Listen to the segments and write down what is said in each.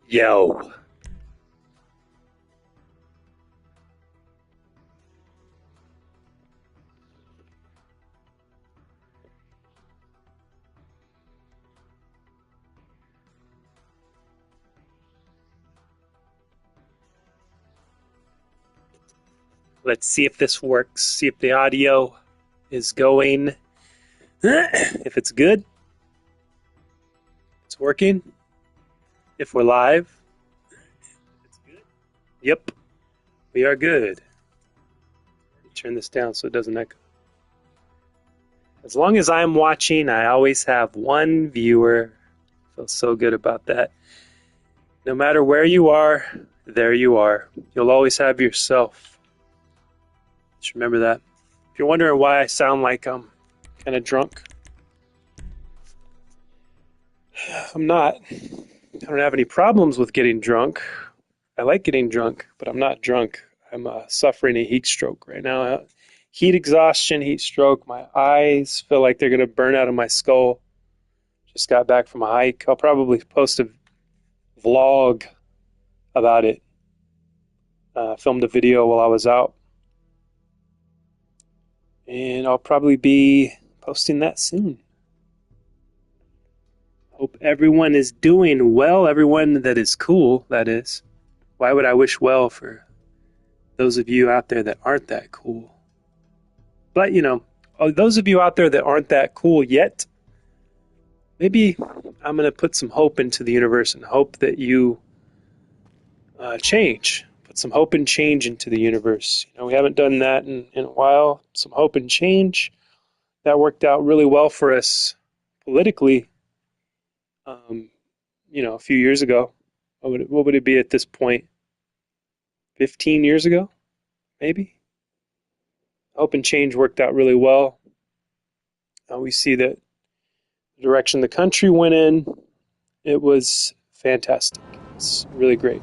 Yo. Let's see if this works. See if the audio is going. If it's good, it's working. If we're live, it's good. Yep, we are good. Turn this down so it doesn't echo. As long as I'm watching, I always have one viewer. I feel so good about that. No matter where you are, there you are. You'll always have yourself. Just remember that. If you're wondering why I sound like I'm kind of drunk, I'm not. I don't have any problems with getting drunk. I like getting drunk, but I'm not drunk. I'm suffering a heat stroke right now. Heat exhaustion, heat stroke. My eyes feel like they're going to burn out of my skull. Just got back from a hike. I'll probably post a vlog about it. Filmed a video while I was out. And I'll probably be posting that soon. Hope everyone is doing well. Everyone that is cool, that is. Why would I wish well for those of you out there that aren't that cool? But, those of you out there that aren't that cool yet, maybe I'm going to put some hope into the universe and hope that you change. Put some hope and change into the universe. We haven't done that in a while. Some hope and change. That worked out really well for us politically, a few years ago. What would it be at this point? 15 years ago, maybe? Hope and change worked out really well. We see that the direction the country went in, it was fantastic. It's really great.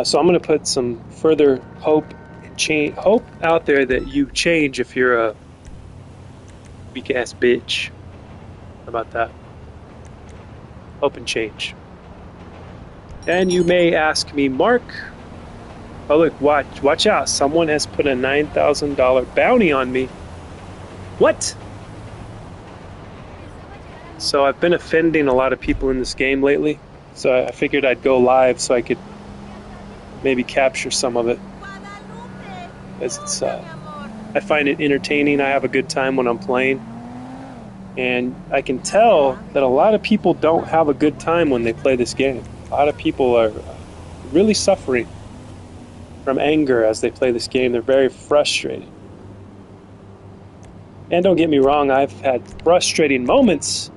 So I'm going to put some further hope out there that you change if you're a weak ass bitch. How about that? Hope and change. And you may ask me, Mark, oh look, watch out. Someone has put a $9,000 bounty on me. What? So I've been offending a lot of people in this game lately. So I figured I'd go live so I could maybe capture some of it. Because I find it entertaining. I have a good time when I'm playing. And I can tell that a lot of people don't have a good time when they play this game. A lot of people are really suffering from anger as they play this game. They're very frustrated. And don't get me wrong, I've had frustrating moments,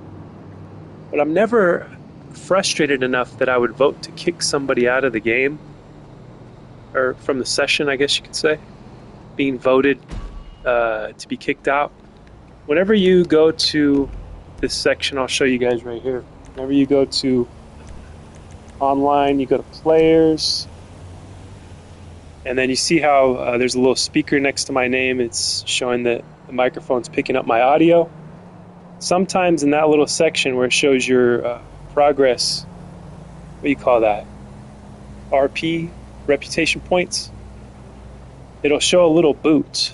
but I'm never frustrated enough that I would vote to kick somebody out of the game, or from the session, I guess you could say, being voted to be kicked out. Whenever you go to this section, I'll show you guys right here. Whenever you go to online, you go to players, and then you see how there's a little speaker next to my name. It's showing that the microphone's picking up my audio. Sometimes in that little section where it shows your progress, what do you call that? RP, reputation points. It'll show a little boot.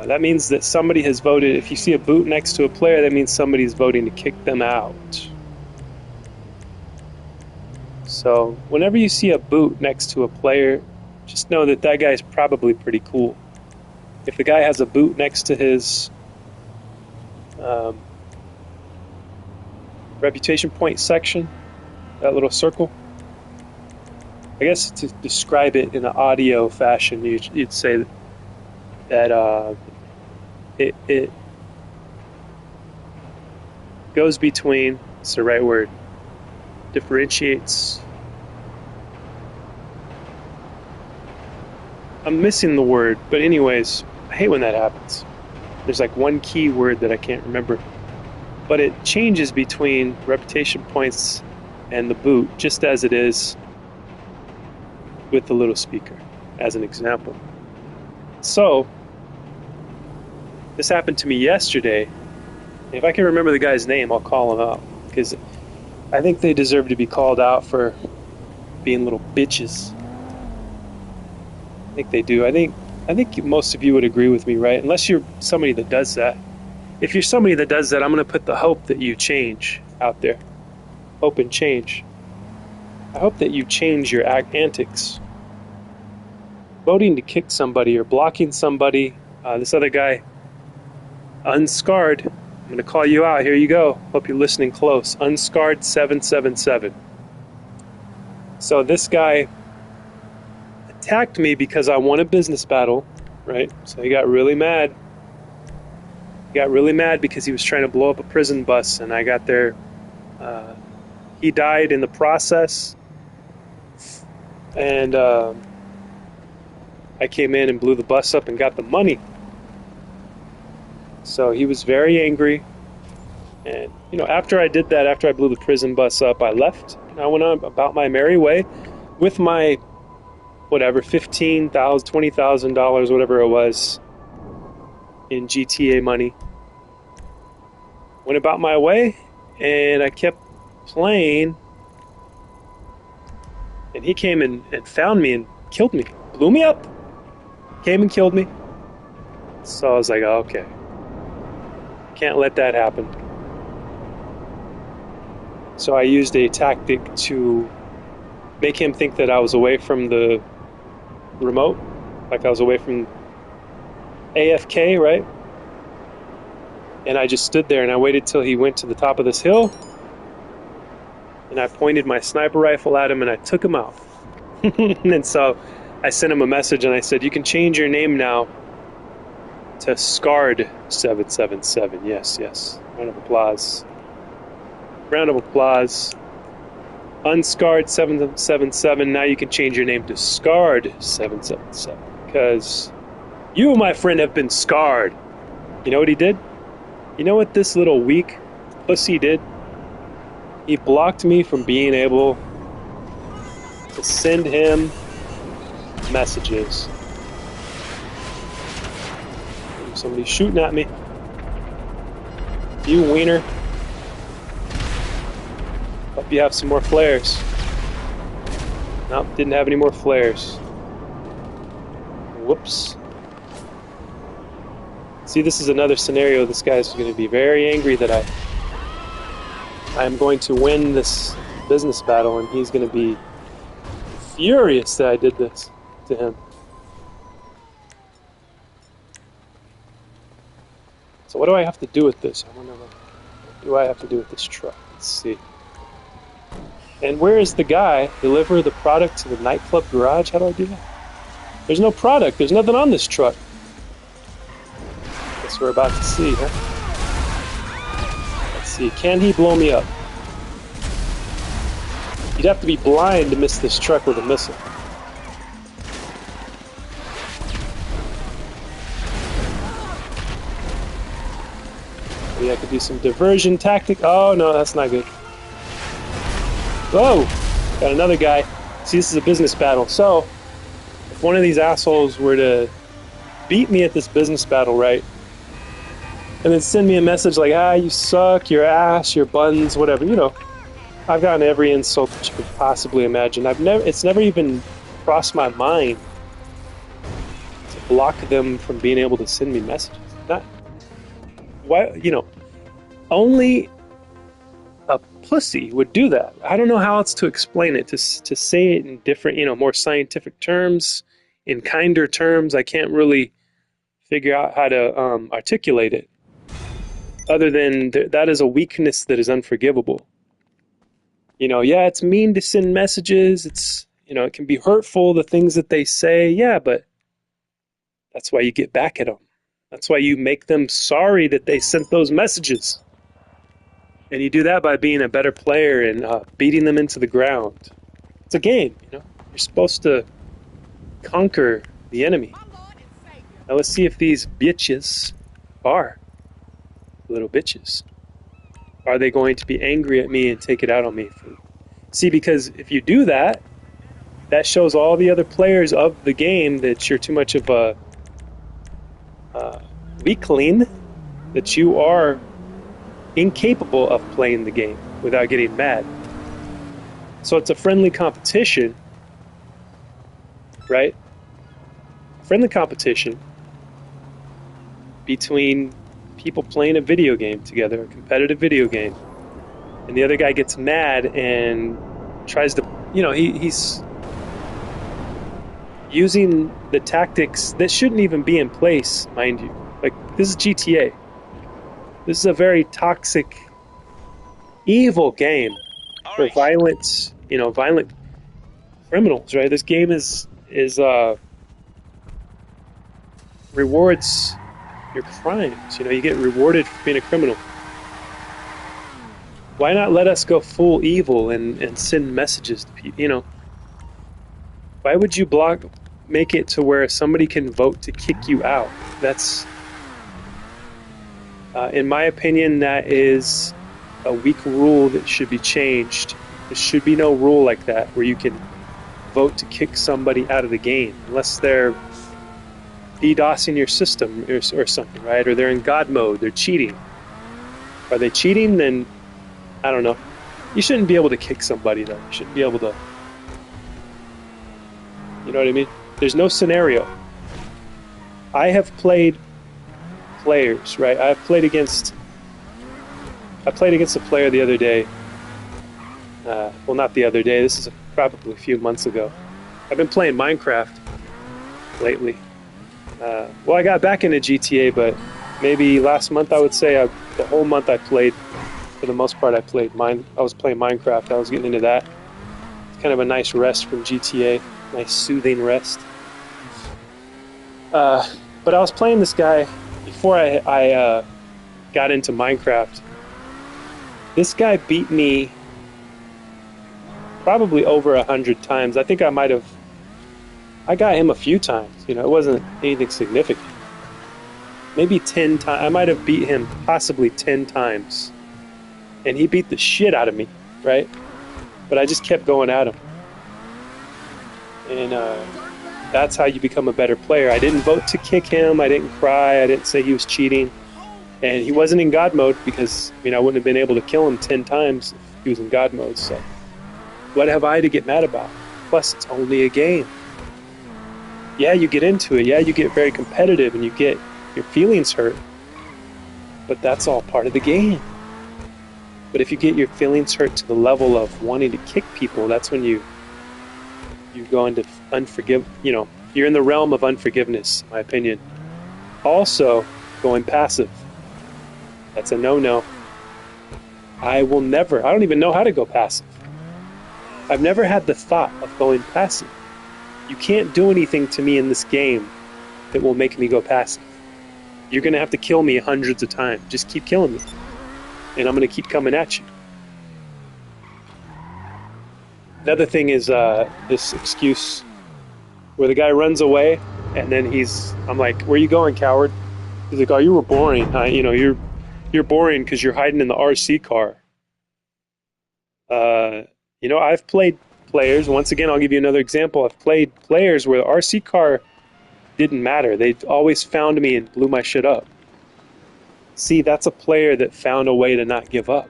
That means that somebody has voted. If you see a boot next to a player, that means somebody's voting to kick them out. So whenever you see a boot next to a player, just know that that guy's probably pretty cool. If the guy has a boot next to his reputation point section, that little circle, I guess to describe it in an audio fashion, you'd say that it goes between, it's the right word, differentiates. I'm missing the word, but anyways, I hate when that happens. There's like one key word that I can't remember, but it changes between reputation points and the boot, just as it is with the little speaker, as an example. So this happened to me yesterday. If I can remember the guy's name, I'll call him out. because I think they deserve to be called out for being little bitches. I think they do. I think most of you would agree with me, right? Unless you're somebody that does that. If you're somebody that does that, I'm going to put the hope that you change out there. Hope and change. I hope that you change your antics. Voting to kick somebody or blocking somebody. This other guy, Unscarred. I'm going to call you out. Here you go. Hope you're listening close. Unscarred 777. So this guy attacked me because I won a business battle, right? So he got really mad. He got really mad because he was trying to blow up a prison bus, and I got there. He died in the process, and I came in and blew the bus up and got the money. So he was very angry, and after I did that, after I blew the prison bus up, I left, and I went on about my merry way with my whatever, $15,000, $20,000, whatever it was, in GTA money. Went about my way, and I kept playing, and he came and found me and killed me. Blew me up. Came and killed me. So I was like, oh, okay. Can't let that happen. So I used a tactic to make him think that I was away from the remote, like I was away from AFK, right? And I just stood there and I waited till he went to the top of this hill, and I pointed my sniper rifle at him and I took him out. And so I sent him a message and I said, you can change your name now to Scarred 777. Yes, yes. Round of applause. Round of applause. Unscarred 777. Now you can change your name to Scarred 777, because you, my friend, have been scarred. You know what he did? You know what this little weak pussy did? He blocked me from being able to send him messages. Somebody's shooting at me. You wiener. Hope you have some more flares. Nope, didn't have any more flares. Whoops. See, this is another scenario. This guy's going to be very angry that I'm going to win this business battle, and he's going to be furious that I did this to him. So what do I have to do with this? I wonder what do I have to do with this truck? Let's see. And where is the guy? Deliver the product to the nightclub garage? How do I do that? There's no product. There's nothing on this truck. Guess we're about to see, huh? Let's see. Can he blow me up? You'd have to be blind to miss this truck with a missile. Maybe I could do some diversion tactic. Oh, no, that's not good. Whoa! Got another guy. See, this is a business battle. So, if one of these assholes were to beat me at this business battle, right? And then send me a message like, you suck, your ass, your buns, whatever. I've gotten every insult that you could possibly imagine. It's never even crossed my mind to block them from being able to send me messages. Only a pussy would do that. I don't know how else to explain it, to say it in different, more scientific terms, in kinder terms. I can't really figure out how to articulate it, other than that is a weakness that is unforgivable. Yeah, it's mean to send messages. It's, it can be hurtful, the things that they say. Yeah, but that's why you get back at them. That's why you make them sorry that they sent those messages. And you do that by being a better player and beating them into the ground. It's a game, You're supposed to conquer the enemy. Now let's see if these bitches are little bitches. Are they going to be angry at me and take it out on me? See, because if you do that, that shows all the other players of the game that you're too much of a weakling, that you are incapable of playing the game without getting mad. So it's a friendly competition, right? Friendly competition between people playing a video game together, a competitive video game, and the other guy gets mad and tries to, he's using the tactics that shouldn't even be in place, mind you. Like, this is GTA. This is a very toxic, evil game for violent criminals, right? This game is rewards your crimes. You get rewarded for being a criminal. Why not let us go full evil and send messages to people? Why would you make it to where somebody can vote to kick you out? That's, in my opinion, that is a weak rule that should be changed. There should be no rule like that where you can vote to kick somebody out of the game unless they're DDoSing your system or something, right? Or they're in God mode, they're cheating. Are they cheating? Then I don't know. You shouldn't be able to kick somebody, though. You shouldn't be able to. You know what I mean? There's no scenario. I have played players, right? I played against a player the other day. Well, not the other day. This is probably a few months ago. I've been playing Minecraft lately. Well, I got back into GTA, but maybe last month I would say the whole month I played. For the most part, I was playing Minecraft. I was getting into that. It's kind of a nice rest from GTA. Nice soothing rest. But I was playing this guy before I got into Minecraft. This guy beat me probably over 100 times. I think I got him a few times. It wasn't anything significant. Maybe 10 times. I might have beat him possibly 10 times. And he beat the shit out of me, right? But I just kept going at him. And that's how you become a better player. I didn't vote to kick him. I didn't cry. I didn't say he was cheating. And he wasn't in God mode because, I wouldn't have been able to kill him 10 times if he was in God mode. So what have I to get mad about? Plus, it's only a game. Yeah, you get into it. Yeah, you get very competitive and you get your feelings hurt. But that's all part of the game. But if you get your feelings hurt to the level of wanting to kick people, that's when you go into you're in the realm of unforgiveness, in my opinion. Also, going passive. That's a no-no. I don't even know how to go passive. I've never had the thought of going passive. You can't do anything to me in this game that will make me go passive. You're going to have to kill me hundreds of times. Just keep killing me. And I'm going to keep coming at you. Another thing is this excuse where the guy runs away and then I'm like, where you going, coward? He's like, oh, you were boring. You're boring because you're hiding in the RC car. I've played players. Once again, I'll give you another example. I've played players where the RC car didn't matter. They always found me and blew my shit up. See, that's a player that found a way to not give up.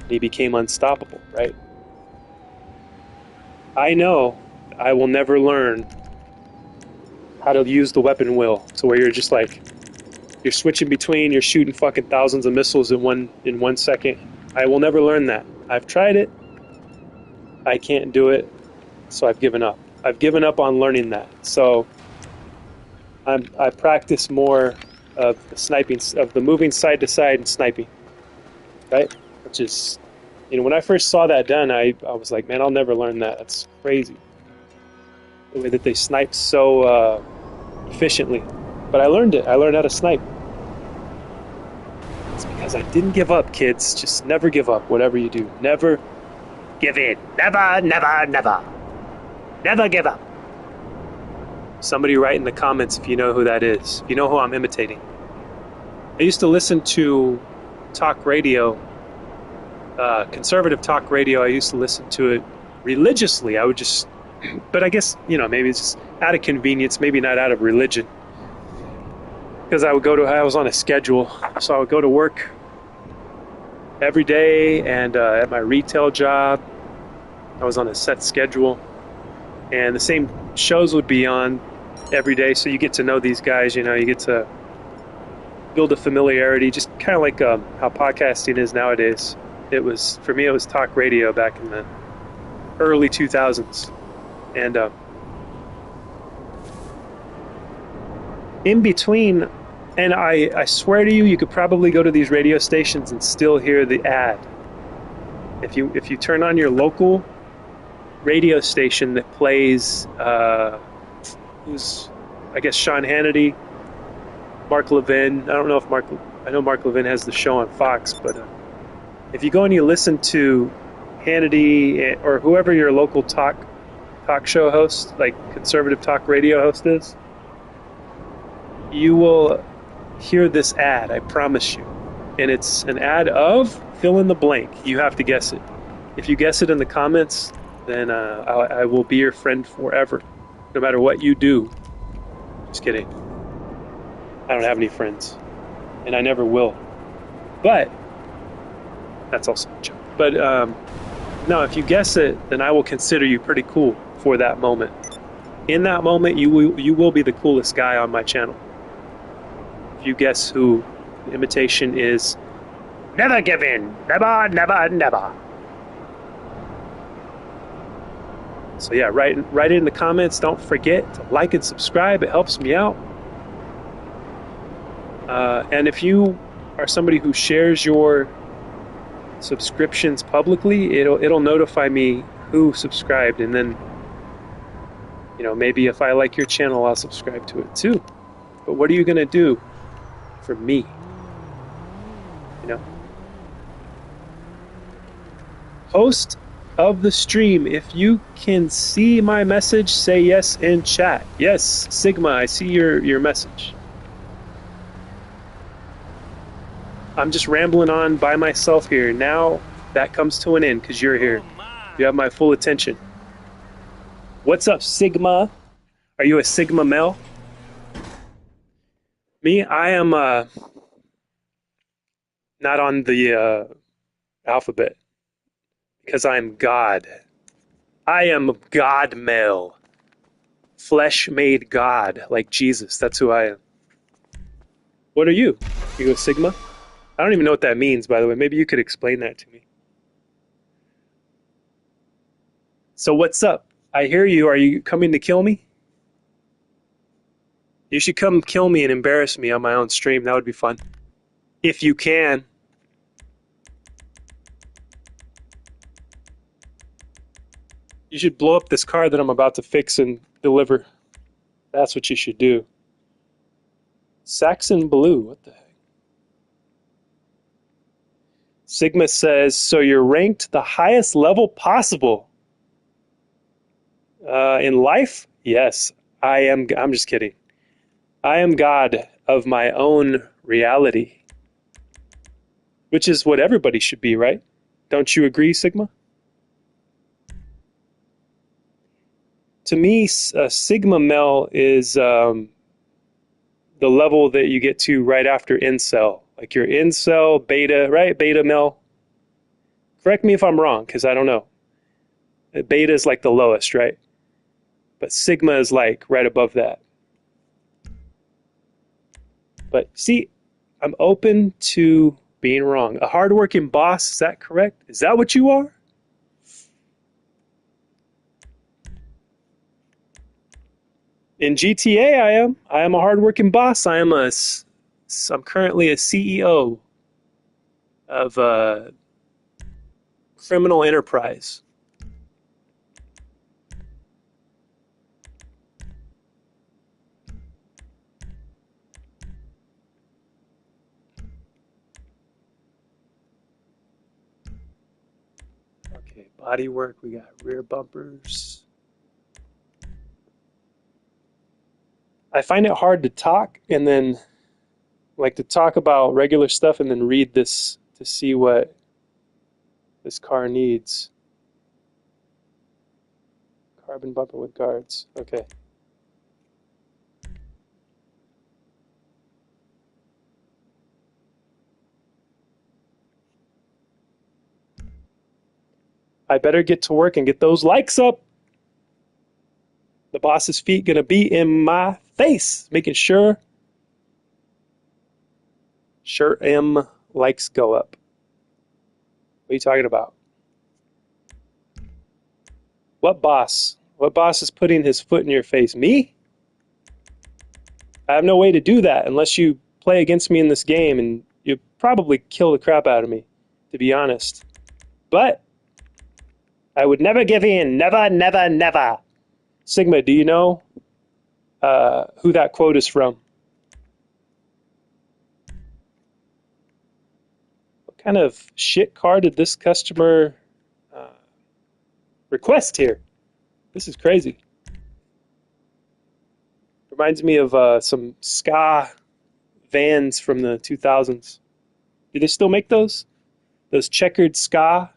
He became unstoppable, right? I know I will never learn how to use the weapon wheel to where you're just like, you're switching between, you're shooting fucking thousands of missiles in 1 second. I will never learn that. I've tried it. I can't do it. So I've given up. I've given up on learning that. So I practice more of the sniping, of the moving side to side and sniping, right? Which is, when I first saw that done, I was like, man, I'll never learn that. That's crazy. The way that they snipe so efficiently. But I learned it. I learned how to snipe. It's because I didn't give up, kids. Just never give up, whatever you do. Never give in. Never, never, never. Never give up. Somebody write in the comments if you know who that is. If you know who I'm imitating. I used to listen to talk radio, conservative talk radio. I used to listen to it religiously. I would just, but I guess, maybe it's just out of convenience, maybe not out of religion. Because I was on a schedule. So I would go to work every day, and at my retail job, I was on a set schedule, and the same shows would be on every day. So you get to know these guys. You get to build a familiarity, just kind of like how podcasting is nowadays. It was for me. It was talk radio back in the early 2000s, and in between. And I swear to you, you could probably go to these radio stations and still hear the ad. If you turn on your local radio station that plays, who's, I guess, Sean Hannity, Mark Levin. I know Mark Levin has the show on Fox, but if you go and you listen to Hannity or whoever your local talk show host, like conservative talk radio host is, you will hear this ad, I promise you. And it's an ad of fill in the blank. You have to guess it. If you guess it in the comments, then I will be your friend forever, no matter what you do. Just kidding. I don't have any friends, and I never will. But that's also a joke. But no, if you guess it, then I will consider you pretty cool for that moment. In that moment, you will be the coolest guy on my channel. If you guess who the imitation is, never give in, never, never, never. So yeah, write it in the comments. Don't forget to like and subscribe. It helps me out. And if you are somebody who shares your subscriptions publicly, it'll notify me who subscribed, and then maybe if I like your channel, I'll subscribe to it too. But what are you gonna do for me? Host of the stream, if you can see my message, say yes in chat. Yes, Sigma, I see your message. I'm just rambling on by myself here. Now that comes to an end because you're here. You have my full attention. What's up, Sigma? Are you a Sigma male? Me, I am not on the alphabet because I am God. I am God male. Flesh made God, like Jesus. That's who I am. What are you? You a Sigma? I don't even know what that means, by the way. Maybe you could explain that to me. So what's up? I hear you. Are you coming to kill me? You should come kill me and embarrass me on my own stream. That would be fun. If you can. You should blow up this car that I'm about to fix and deliver. That's what you should do. Saxon Blue. What the heck? Sigma says, so you're ranked the highest level possible. In life? Yes. I'm just kidding. I am God of my own reality. Which is what everybody should be, right? Don't you agree, Sigma? To me, Sigma male is the level that you get to right after incel. Like your incel, beta, right? Beta male. Correct me if I'm wrong, because I don't know. Beta is like the lowest, right? But Sigma is like right above that. But see, I'm open to being wrong. A hardworking boss, is that correct? Is that what you are? In GTA, I am. I am a hardworking boss. I'm currently a CEO of a criminal enterprise. Okay, body work. We got rear bumpers. I find it hard to talk and then to talk about regular stuff and then read this to see what this car needs. Carbon bumper with guards. Okay. I better get to work and get those likes up. The boss's feet gonna be in my face, making sure likes go up. What are you talking about? What boss? What boss is putting his foot in your face? Me? I have no way to do that unless you play against me in this game, and you probably kill the crap out of me, to be honest. But I would never give in. Never, never, never. Sigma, do you know who that quote is from? What kind of shit car did this customer request here? This is crazy. Reminds me of some ska vans from the 2000s. Do they still make those? Those checkered ska?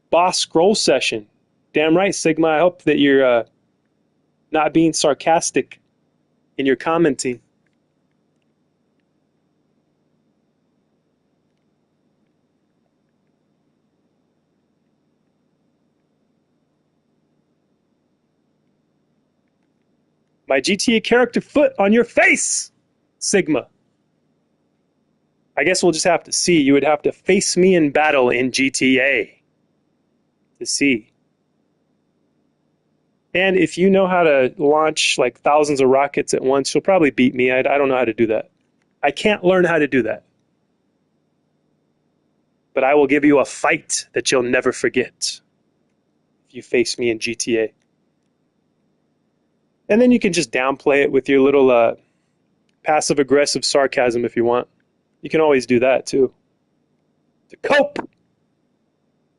Boss scroll session. Damn right, Sigma. I hope that you're not being sarcastic in your commenting. My GTA character foot on your face, Sigma. I guess we'll just have to see. You would have to face me in battle in GTA to see. And if you know how to launch like thousands of rockets at once, you'll probably beat me. I don't know how to do that. I can't learn how to do that. But I will give you a fight that you'll never forget if you face me in GTA. And then you can just downplay it with your little passive-aggressive sarcasm if you want. You can always do that too. To cope!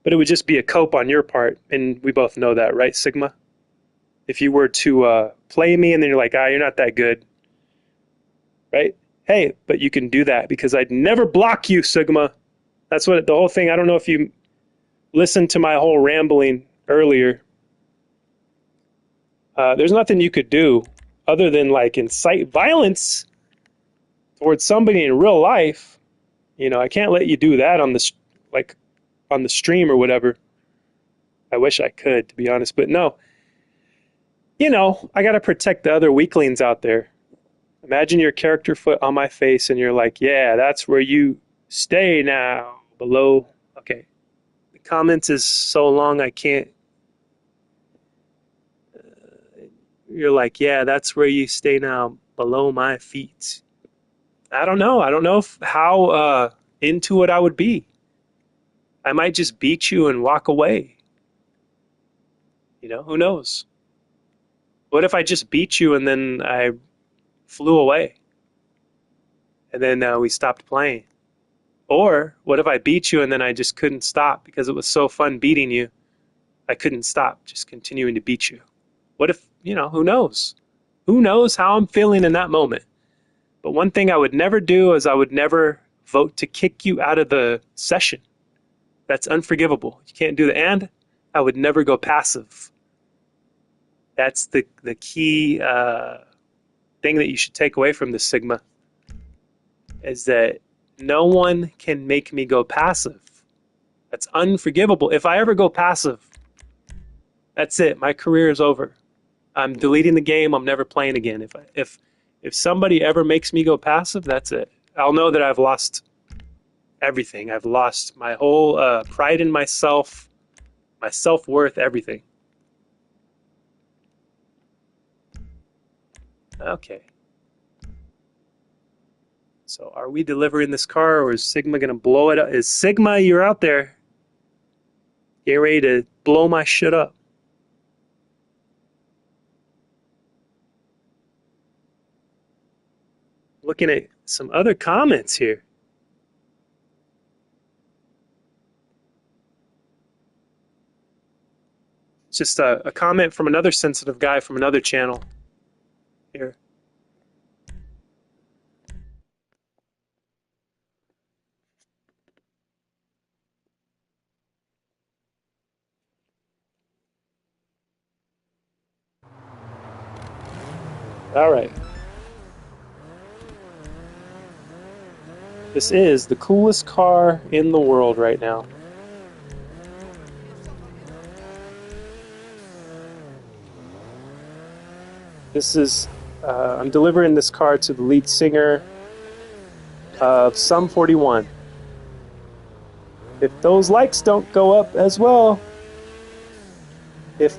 But it would just be a cope on your part, and we both know that, right, Sigma? If you were to play me and then you're like, you're not that good, right? Hey, but you can do that because I'd never block you, Sigma. That's what the whole thing, I don't know if you listened to my whole rambling earlier. There's nothing you could do other than like incite violence towards somebody in real life. You know, I can't let you do that on the stream or whatever. I wish I could, to be honest, but no. You know, I got to protect the other weaklings out there. Imagine your character foot on my face and you're like, yeah, that's where you stay now, below. Okay. The comments is so long I can't. You're like, yeah, that's where you stay now, below my feet. I don't know. I don't know how into it I would be. I might just beat you and walk away. You know, who knows? What if I just beat you and then I flew away? And then we stopped playing. Or what if I beat you and then I just couldn't stop because it was so fun beating you? I couldn't stop, just continuing to beat you. What if, you know, who knows? Who knows how I'm feeling in that moment? But one thing I would never do is I would never vote to kick you out of the session. That's unforgivable. You can't do that. And I would never go passive. That's the key thing that you should take away from this, Sigma, is that no one can make me go passive. That's unforgivable. If I ever go passive, that's it. My career is over. I'm deleting the game. I'm never playing again. If somebody ever makes me go passive, that's it. I'll know that I've lost everything. I've lost my whole pride in myself, my self-worth, everything. Okay. So are we delivering this car, or is Sigma going to blow it up? Is Sigma, you're out there, get ready to blow my shit up. Looking at some other comments here. It's just a comment from another sensitive guy from another channel here. All right. This is the coolest car in the world right now. This is, I'm delivering this car to the lead singer of Sum 41. If those likes don't go up as well, as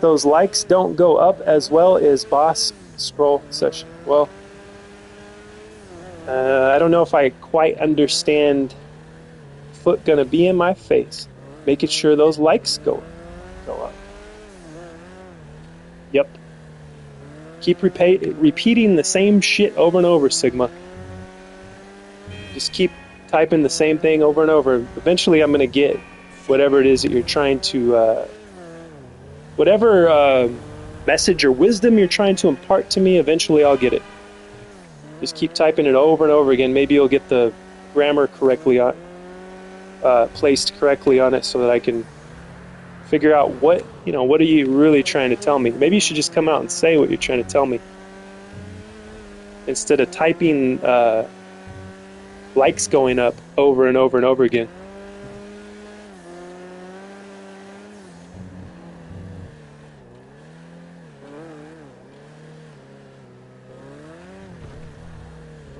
Boss Scroll Session. Well, I don't know if I quite understand foot gonna be in my face. Making sure those likes go up. Yep. Keep repeating the same shit over and over, Sigma. Just keep typing the same thing over and over. Eventually I'm gonna get whatever it is that you're trying to whatever message or wisdom you're trying to impart to me. Eventually I'll get it. Just keep typing it over and over again. Maybe you'll get the grammar correctly placed correctly on it, so that I can figure out what are you really trying to tell me. Maybe you should just come out and say what you're trying to tell me, instead of typing likes going up over and over and over again.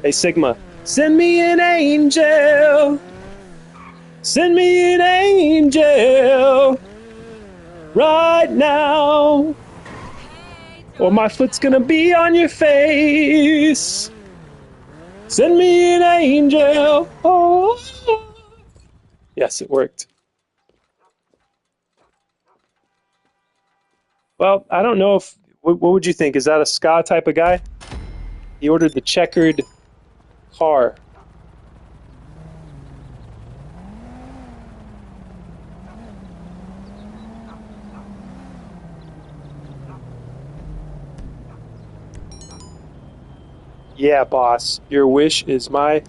Hey Sigma, send me an angel. Send me an angel right now, or my foot's gonna be on your face. Send me an angel. Oh. Yes, it worked. Well, I don't know if, what would you think? Is that a ska type of guy? He ordered the checkered car. Yeah, boss. Your wish is my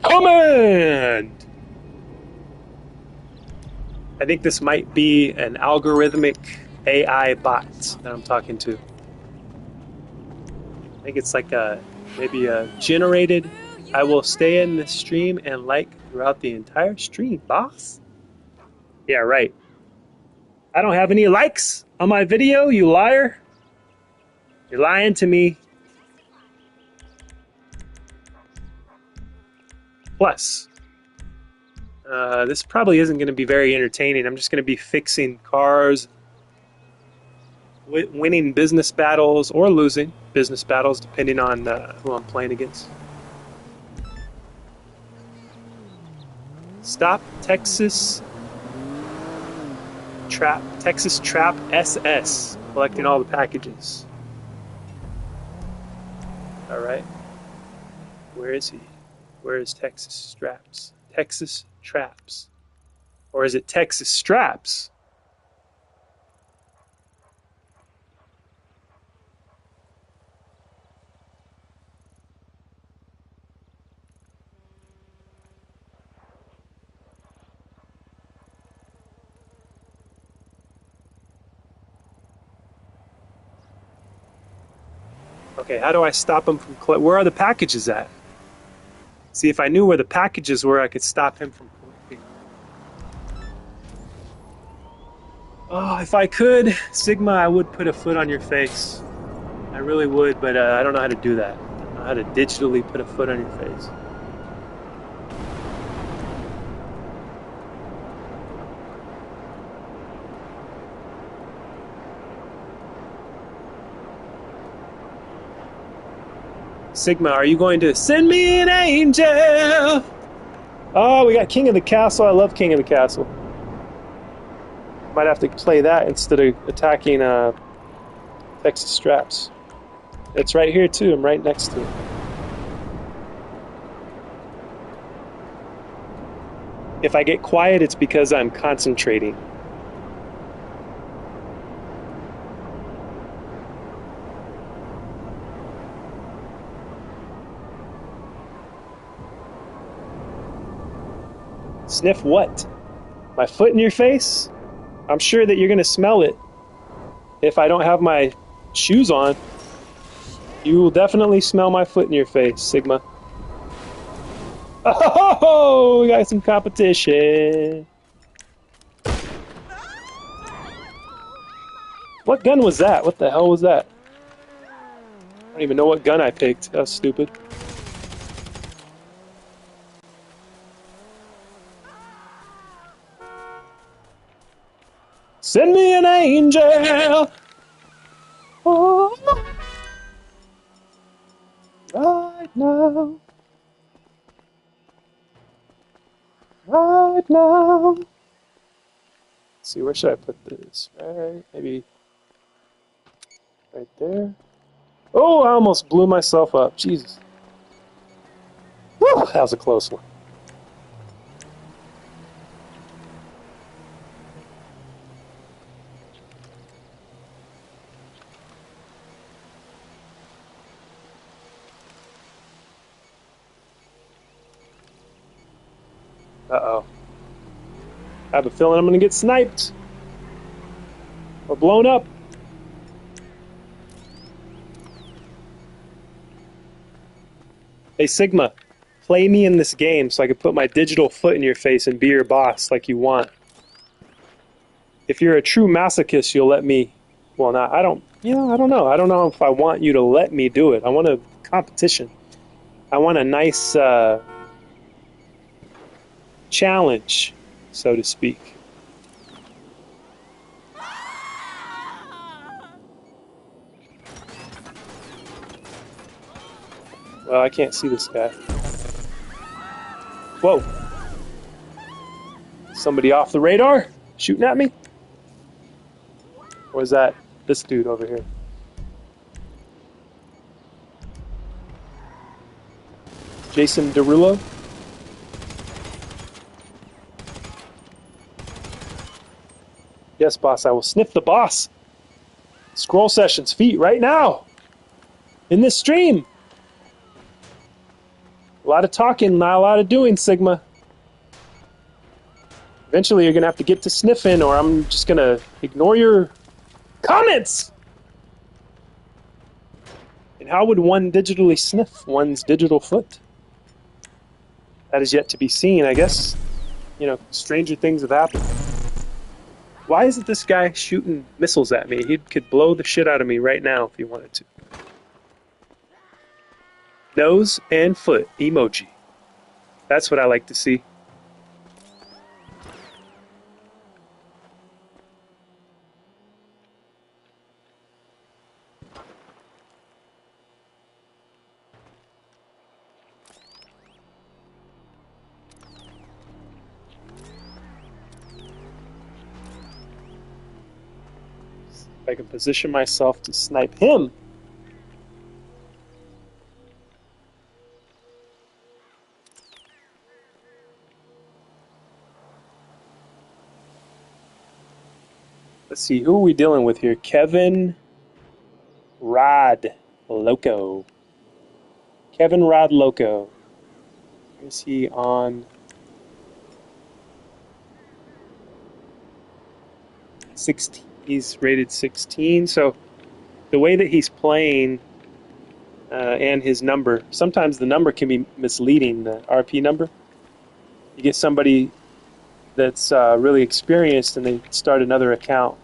command! I think this might be an algorithmic AI bot that I'm talking to. I think it's like maybe a generated, I will stay in this stream and like throughout the entire stream, boss. Yeah, right. I don't have any likes on my video, you liar. You're lying to me. Plus, this probably isn't going to be very entertaining. I'm just going to be fixing cars, winning business battles, or losing business battles, depending on who I'm playing against. Stop Texas Trap SS, collecting all the packages. All right. Where is he? Where is Texas Traps? Texas Traps. Or is it Texas Straps? Okay, how do I stop him from where are the packages at? See, if I knew where the packages were, I could stop him from collecting. Oh, if I could, Sigma, I would put a foot on your face. I really would, but I don't know how to do that. I don't know how to digitally put a foot on your face. Sigma, are you going to send me an angel? Oh, we got King of the Castle. I love King of the Castle. Might have to play that instead of attacking Texas Straps. It's right here too. I'm right next to it. If I get quiet, it's because I'm concentrating. Sniff what? My foot in your face? I'm sure that you're gonna smell it if I don't have my shoes on. You will definitely smell my foot in your face, Sigma. Oh, we got some competition. What gun was that? What the hell was that? don't even know what gun I picked. That was stupid. Send me an angel. Oh, right now. Right now. Let's see, where should I put this? Right, maybe right there. Oh, I almost blew myself up. Jesus. Whew, that was a close one. Uh-oh. I have a feeling I'm going to get sniped. Or blown up. Hey, Sigma. Play me in this game so I can put my digital foot in your face and be your boss like you want. If you're a true masochist, you'll let me... Well, not... I don't know. I don't know if I want you to let me do it. I want a competition. I want a nice challenge, so to speak. Well, I can't see this guy. Whoa. Somebody off the radar shooting at me? Or is that this dude over here? Jason Derulo? Yes, boss, I will sniff the boss. Scroll sessions, feet, right now. In this stream. A lot of talking, not a lot of doing, Sigma. Eventually you're going to have to get to sniffing, or I'm just going to ignore your comments. And how would one digitally sniff one's digital foot? That is yet to be seen, I guess. You know, stranger things have happened. Why isn't this guy shooting missiles at me? He could blow the shit out of me right now if he wanted to. Nose and foot emoji. That's what I like to see. I can position myself to snipe him. Let's see, who are we dealing with here? Kevin Rod Loco. Kevin Rod Loco. Is he on 16? He's rated 16. So the way that he's playing and his number, sometimes the number can be misleading, the RP number. You get somebody that's really experienced and they start another account.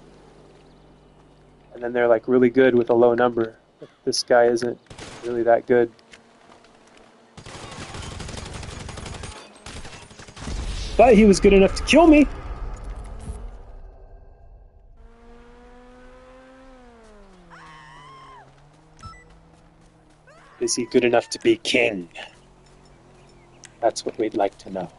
And then they're like really good with a low number. But this guy isn't really that good. But he was good enough to kill me. Is he good enough to be king? That's what we'd like to know.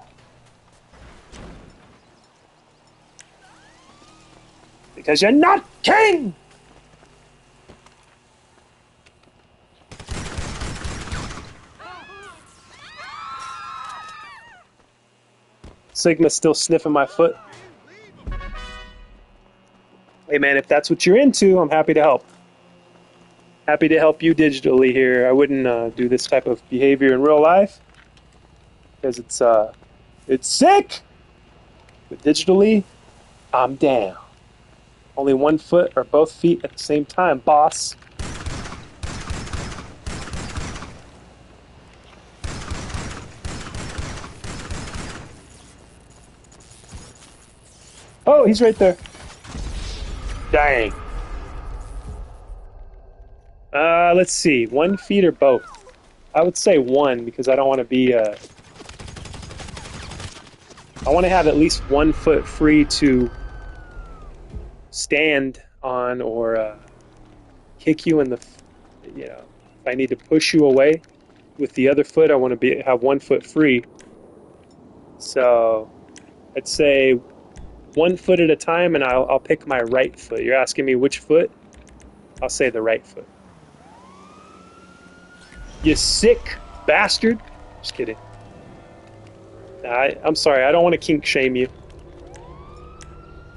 Because you're not king! Sigma's still sniffing my foot. Hey man, if that's what you're into, I'm happy to help. Happy to help you digitally here. I wouldn't do this type of behavior in real life because it's sick. But digitally, I'm down. Only one foot or both feet at the same time, boss. Oh, he's right there. Dang. Let's see. 1 feet or both? I would say 1 because I don't want to be. I want to have at least 1 foot free to stand on or kick you in the. You know, if I need to push you away with the other foot, I want to have 1 foot free. So, I'd say 1 foot at a time, and I'll pick my right foot. You're asking me which foot? I'll say the right foot. You sick bastard. Just kidding. I'm sorry, I don't want to kink shame you.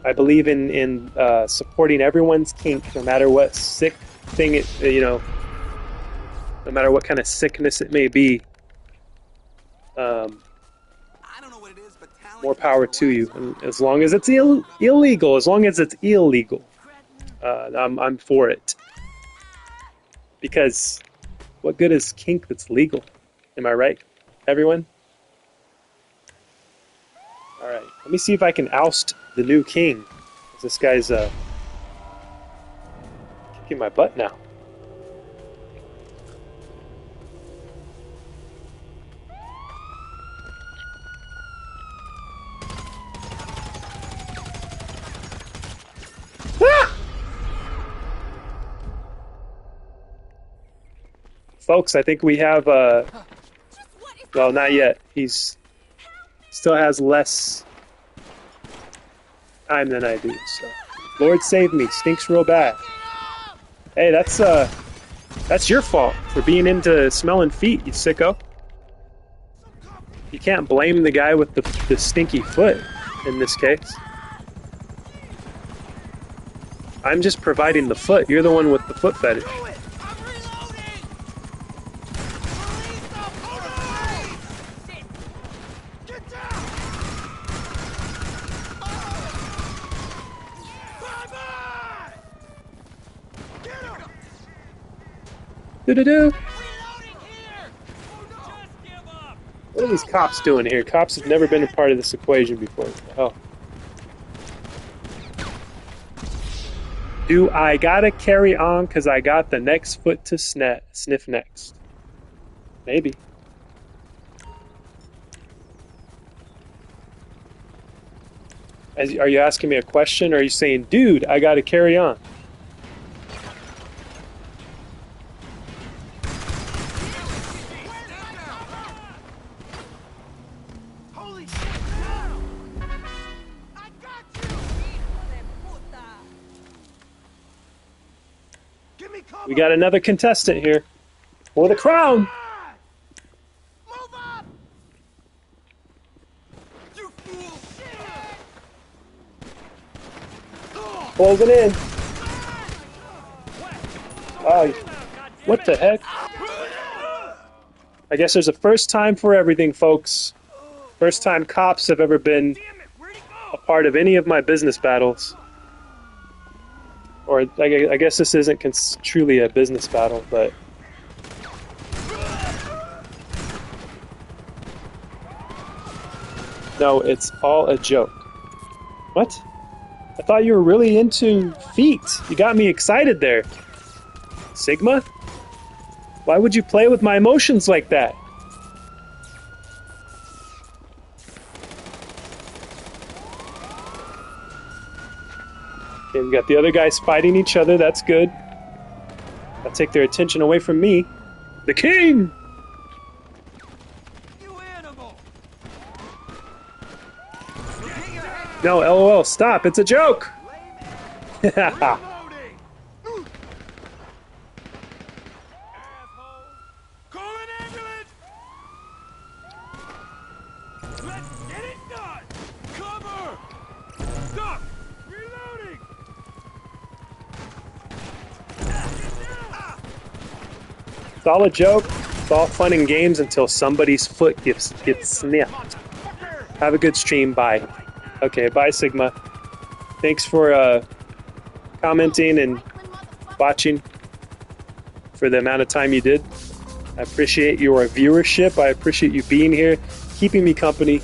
I believe in supporting everyone's kink, no matter what sick thing it, no matter what kind of sickness it may be. More power to you. And as long as it's illegal, I'm for it. Because what good is kink that's legal? Am I right, everyone? All right, let me see if I can oust the new king. This guy's kicking my butt now. Folks, I think we have, well, not yet. He's still has less time than I do, so. Lord save me, stinks real bad. Hey, that's your fault for being into smelling feet, you sicko. You can't blame the guy with the stinky foot in this case. I'm just providing the foot. You're the one with the foot fetish. Do-do-do. What are these cops doing here? Cops have never been a part of this equation before. Oh. Do I gotta carry on because I got the next foot to sniff next? Maybe. Are you asking me a question, or are you saying, dude, I gotta carry on? We got another contestant here for the crown. Move up! You fool! Closing in. Oh, what the heck? I guess there's a first time for everything, folks. First time cops have ever been a part of any of my business battles. Or I guess this isn't truly a business battle, but... No, it's all a joke. What? I thought you were really into feet. You got me excited there. Sigma? Why would you play with my emotions like that? Okay, we got the other guys fighting each other. That's good. I'll take their attention away from me. The king! You animal! No, LOL, stop. It's a joke! Reloading! Call an ambulance! Let's get it done! Cover! Stop! Reloading! It's all a joke. It's all fun and games until somebody's foot gets snipped. Have a good stream. Bye. Okay, bye, Sigma. Thanks for commenting and watching for the amount of time you did. I appreciate your viewership. I appreciate you being here, keeping me company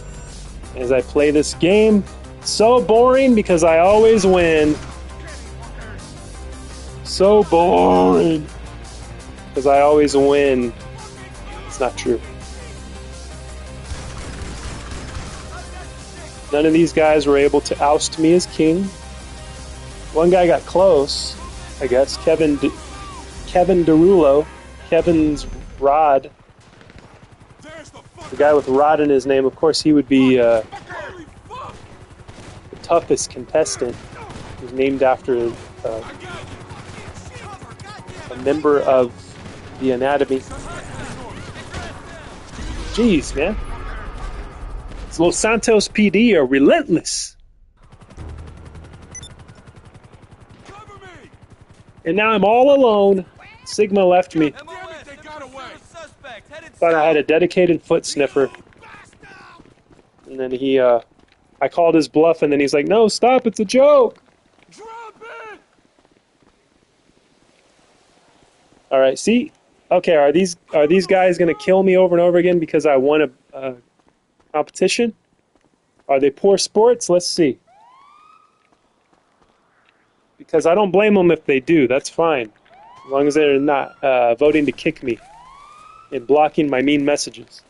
as I play this game. So boring because I always win. So boring. because I always win. It's not true. None of these guys were able to oust me as king. One guy got close, I guess. Kevin Derulo. Kevin's Rod. The guy with Rod in his name. Of course, he would be the toughest contestant. He's named after a member of the Anatomy. Jeez, man. Los Santos PD are relentless. And now I'm all alone. Sigma left me. Thought I had a dedicated foot sniffer. And then I called his bluff, and then he's like, no, stop, it's a joke. All right, see? Okay, are these guys going to kill me over and over again because I won a competition? Are they poor sports? Let's see. Because I don't blame them if they do. That's fine. As long as they're not voting to kick me and blocking my mean messages.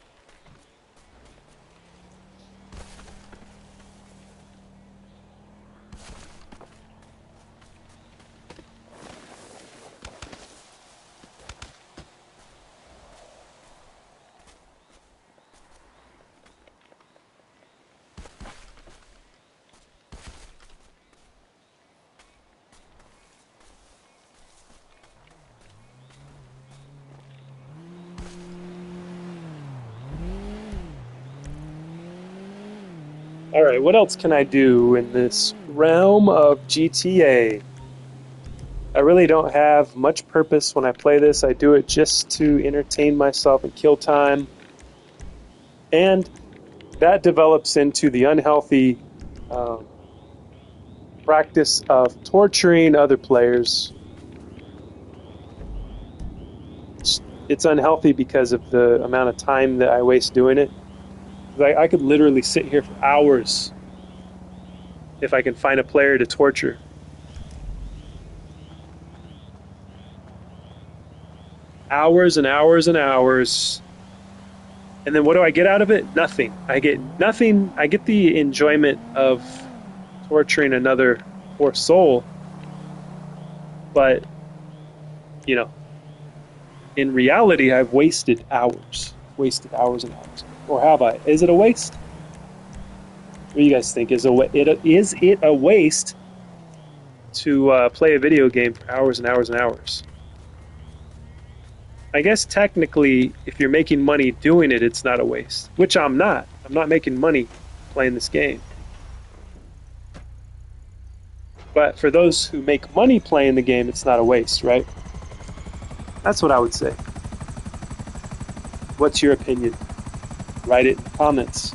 All right, what else can I do in this realm of GTA? I really don't have much purpose when I play this. I do it just to entertain myself and kill time. And that develops into the unhealthy practice of torturing other players. It's unhealthy because of the amount of time that I waste doing it. I could literally sit here for hours if I can find a player to torture. Hours and hours and hours. And then what do I get out of it? Nothing. I get nothing. I get the enjoyment of torturing another poor soul. But, you know, in reality, I've wasted hours. Wasted hours and hours. Or have I? Is it a waste? What do you guys think? Is it a waste to play a video game for hours and hours and hours? I guess technically, if you're making money doing it, it's not a waste. Which I'm not. I'm not making money playing this game. But for those who make money playing the game, it's not a waste, right? That's what I would say. What's your opinion? Write it in the comments.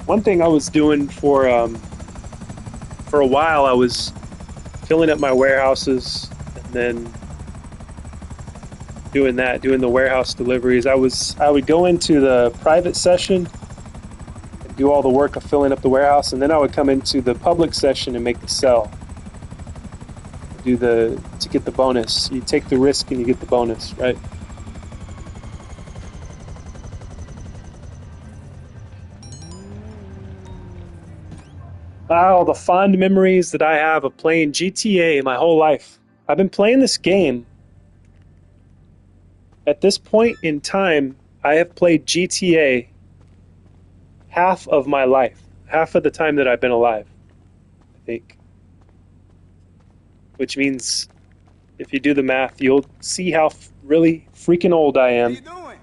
One thing I was doing for a while, I was filling up my warehouses and then doing the warehouse deliveries. I would go into the private session and do all the work of filling up the warehouse, and then I would come into the public session and make the sell. To get the bonus. You take the risk and you get the bonus, right? Oh, the fond memories that I have of playing GTA my whole life. I've been playing this game. At this point in time, I have played GTA half of my life. Half of the time that I've been alive, I think. Which means, if you do the math, you'll see how really freaking old I am. How you doing?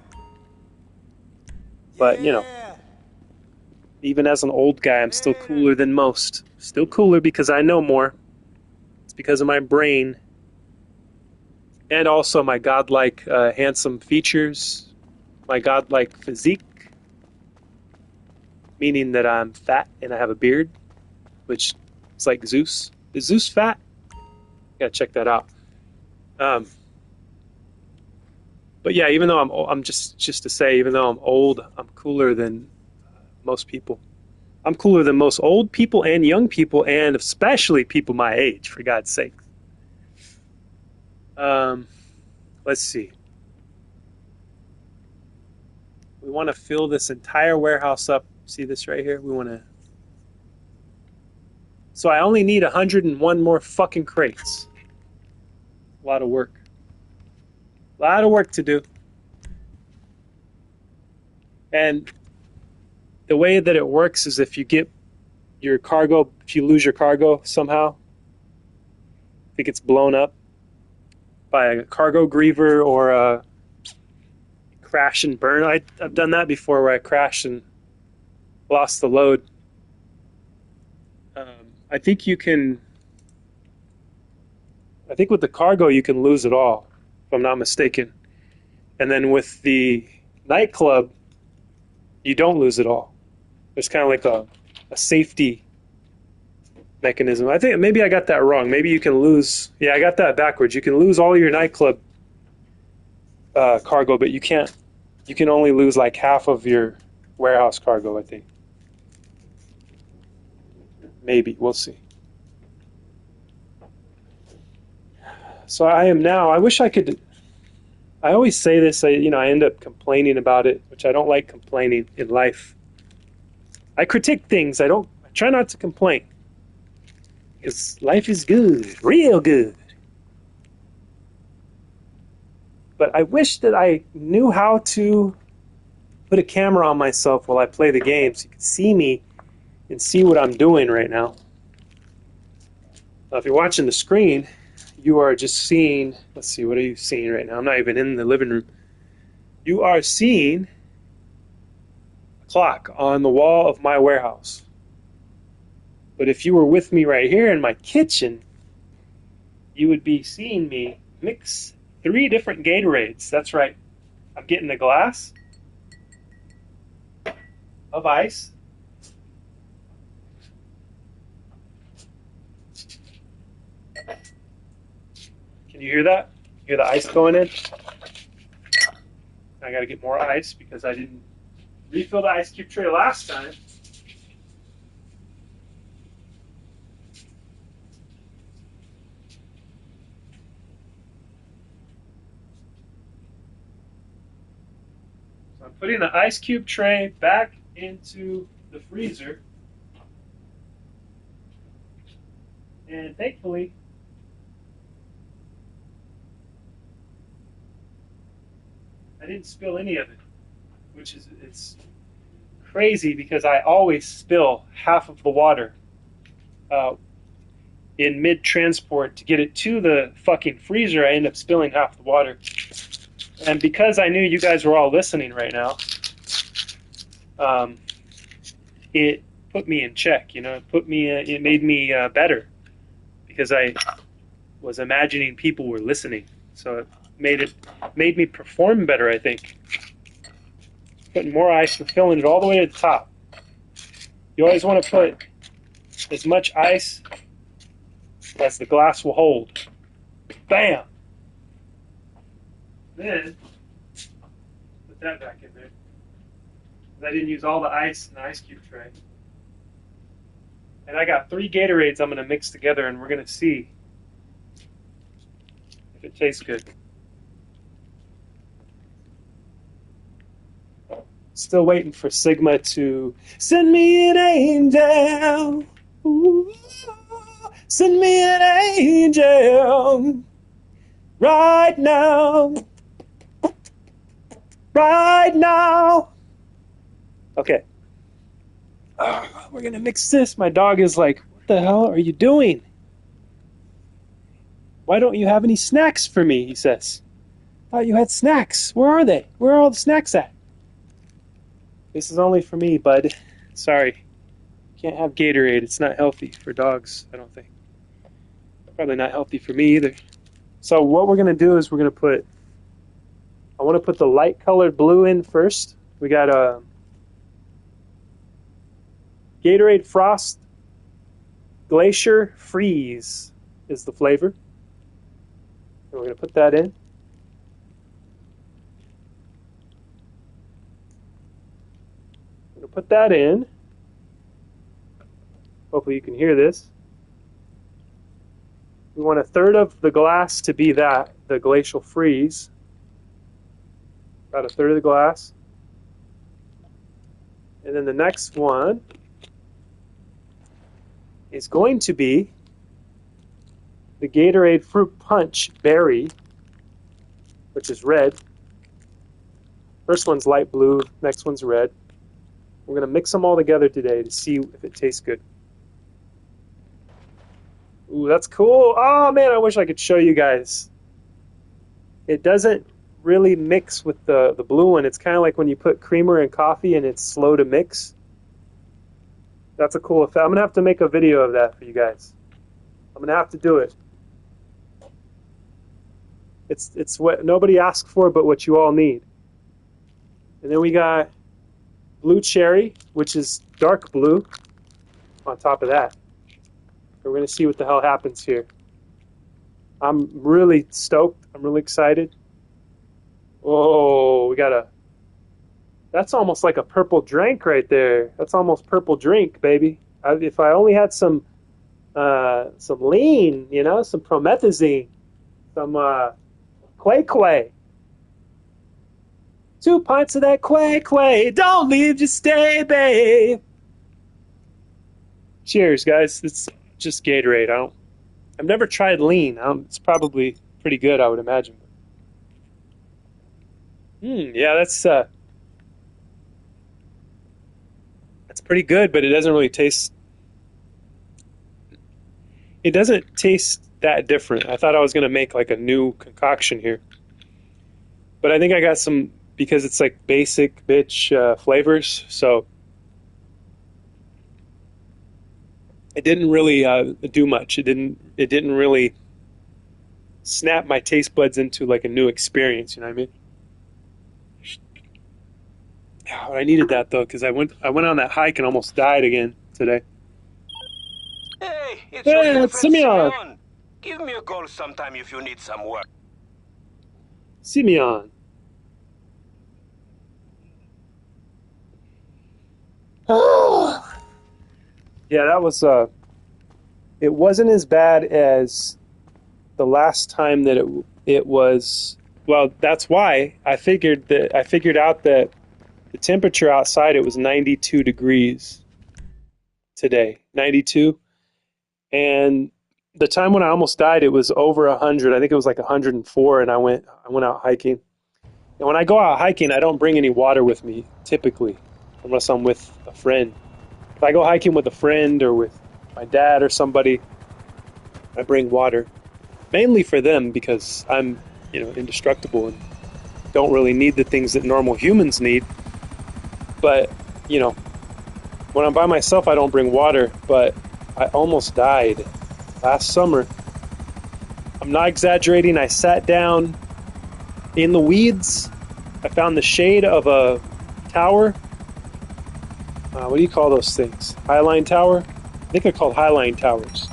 But, you know, even as an old guy, I'm still cooler than most. Still cooler because I know more. It's because of my brain. And also my godlike handsome features. My godlike physique. Meaning that I'm fat and I have a beard. Which is like Zeus. Is Zeus fat? Gotta check that out. But yeah, even though I'm just to say, even though I'm old, I'm cooler than most people. I'm cooler than most old people and young people, and especially people my age. For God's sake. Um, let's see. We want to fill this entire warehouse up. See this right here? We want to. So I only need 101 more fucking crates. A lot of work. A lot of work to do. And the way that it works is if you get your cargo, if you lose your cargo somehow, if it gets blown up by a cargo griever or a crash and burn. I've done that before where I crashed and lost the load. I think you can. I think with the cargo you can lose it all, if I'm not mistaken. And then with the nightclub, you don't lose it all. There's kind of like a safety mechanism. I think maybe I got that wrong. Maybe you can lose. Yeah, I got that backwards. You can lose all your nightclub cargo, but you can't. You can only lose like half of your warehouse cargo, I think. Maybe we'll see. So I am now. I wish I could. I always say this. I end up complaining about it, which I don't like complaining in life. I critique things. I try not to complain because life is good, real good. But I wish that I knew how to put a camera on myself while I play the game so you can see me and see what I'm doing right now. Now, if you're watching the screen, you are just seeing, let's see, what are you seeing right now? I'm not even in the living room. You are seeing a clock on the wall of my warehouse. But if you were with me right here in my kitchen, you would be seeing me mix 3 different Gatorades. That's right. I'm getting a glass of ice. Can you hear that? You hear the ice going in? I got to get more ice because I didn't refill the ice cube tray last time. So I'm putting the ice cube tray back into the freezer. And thankfully, I didn't spill any of it, which is, it's crazy because I always spill half of the water in mid-transport to get it to the fucking freezer. I end up spilling half the water. And because I knew you guys were all listening right now, it put me in check, it made me better because I was imagining people were listening. So it made me perform better, I think. Putting more ice and filling it all the way to the top. You always want to put as much ice as the glass will hold. Bam! Then, put that back in there. I didn't use all the ice in the ice cube tray. And I got 3 Gatorades I'm going to mix together, and we're going to see if it tastes good. Still waiting for Sigma to send me an angel. Ooh, send me an angel right now. Right now. Okay. We're going to mix this. My dog is like, what the hell are you doing? Why don't you have any snacks for me? He says. I thought you had snacks. Where are they? Where are all the snacks at? This is only for me, bud. Sorry. Can't have Gatorade. It's not healthy for dogs, I don't think. Probably not healthy for me either. So what we're going to do is I want to put the light colored blue in first. We got a Gatorade Frost Glacier Freeze is the flavor. And we're going to put that in. put that in. Hopefully you can hear this. We want a third of the glass to be that, the glacial freeze. About a third of the glass. And then the next one is going to be the Gatorade Fruit Punch Berry, which is red. First one's light blue, next one's red. We're going to mix them all together today to see if it tastes good. Ooh, that's cool. Oh man, I wish I could show you guys. It doesn't really mix with the blue one. It's kind of like when you put creamer in coffee and it's slow to mix. That's a cool effect. I'm going to have to make a video of that for you guys. I'm going to have to do it. It's what nobody asked for, but what you all need. And then we got blue cherry, which is dark blue on top of that. We're going to see what the hell happens here. I'm really stoked. I'm really excited. Oh, we got a... That's almost like a purple drink right there. That's almost purple drink, baby. If I only had some lean, you know, some promethazine, some quay. 2 pints of that quay. Don't leave, just stay, babe. Cheers, guys. It's just Gatorade. I've never tried lean. It's probably pretty good, I would imagine. Yeah, that's pretty good, but it doesn't really taste. It doesn't taste that different. I thought I was gonna make like a new concoction here, but I think I got some because it's like basic bitch flavors. So it didn't really do much. It didn't really snap my taste buds into like a new experience. You know what I mean? Oh, I needed that though because I went on that hike and almost died again today. Hey, it's Hey, your it's friend Simeon. Simeon. Give me a call sometime if you need some work. Simeon. Yeah, that was it wasn't as bad as the last time that it was. Well, that's why I figured out that the temperature outside, it was 92 degrees today. 92. And the time when I almost died, it was over 100. I think it was like 104, and I went out hiking. And when I go out hiking, I don't bring any water with me typically, unless I'm with a friend. If I go hiking with a friend or with my dad or somebody, I bring water, mainly for them because I'm, indestructible and don't really need the things that normal humans need. But, when I'm by myself, I don't bring water, but I almost died last summer. I'm not exaggerating. I sat down in the weeds. I found the shade of a tower. What do you call those things? Highline tower? I think they're called highline towers.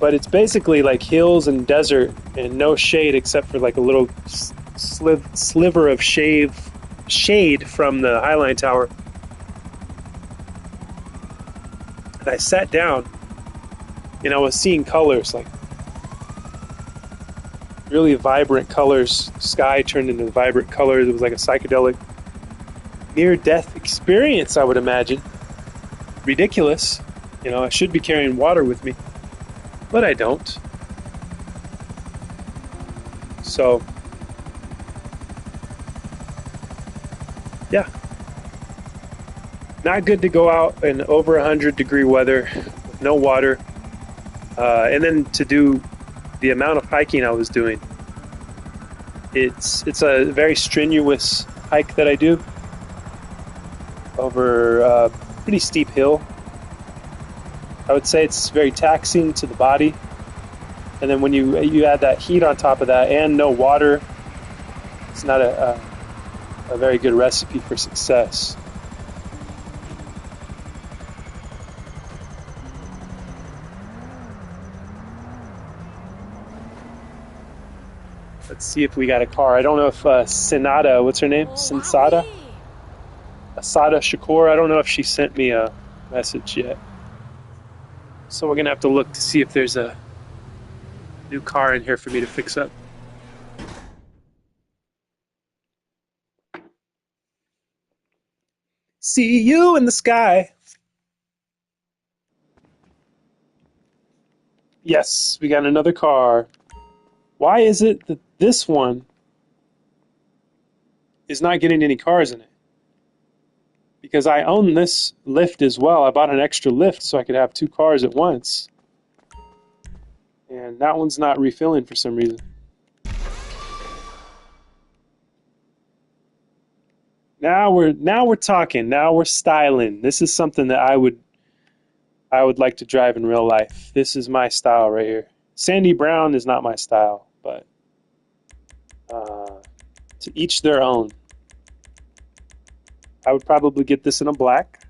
But it's basically like hills and desert and no shade except for like a little sliver of shade from the highline tower. And I sat down and I was seeing colors, like really vibrant colors. Sky turned into vibrant colors. It was like a psychedelic near-death experience, I would imagine. Ridiculous. I should be carrying water with me, but I don't. So, yeah. Not good to go out in over 100-degree weather with no water. And then to do the amount of hiking I was doing. It's a very strenuous hike that I do over a pretty steep hill. I would say it's very taxing to the body. And then when you add that heat on top of that and no water, it's not a very good recipe for success. Let's see if we got a car. I don't know if Senada, what's her name? Sensada? Asada Shakur. I don't know if she sent me a message yet. So we're going to have to look to see if there's a new car in here for me to fix up. See you in the sky. Yes, we got another car. Why is it that this one is not getting any cars in it? Because I own this lift as well. I bought an extra lift so I could have 2 cars at once. And that one's not refilling for some reason. Now we're talking. Now we're styling. This is something that I would like to drive in real life. This is my style right here. Sandy Brown is not my style, but to each their own. I would probably get this in a black.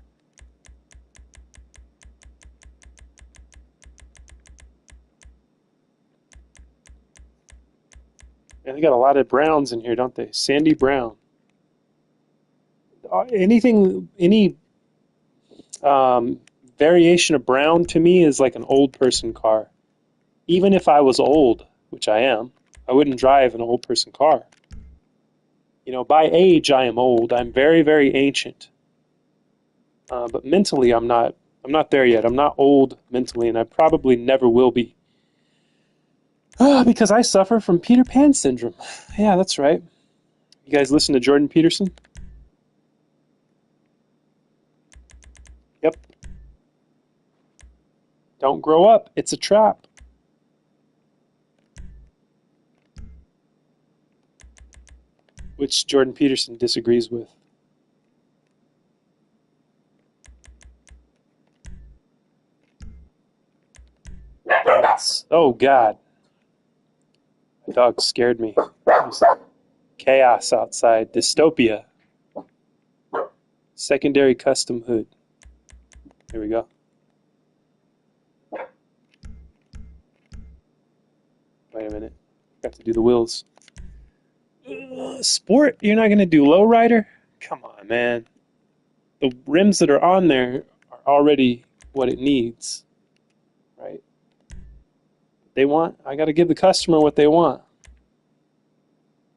And they got a lot of browns in here, don't they? Sandy Brown. Any variation of brown to me is like an old person car. Even if I was old, which I am, I wouldn't drive an old person car. You know, by age, I am old. I'm very, very ancient. But mentally, I'm not there yet. I'm not old mentally, and I probably never will be. Because I suffer from Peter Pan syndrome. Yeah, that's right. You guys listen to Jordan Peterson? Yep. Don't grow up. It's a trap. Which Jordan Peterson disagrees with. Oh, God. My dog scared me. There's chaos outside. Dystopia. Secondary custom hood. Here we go. Wait a minute. Got to do the wheels. Sport? You're not going to do lowrider? Come on, man. The rims that are on there are already what it needs. Right? I got to give the customer what they want.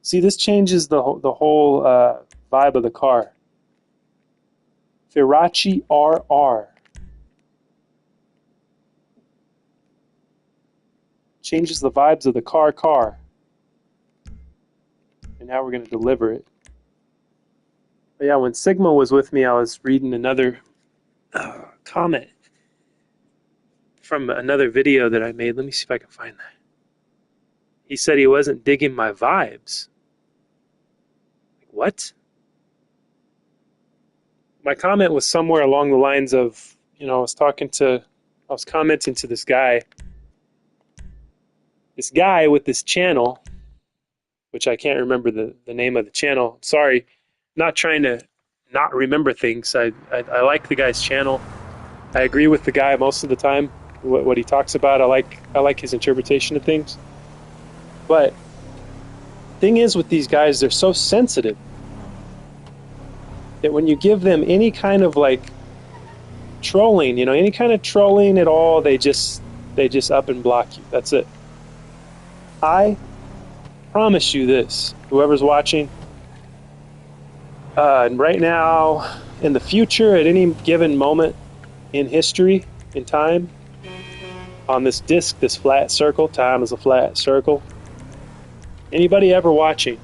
See, this changes the whole vibe of the car. Firachi RR. Changes the vibes of the car. And now we're going to deliver it. But yeah, when Sigma was with me, I was reading another comment from another video that I made. Let me see if I can find that. He said he wasn't digging my vibes. What? My comment was somewhere along the lines of, I was commenting to this guy with this channel, which I can't remember the name of the channel. Sorry, not trying to not remember things. I like the guy's channel. I agree with the guy most of the time, what he talks about. I like his interpretation of things. But thing is with these guys, they're so sensitive that when you give them any kind of like trolling, any kind of trolling at all, they just up and block you. That's it. I promise you this, whoever's watching, and right now, in the future, at any given moment in history, in time, on this disc, this flat circle, time is a flat circle. Anybody ever watching,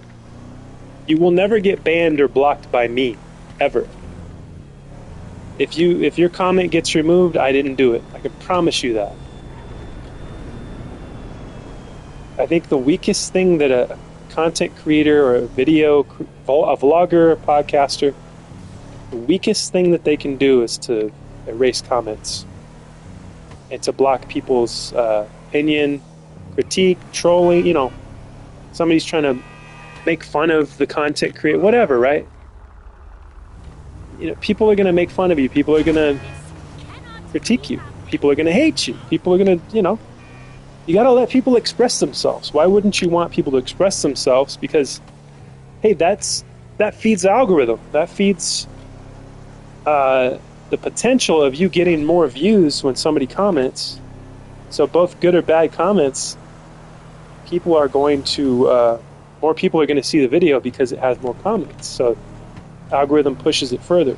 you will never get banned or blocked by me, ever. If your comment gets removed, I didn't do it. I can promise you that. I think the weakest thing that a content creator or a vlogger, podcaster, the weakest thing that they can do is to erase comments and to block people's opinion, critique, trolling. Somebody's trying to make fun of the content creator, whatever, right? People are going to make fun of you. People are going to critique you. People are going to hate you. People are going to, you got to let people express themselves. Why wouldn't you want people to express themselves? Because, hey, that feeds the algorithm. That feeds the potential of you getting more views when somebody comments. So both good or bad comments, people are going to more people are going to see the video because it has more comments. So algorithm pushes it further.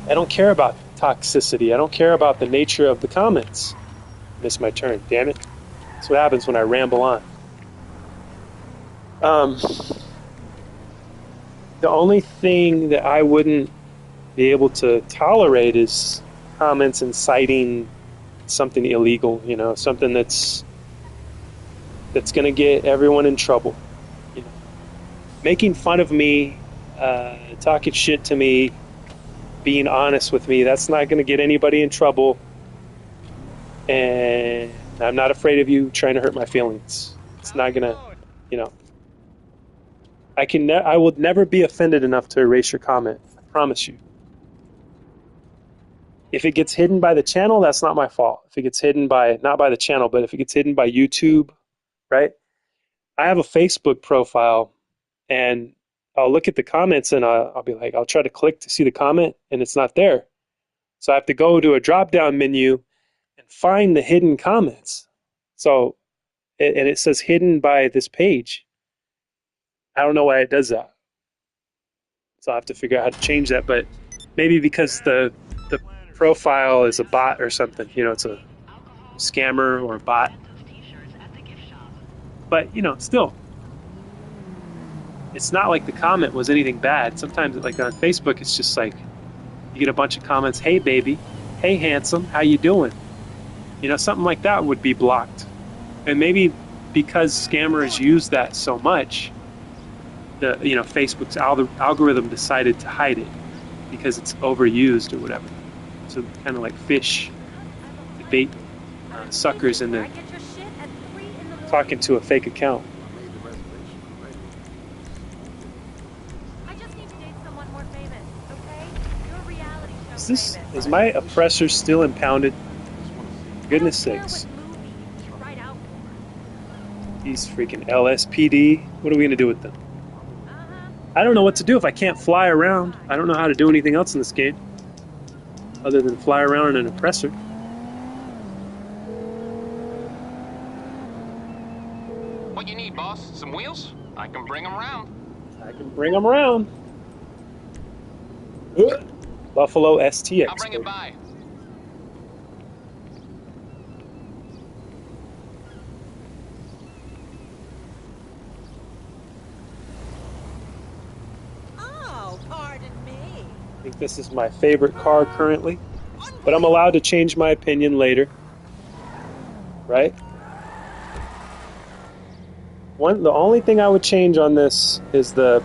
I don't care about toxicity. I don't care about the nature of the comments. Missed my turn, damn it. That's what happens when I ramble on. The only thing that I wouldn't be able to tolerate is comments inciting something illegal, you know, something that's going to get everyone in trouble. You know, making fun of me, talking shit to me, being honest with me, that's not going to get anybody in trouble. And I'm not afraid of you trying to hurt my feelings. It's not going to, you know. I will never be offended enough to erase your comment. I promise you. If it gets hidden by the channel, that's not my fault. If it gets hidden by, not by the channel, but if it gets hidden by YouTube, right? I have a Facebook profile, and I'll look at the comments, and I'll be like, I'll try to click to see the comment, and it's not there. So I have to go to a drop-down menu and find the hidden comments. So, and it says hidden by this page. I don't know why it does that. So I'll have to figure out how to change that, but maybe because the profile is a bot or something, you know, it's a scammer or a bot. But, you know, still, it's not like the comment was anything bad. Sometimes, like on Facebook, it's just like you get a bunch of comments, hey baby, hey handsome, how you doing? You know, something like that would be blocked. And maybe because scammers use that so much, Facebook's algorithm decided to hide it because it's overused or whatever. So kind of like fish, the bait suckers into talking to a fake account. Is my oppressor still impounded? Goodness sakes. These freaking LSPD. What are we gonna do with them? I don't know what to do if I can't fly around. I don't know how to do anything else in this game other than fly around in an oppressor. What you need, boss? Some wheels? I can bring them around. I can bring them around. Buffalo STX. I'll bring it by. Oh, pardon me. I think this is my favorite car currently, but I'm allowed to change my opinion later, right? The only thing I would change on this is to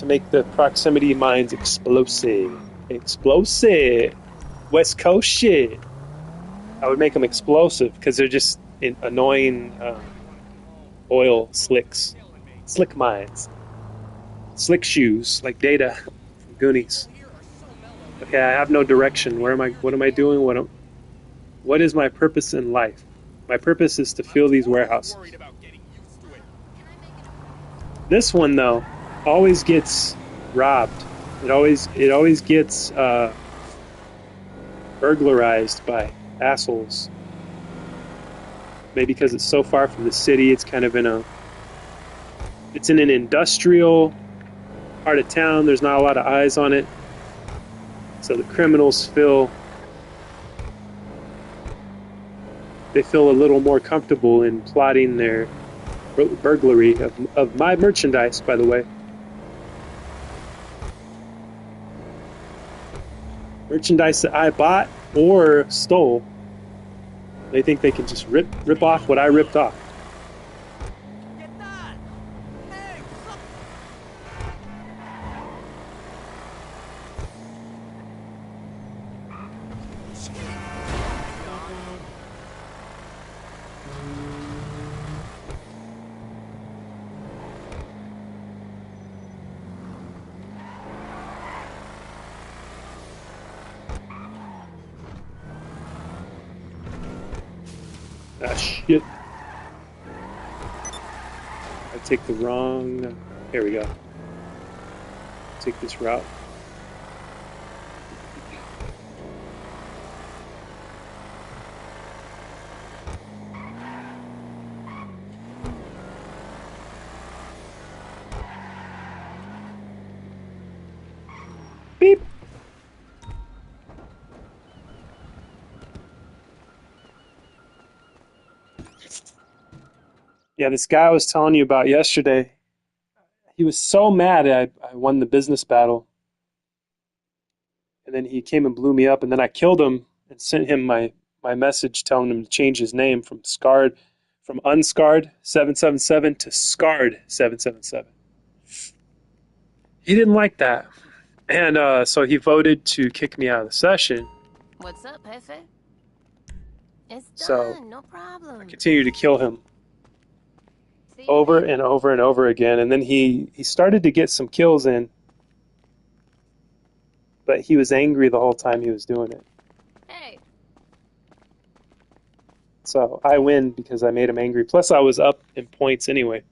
make the proximity mines explosive. Explosive. West Coast shit. I would make them explosive because they're just annoying oil slicks. Slick mines. Slick shoes, like Data from Goonies. Okay, I have no direction. What am I doing? What is my purpose in life? My purpose is to fill these warehouses. This one though always gets robbed. It always gets burglarized by assholes. Maybe because it's so far from the city, it's kind of in an industrial part of town. There's not a lot of eyes on it, so the criminals feel a little more comfortable in plotting their burglary of my merchandise, by the way. Merchandise that I bought or stole. They think they can just rip off what I ripped off. Get that! Hey, suck! Ah, shit. I take the wrong... Here we go. Take this route. Yeah, this guy I was telling you about yesterday, he was so mad I won the business battle. And then he came and blew me up, and then I killed him and sent him my message telling him to change his name from Unscarred 777 to Scarred 777. He didn't like that. And so he voted to kick me out of the session. What's up, Pefe? It's So done, no problem. I continued to kill him See you over later. and over and over again. And then he started to get some kills in, but he was angry the whole time he was doing it. Hey, So I win because I made him angry. Plus I was up in points anyway.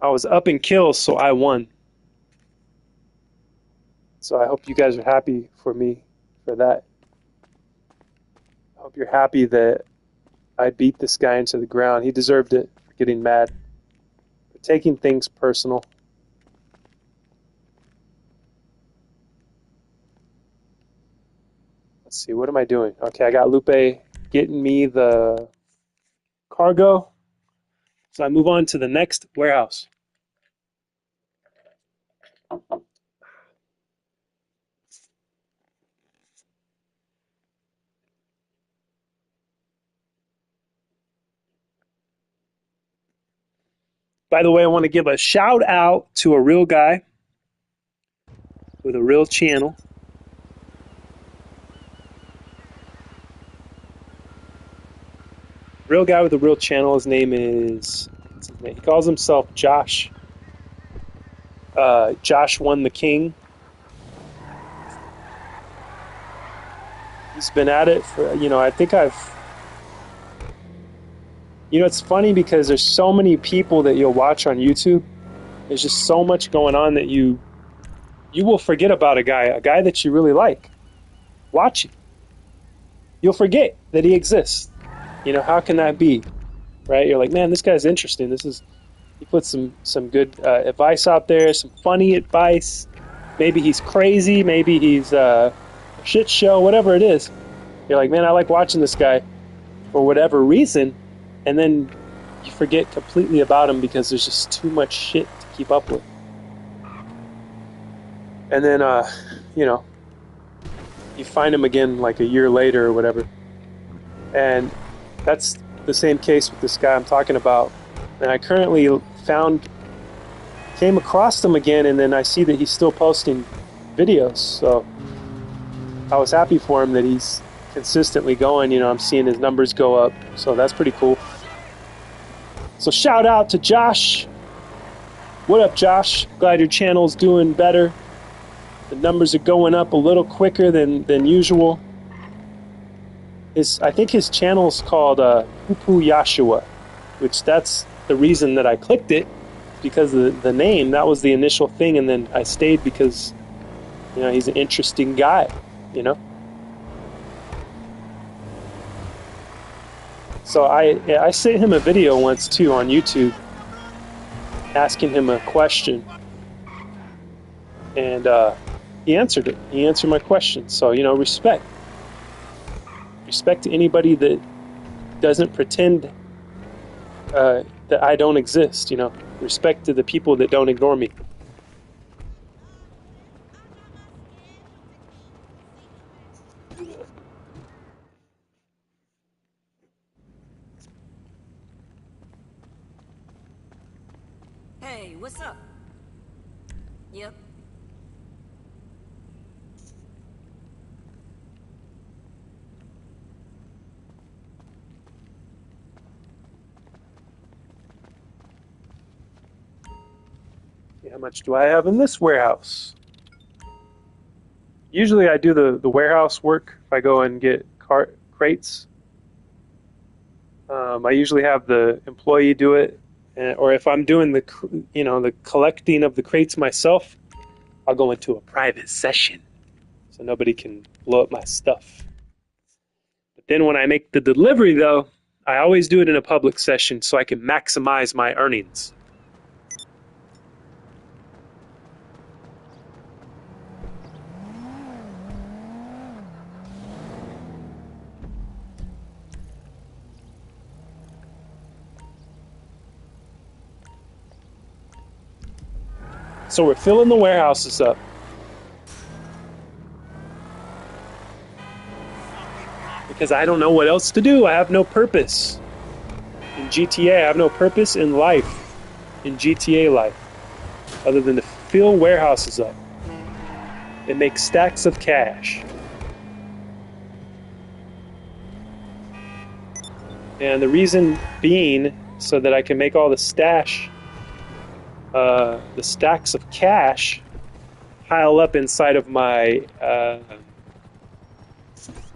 I was up in kills, so I won. So I hope you guys are happy for me for that. I hope you're happy that I beat this guy into the ground. He deserved it for getting mad, for taking things personal. Let's see, what am I doing? Okay, I got Lupe getting me the cargo. So I move on to the next warehouse. By the way, I want to give a shout out to a real guy with a real channel. Real guy with a real channel. His name is, what's his name? He calls himself Josh. Josh Won the King. He's been at it for, I think it's funny because there's so many people that you'll watch on YouTube. There's just so much going on that you will forget about a guy that you really like. Watch it. You'll forget that he exists. How can that be? Right? You're like, man, this guy's interesting. He puts some good advice out there, some funny advice. Maybe he's crazy, maybe he's a shit show, whatever it is. You're like, man, I like watching this guy for whatever reason, and then you forget completely about him because there's just too much shit to keep up with. And then, you find him again like a year later or whatever. And that's the same case with this guy I'm talking about. And I currently came across him again, and then I see that he's still posting videos. So I was happy for him that he's consistently going. I'm seeing his numbers go up. So that's pretty cool. So shout out to Josh. What up, Josh? Glad your channel's doing better. The numbers are going up a little quicker than usual. I think his channel's called Pupu Yashua, which that's the reason that I clicked it, because of the name. That was the initial thing, and then I stayed because, he's an interesting guy, So I sent him a video once too on YouTube, asking him a question, and he answered it. He answered my question. So respect. Respect to anybody that doesn't pretend that I don't exist. Respect to the people that don't ignore me. Hey, what's up? Yep. How much do I have in this warehouse? Usually I do the warehouse work if I go and get crates. I usually have the employee do it, or if I'm doing the collecting of the crates myself, I'll go into a private session so nobody can blow up my stuff. But then when I make the delivery, though, I always do it in a public session so I can maximize my earnings. So we're filling the warehouses up. Because I don't know what else to do. I have no purpose. In GTA, I have no purpose in life. In GTA life. Other than to fill warehouses up. And make stacks of cash. And the reason being, so that I can make all the stacks of cash pile up inside of my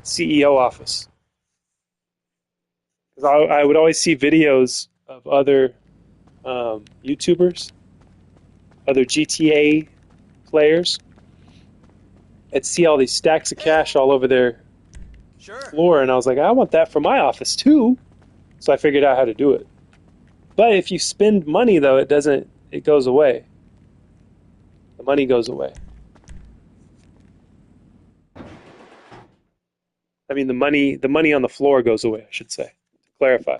CEO office. Because I would always see videos of other YouTubers, other GTA players. I'd see all these stacks of cash all over their floor, and I was like, I want that for my office too. So I figured out how to do it. But if you spend money, though, it goes away. The money goes away. I mean, the money on the floor goes away, I should say, to clarify.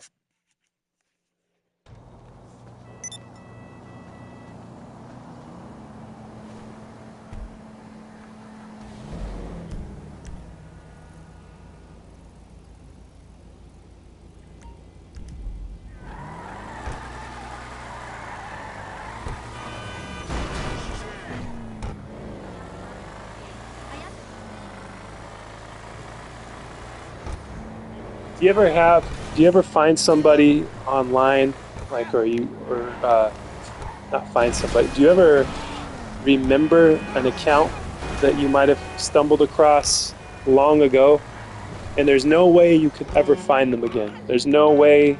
Do you ever find somebody online, like, not find somebody, do you ever remember an account that you might have stumbled across long ago, and there's no way you could ever find them again? There's no way,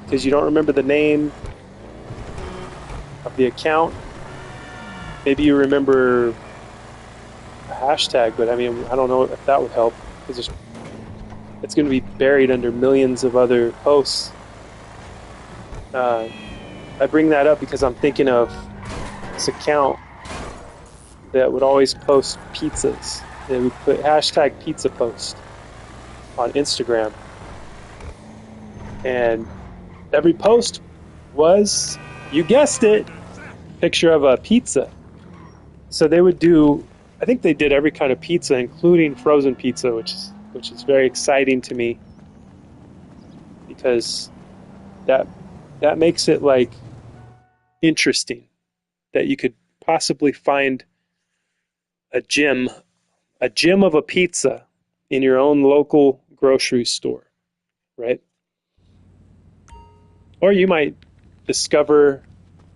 because you don't remember the name of the account. Maybe you remember a hashtag, but I mean, I don't know if that would help, because it's going to be buried under millions of other posts. I bring that up because I'm thinking of this account that would always post pizzas. They would put hashtag pizza post on Instagram. And every post was, you guessed it, picture of a pizza. So they would do, I think they did every kind of pizza, including frozen pizza, which is very exciting to me, because that makes it like interesting that you could possibly find a gem of a pizza in your own local grocery store, right? Or you might discover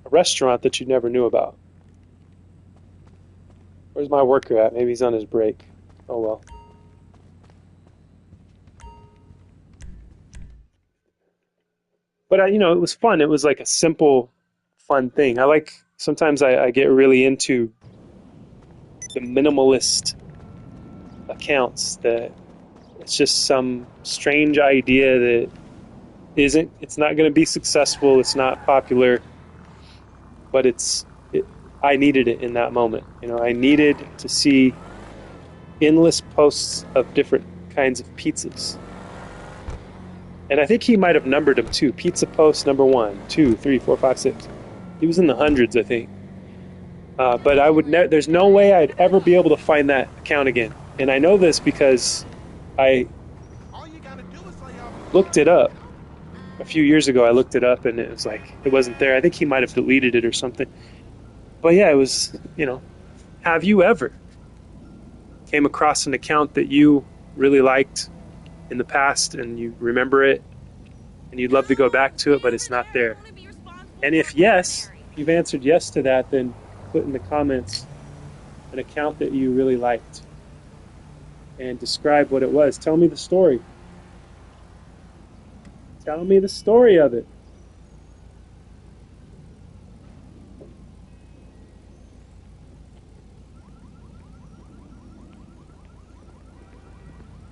a restaurant that you never knew about. Where's my worker at? Maybe he's on his break. Oh well. But it was fun. It was like a simple, fun thing. Sometimes I get really into the minimalist accounts that it's just some strange idea that it's not going to be successful, it's not popular, but I needed it in that moment. I needed to see endless posts of different kinds of pizzas. And I think he might have numbered them too. Pizza post number 1, 2, 3, 4, 5, 6. He was in the hundreds, I think. But there's no way I'd ever be able to find that account again. And I know this because I looked it up. A few years ago, I looked it up and it was like, it wasn't there. I think he might have deleted it or something. But yeah, it was, have you ever came across an account that you really liked in the past and you remember it and you'd love to go back to it, but it's not there? And if yes, if you've answered yes to that, then put in the comments an account that you really liked and describe what it was. Tell me the story. Tell me the story of it.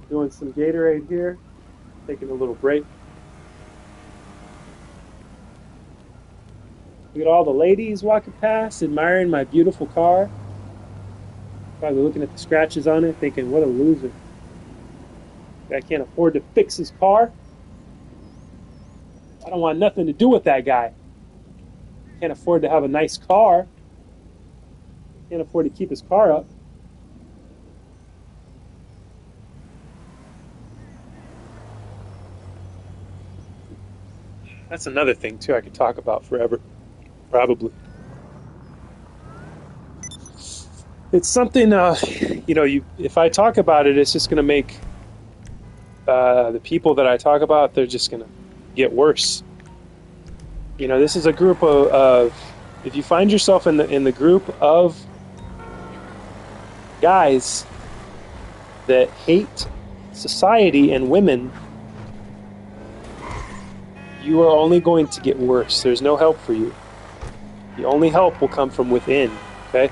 Doing some Gatorade here, taking a little break. Look at all the ladies walking past, admiring my beautiful car. Probably looking at the scratches on it, thinking, what a loser. Guy can't afford to fix his car. I don't want nothing to do with that guy. Can't afford to have a nice car. Can't afford to keep his car up. That's another thing too I could talk about forever, probably. It's something, if I talk about it, it's just going to make the people that I talk about, they're just going to get worse. This is a group of if you find yourself in the group of guys that hate society and women, you are only going to get worse. There's no help for you. The only help will come from within, okay?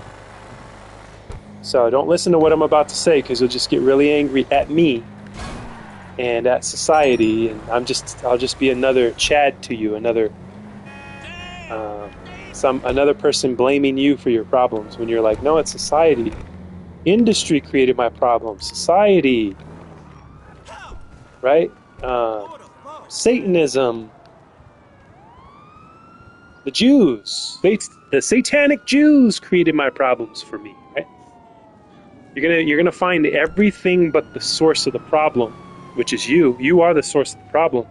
So don't listen to what I'm about to say, because you'll just get really angry at me and at society, and I'll just be another Chad to you, another person blaming you for your problems, when you're like, no, it's society. Industry created my problems. Society, right? Satanism. The Jews, the satanic Jews created my problems for me, right? You're gonna find everything but the source of the problem, which is you. You are the source of the problem.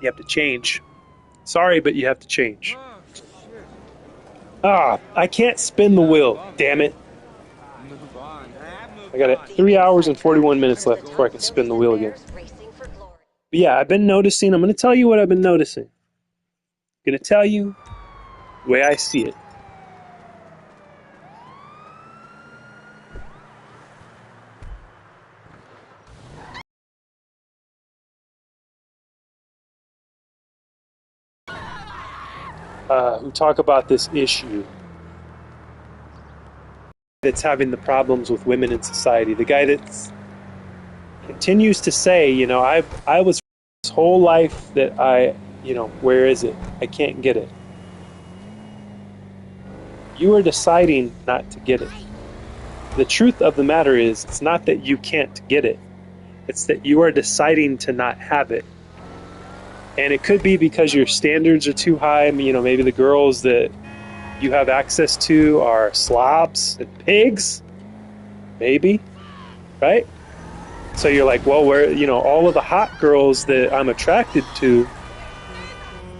You have to change. Sorry, but you have to change. I can't spin the wheel, damn it. I got 3 hours and 41 minutes left before I can spin the wheel again. But yeah, I've been noticing. I'm going to tell you what I've been noticing. I'm going to tell you the way I see it. Who talk about this issue that's having the problems with women in society. The guy that continues to say, I was this whole life that where is it? I can't get it. You are deciding not to get it. The truth of the matter is, it's not that you can't get it. It's that you are deciding to not have it. And it could be because your standards are too high. Maybe the girls that you have access to are slobs and pigs. Maybe, right? So you're like, well, all of the hot girls that I'm attracted to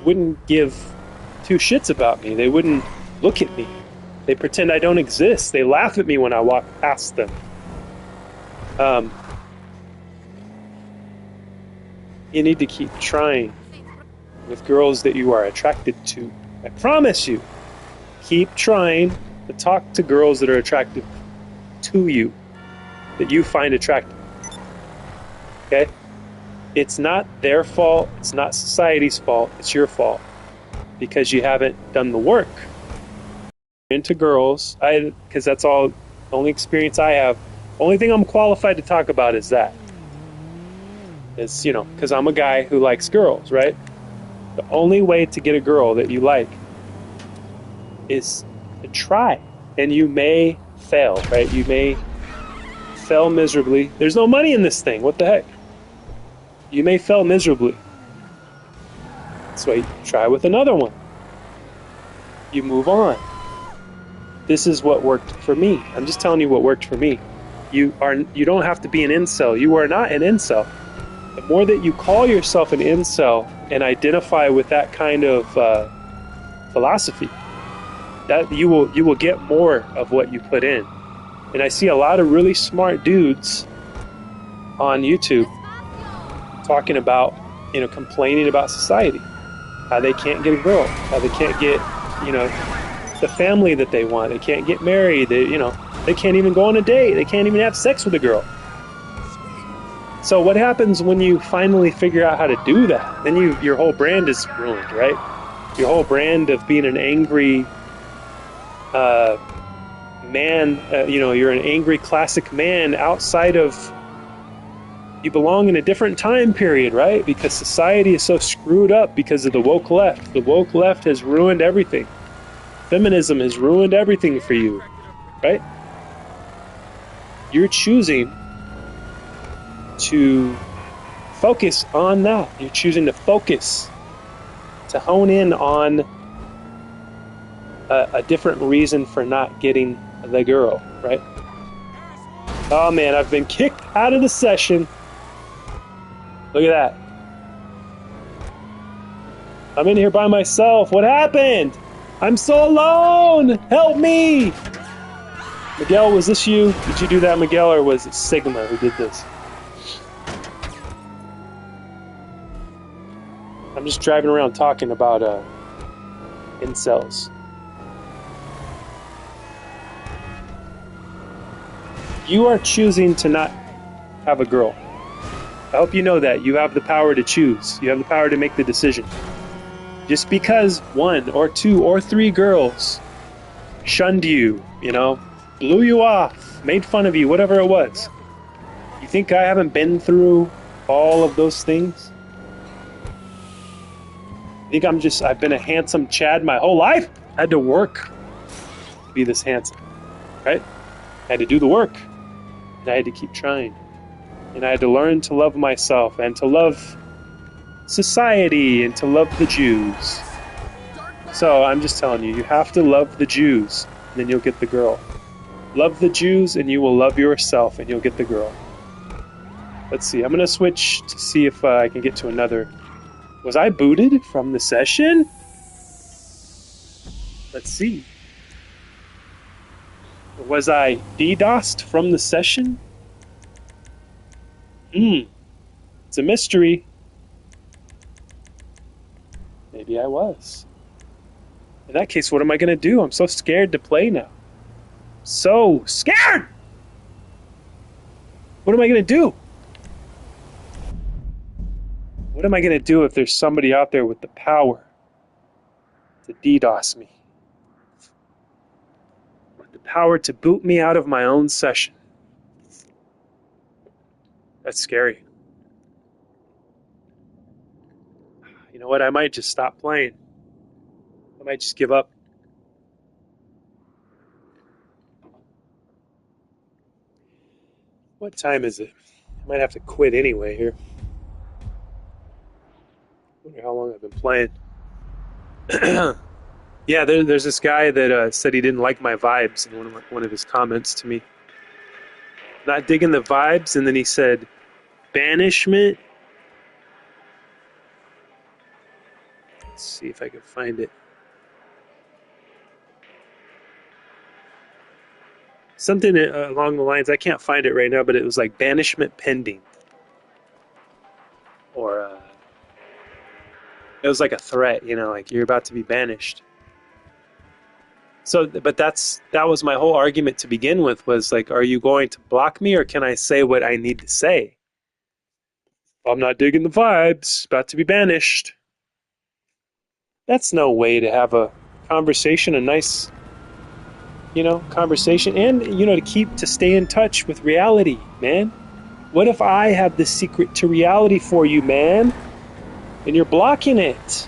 wouldn't give two shits about me. They wouldn't look at me. They pretend I don't exist. They laugh at me when I walk past them. You need to keep trying with girls that you are attracted to. I promise you, keep trying to talk to girls that are attractive to you, that you find attractive. Okay? It's not their fault. It's not society's fault. It's your fault, because you haven't done the work. Into girls, because that's all, the only experience I have. Only thing I'm qualified to talk about is that. It's, because I'm a guy who likes girls, right? The only way to get a girl that you like is to try. And you may fail, right? You may fail miserably. There's no money in this thing. What the heck? You may fail miserably. That's why you try with another one. You move on. This is what worked for me. I'm just telling you what worked for me. You don't have to be an incel. You are not an incel. The more that you call yourself an incel and identify with that kind of philosophy, that you will get more of what you put in. And I see a lot of really smart dudes on YouTube talking about, complaining about society, how they can't get a girl, how they can't get, the family that they want. They can't get married. They can't even go on a date. They can't even have sex with a girl. So what happens when you finally figure out how to do that? Then your whole brand is ruined, right? Your whole brand of being an angry man, you're an angry classic man outside of, you belong in a different time period, right? Because society is so screwed up because of the woke left. The woke left has ruined everything. Feminism has ruined everything for you, right? You're choosing to focus on that. You're choosing to focus, to hone in on a different reason for not getting the girl, right? Oh man, I've been kicked out of the session. Look at that. I'm in here by myself. What happened? I'm so alone. Help me. Miguel, was this you? Did you do that, Miguel, or was it Sigma who did this? I'm just driving around talking about incels. You are choosing to not have a girl. I hope you know that. You have the power to choose. You have the power to make the decision. Just because 1 or 2 or 3 girls shunned you, you know, blew you off, made fun of you, whatever it was. You think I haven't been through all of those things? You think I've been a handsome Chad my whole life? I had to work to be this handsome, right? I had to do the work, and I had to keep trying. And I had to learn to love myself and to love society and to love the Jews. So I'm just telling you, you have to love the Jews, and then you'll get the girl. Love the Jews, and you will love yourself, and you'll get the girl. Let's see, I'm going to switch to see if I can get to another. Was I booted from the session? Let's see. Was I DDoSed from the session? It's a mystery. Maybe I was. In that case, what am I going to do? I'm so scared to play now. So scared! What am I going to do? What am I going to do if there's somebody out there with the power to DDoS me? With the power to boot me out of my own session? That's scary. You know what? I might just stop playing. I might just give up. What time is it? I might have to quit anyway here. Wonder how long I've been playing. Yeah, there's this guy that said he didn't like my vibes in one of his comments to me. Not digging the vibes, and then he said, banishment. Let's see if I can find it. Something along the lines, I can't find it right now, but it was like banishment pending. Or it was like a threat, you know, like you're about to be banished. So, but that was my whole argument to begin with, was like, are you going to block me, or can I say what I need to say? I'm not digging the vibes, about to be banished. That's no way to have a conversation, a nice, you know, conversation, and, you know, to stay in touch with reality, man. What if I have the secret to reality for you, man, and you're blocking it?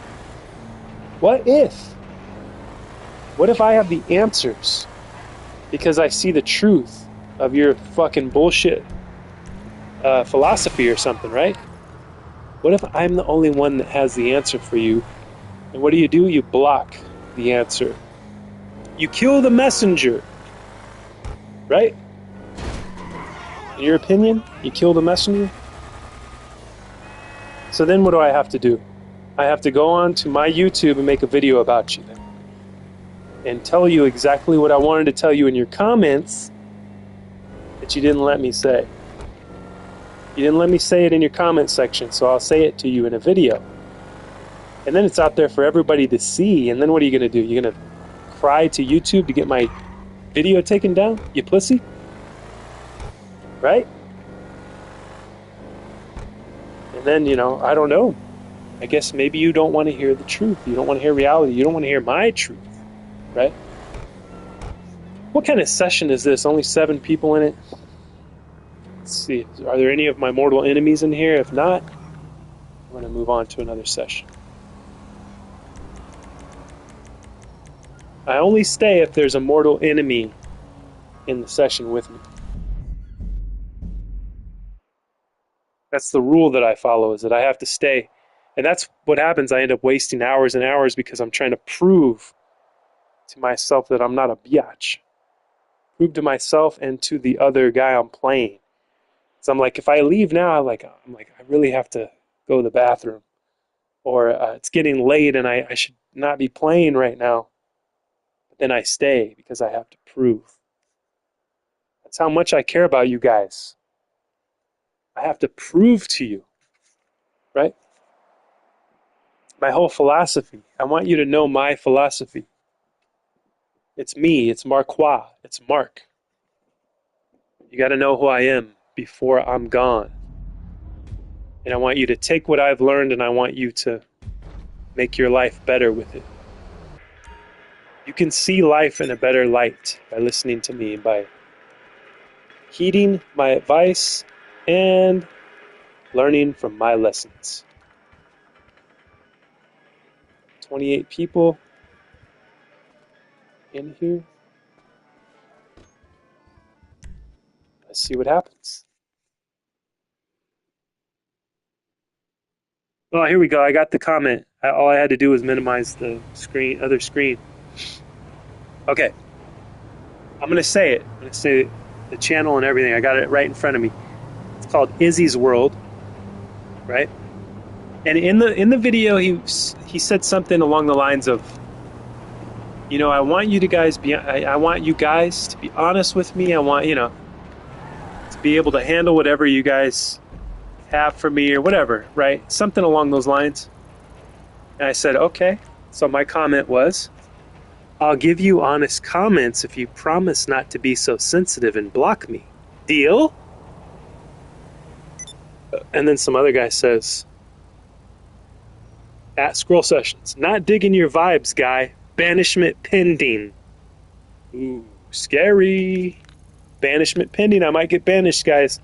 What if? What if I have the answers because I see the truth of your fucking bullshit philosophy or something, right? What if I'm the only one that has the answer for you? And what do? You block the answer. You kill the messenger, right? In your opinion, you kill the messenger? So then what do I have to do? I have to go on to my YouTube and make a video about you then. And tell you exactly what I wanted to tell you in your comments that you didn't let me say. You didn't let me say it in your comment section, so I'll say it to you in a video. And then it's out there for everybody to see, and then what are you going to do? You're going to cry to YouTube to get my video taken down? You pussy? Right? And then, you know, I don't know. I guess maybe you don't want to hear the truth. You don't want to hear reality. You don't want to hear my truth. Right? What kind of session is this? Only 7 people in it? Let's see. Are there any of my mortal enemies in here? If not, I'm going to move on to another session. I only stay if there's a mortal enemy in the session with me. That's the rule that I follow, is that I have to stay. And that's what happens. I end up wasting hours and hours because I'm trying to prove to myself that I'm not a biatch. Prove to myself and to the other guy I'm playing. So I'm like, if I leave now, I'm like, I really have to go to the bathroom. Or it's getting late and I should not be playing right now. But then I stay because I have to prove. That's how much I care about you guys. I have to prove to you, right? My whole philosophy. I want you to know my philosophy. It's me. It's Marquois. It's Mark. You got to know who I am before I'm gone. And I want you to take what I've learned and I want you to make your life better with it. You can see life in a better light by listening to me, by heeding my advice and learning from my lessons. 28 people in here. Let's see what happens. Oh, here we go. I got the comment. All I had to do was minimize the other screen. Okay. I'm going to say it. I'm going to say the channel and everything. I got it right in front of me. It's called Izzy's World, right? And in the video, he said something along the lines of, you know, I want you guys to be honest with me. I want, to be able to handle whatever you guys have for me or whatever, right? Something along those lines. And I said, okay. So my comment was, I'll give you honest comments if you promise not to be so sensitive and block me. Deal? And then some other guy says, at Scroll Sessions, not digging your vibes, guy. Banishment pending. Ooh, scary. Banishment pending. I might get banished, guys.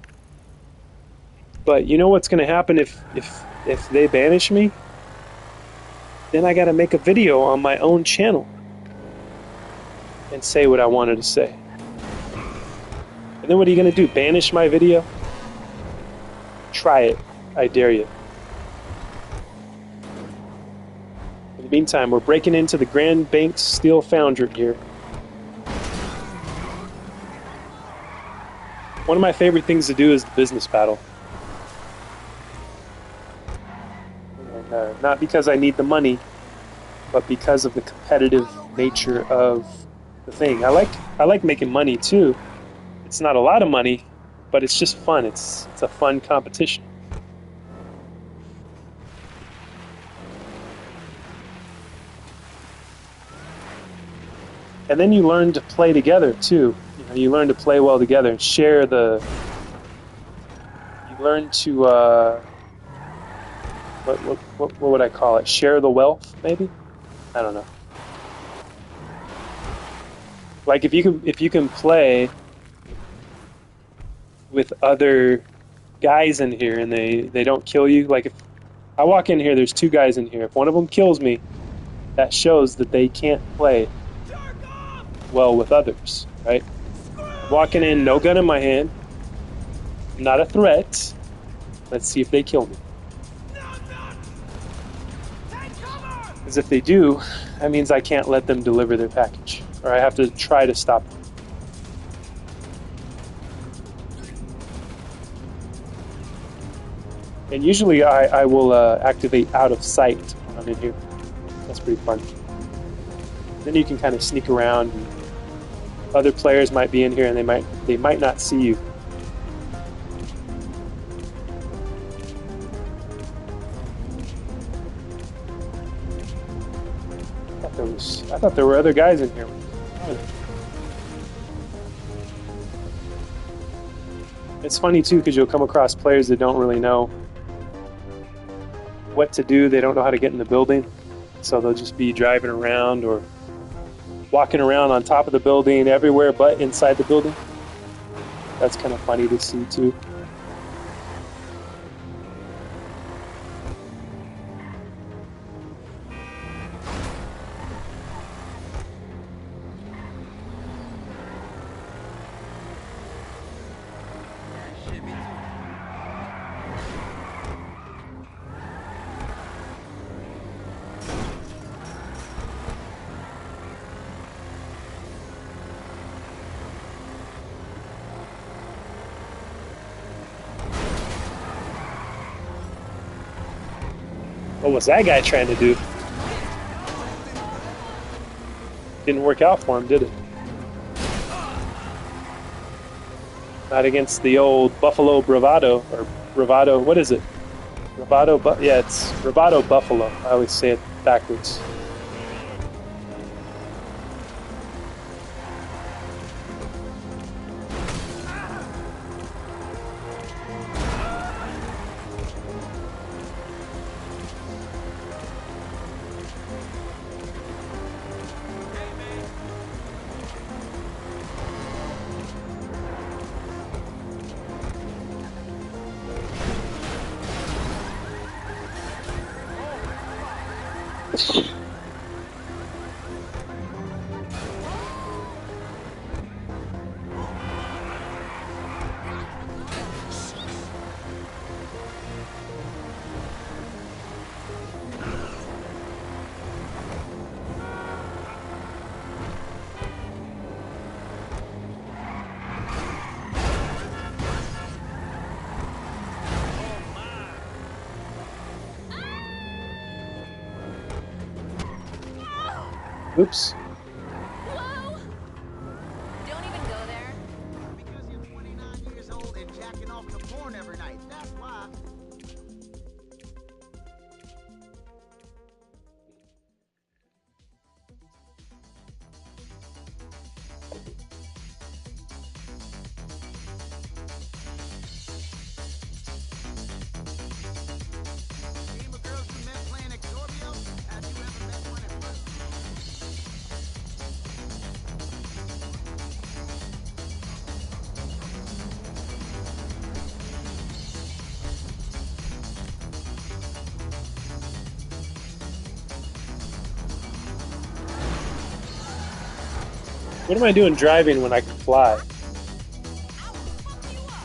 But you know what's going to happen if they banish me? Then I got to make a video on my own channel and say what I wanted to say. And then what are you going to do? Banish my video? Try it. I dare you. In the meantime, we're breaking into the Grand Banks Steel Foundry here. One of my favorite things to do is the business battle. And, not because I need the money, but because of the competitive nature of the thing. I like making money too. It's not a lot of money, but it's just fun. It's a fun competition. And then you learn to play together too. You learn to play well together and share the. You learn to what would I call it? Share the wealth, maybe? I don't know. Like if you can play with other guys in here and they don't kill you. Like if I walk in here, there's two guys in here. If one of them kills me, that shows that they can't play well with others, right? Walking in, no gun in my hand, not a threat. Let's see if they kill me. Because if they do, that means I can't let them deliver their package, or I have to try to stop them. And usually I will activate out of sight when I'm in here. That's pretty fun. Then you can kind of sneak around. And other players might be in here and they might not see you. I thought there were other guys in here. It's funny too because you'll come across players that don't really know what to do. They don't know how to get in the building, so they'll just be driving around or walking around on top of the building everywhere but inside the building. That's kind of funny to see too. What was that guy trying to do? Didn't work out for him, did it? Not against the old Buffalo Bravado, or Bravado, what is it? Bravado, yeah, it's Bravado Buffalo. I always say it backwards. Oops. Whoa! Don't even go there. Because you're 29 years old and jacking off to porn every night. That's why. Team of girls you met playing Exorbio? Have you ever met one in person? What am I doing driving when I can fly? Someone film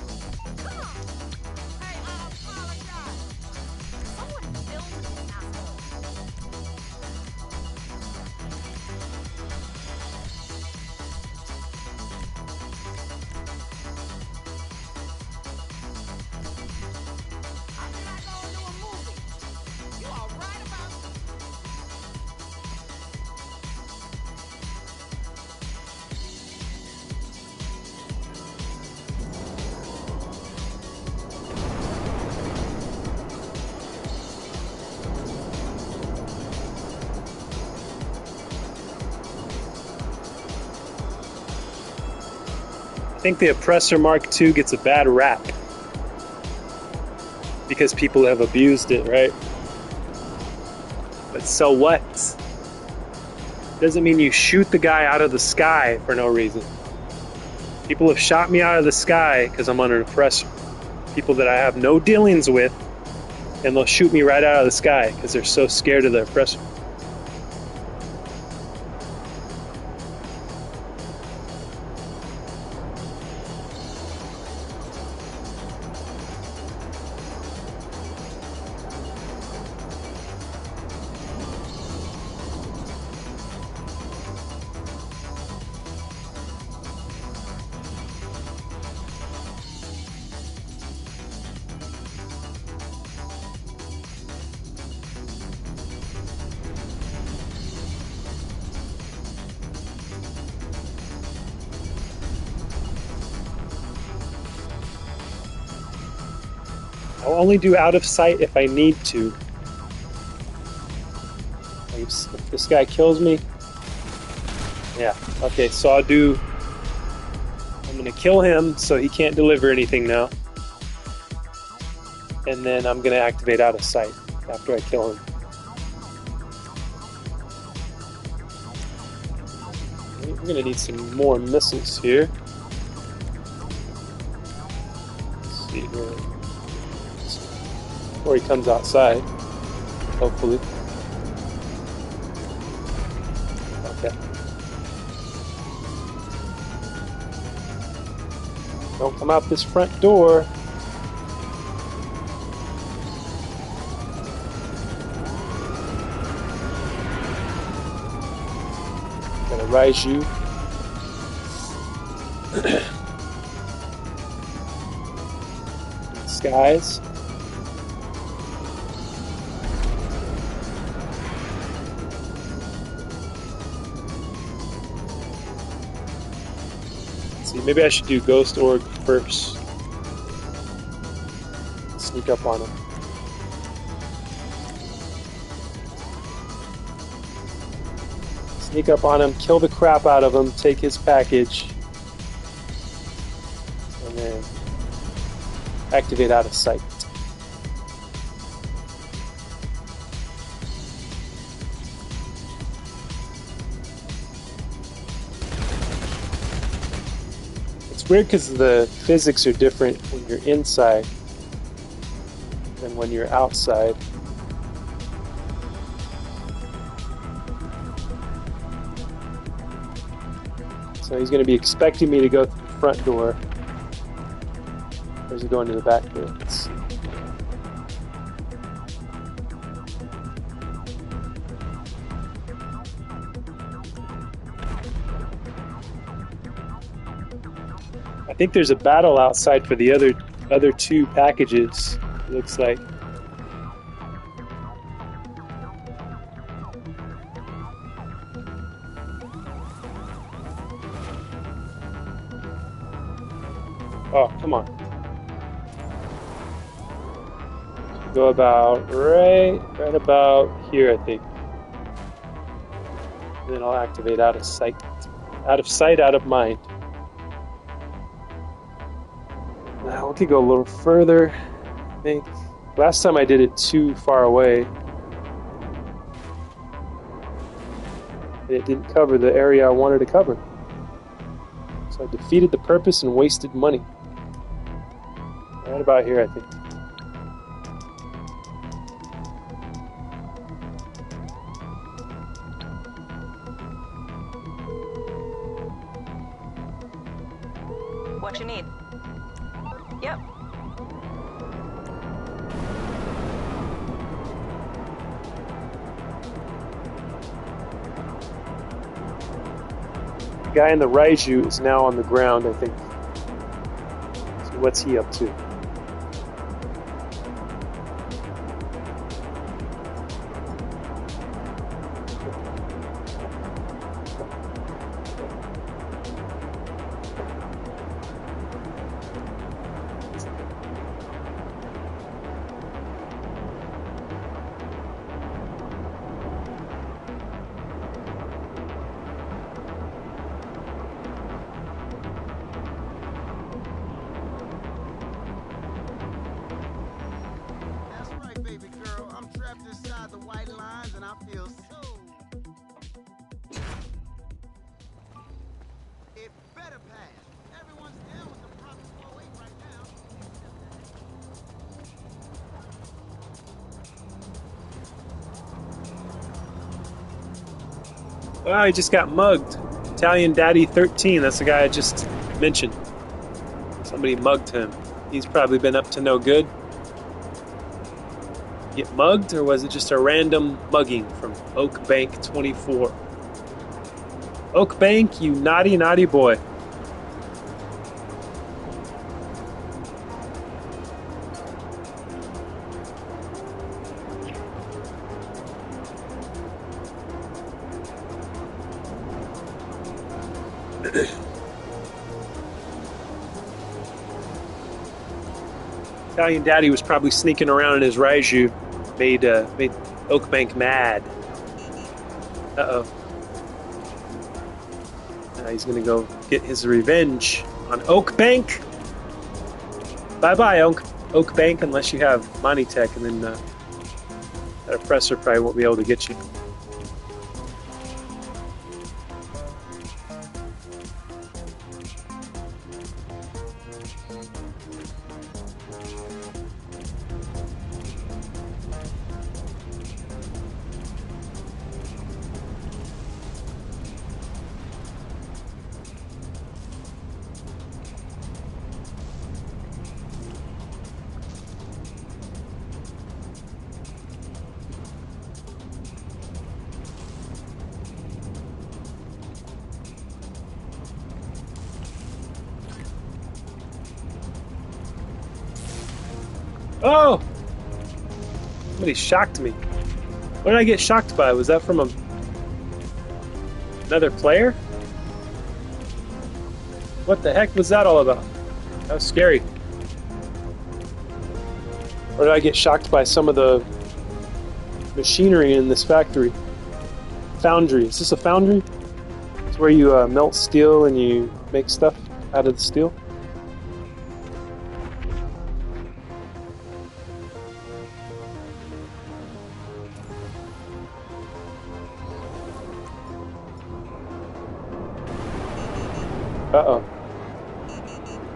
this asshole. How can I go into a movie? You are right about. I think the Oppressor Mark II gets a bad rap because people have abused it, right? But so what? Doesn't mean you shoot the guy out of the sky for no reason. People have shot me out of the sky because I'm under oppressor. People that I have no dealings with, and they'll shoot me right out of the sky because they're so scared of the oppressor. I'll only do out of sight if I need to. Like if this guy kills me, yeah, okay, so I'm gonna kill him so he can't deliver anything now. And then I'm gonna activate out of sight after I kill him. We're gonna need some more missiles here. Let's see here. Or he comes outside, hopefully. Okay. Don't come out this front door. Gotta rise you. Skies. See, maybe I should do Ghost Org first. Sneak up on him. Sneak up on him, kill the crap out of him, take his package, and then activate out of sight. It's weird because the physics are different when you're inside than when you're outside. So he's going to be expecting me to go through the front door. Or is he going to the back door? Let's see. I think there's a battle outside for the other two packages, it looks like. Oh, come on. Go about right about here, I think. And then I'll activate out of sight. Out of sight, out of mind. Now we could go a little further, I think. Last time I did it too far away. And it didn't cover the area I wanted to cover. So I defeated the purpose and wasted money. Right about here, I think. What you need? Yep. The guy in the Raiju is now on the ground, I think. So what's he up to? That's right, baby girl. I'm trapped inside the white lines and I feel so. It better pass. Everyone's down with the Promise 48 right now. Wow, he just got mugged. Italian Daddy 13, that's the guy I just mentioned. Somebody mugged him. He's probably been up to no good. Get mugged, or was it just a random mugging from Oak Bank 24? Oak Bank, you naughty, naughty boy. Italian Daddy was probably sneaking around in his Raiju, made Oak Bank mad. Uh-oh. Now he's gonna go get his revenge on Oak Bank. Bye-bye, Oak Bank, unless you have Monty Tech, and then that oppressor probably won't be able to get you. Oh! Somebody shocked me. What did I get shocked by? Was that from another player? What the heck was that all about? That was scary. Or did I get shocked by some of the machinery in this factory? Foundry. Is this a foundry? It's where you melt steel and you make stuff out of the steel? Uh-oh.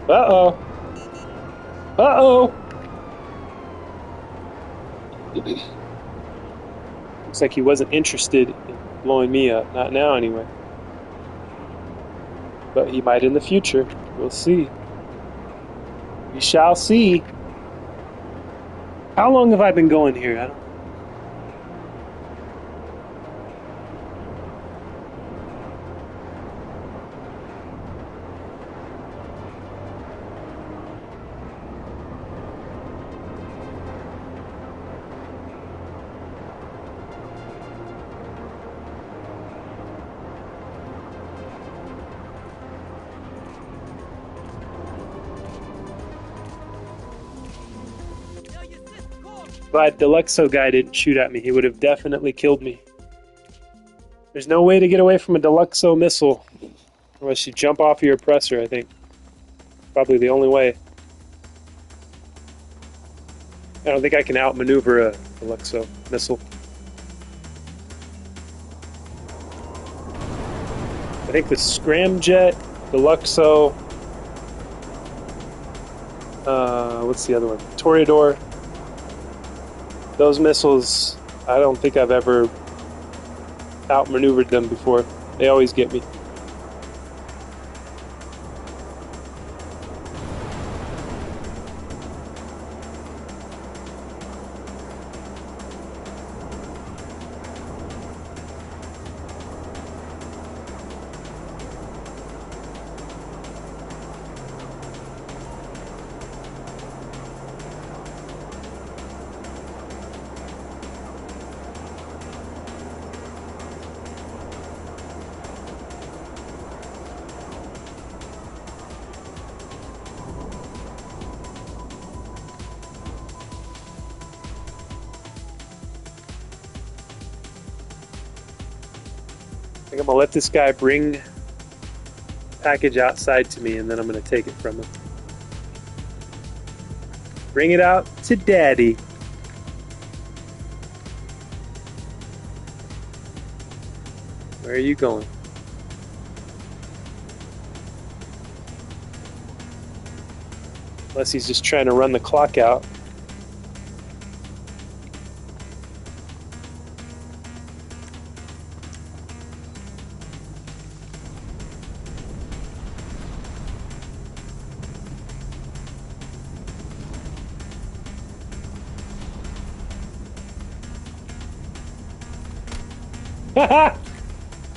Uh-oh. Uh-oh! Looks like he wasn't interested in blowing me up. Not now, anyway. But he might in the future. We'll see. We shall see. How long have I been going here? I don't... Glad Deluxo guy didn't shoot at me. He would have definitely killed me. There's no way to get away from a Deluxo missile unless you jump off your oppressor, I think. Probably the only way. I don't think I can outmaneuver a Deluxo missile. I think the Scramjet, Deluxo, what's the other one? Toreador. Those missiles, I don't think I've ever outmaneuvered them before. They always get me. I think I'm gonna let this guy bring the package outside to me and then I'm gonna take it from him. Bring it out to Daddy. Where are you going? Unless he's just trying to run the clock out.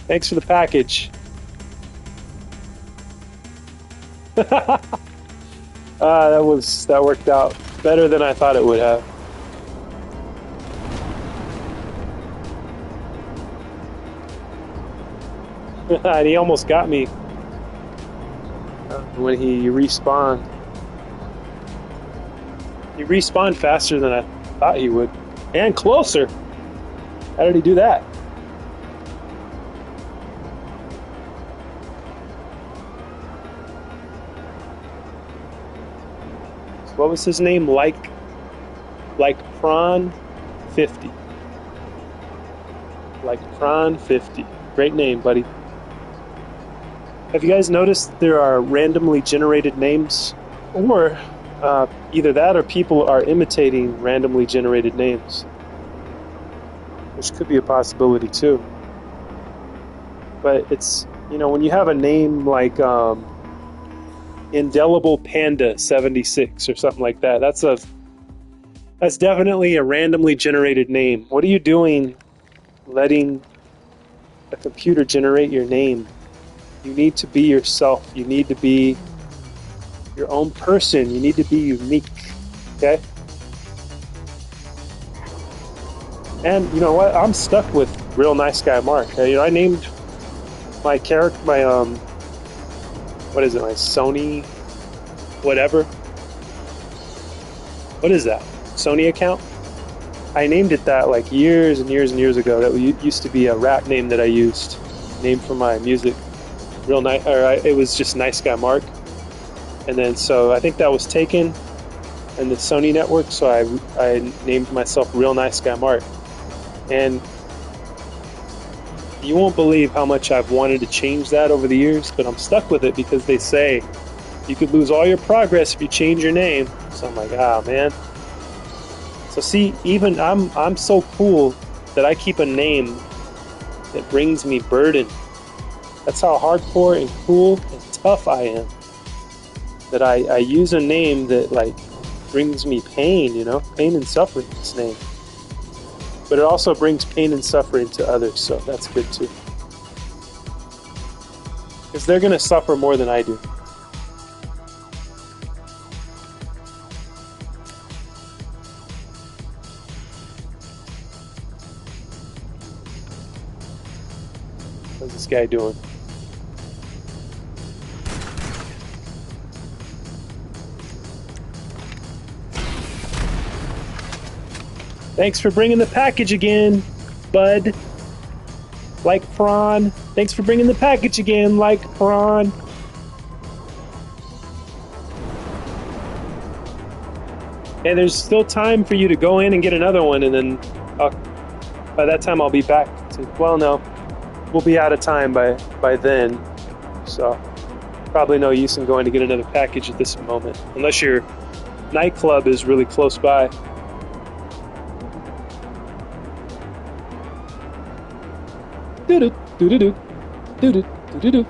Thanks for the package. That worked out better than I thought it would have. And he almost got me when he respawned. He respawned faster than I thought he would, and closer. How did he do that? What was his name? Like Prawn 50. Like Prawn 50. Great name, buddy. Have you guys noticed there are randomly generated names? Or either that or people are imitating randomly generated names. Which could be a possibility too. But it's, you know, when you have a name like Indelible Panda 76 or something like that, that's definitely a randomly generated name. What are you doing letting a computer generate your name? You need to be yourself. You need to be your own person. You need to be unique. Okay? And you know what? I'm stuck with Real Nice Guy Mark. You know, I named my character, what is it, my Sony whatever? What is that? Sony account? I named it that like years and years and years ago. That used to be a rap name that I used, named for my music. Real nice, it was just Nice Guy Mark. And then so I think that was taken in the Sony network, so I named myself Real Nice Guy Mark. And you won't believe how much I've wanted to change that over the years, but I'm stuck with it because they say you could lose all your progress if you change your name. So I'm like, ah, man. So see, even I'm so cool that I keep a name that brings me burden. That's how hardcore and cool and tough I am. That I use a name that like brings me pain, you know, pain and suffering. This name, but it also brings pain and suffering to others, so that's good too. Because they're gonna suffer more than I do. What's this guy doing? Thanks for bringing the package again, bud. Like prawn. Thanks for bringing the package again, like prawn. And there's still time for you to go in and get another one, and then by that time I'll be back to, well, no, we'll be out of time by then. So probably no use in going to get another package at this moment, unless your nightclub is really close by. Do-do, do-do-do, do-do, do-do-do.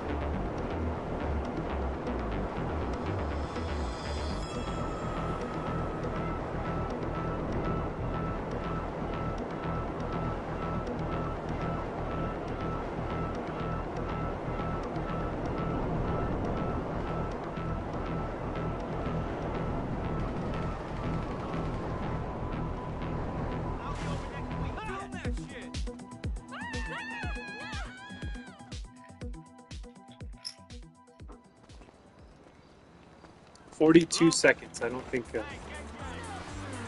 Pound that shit! 42 seconds. I don't think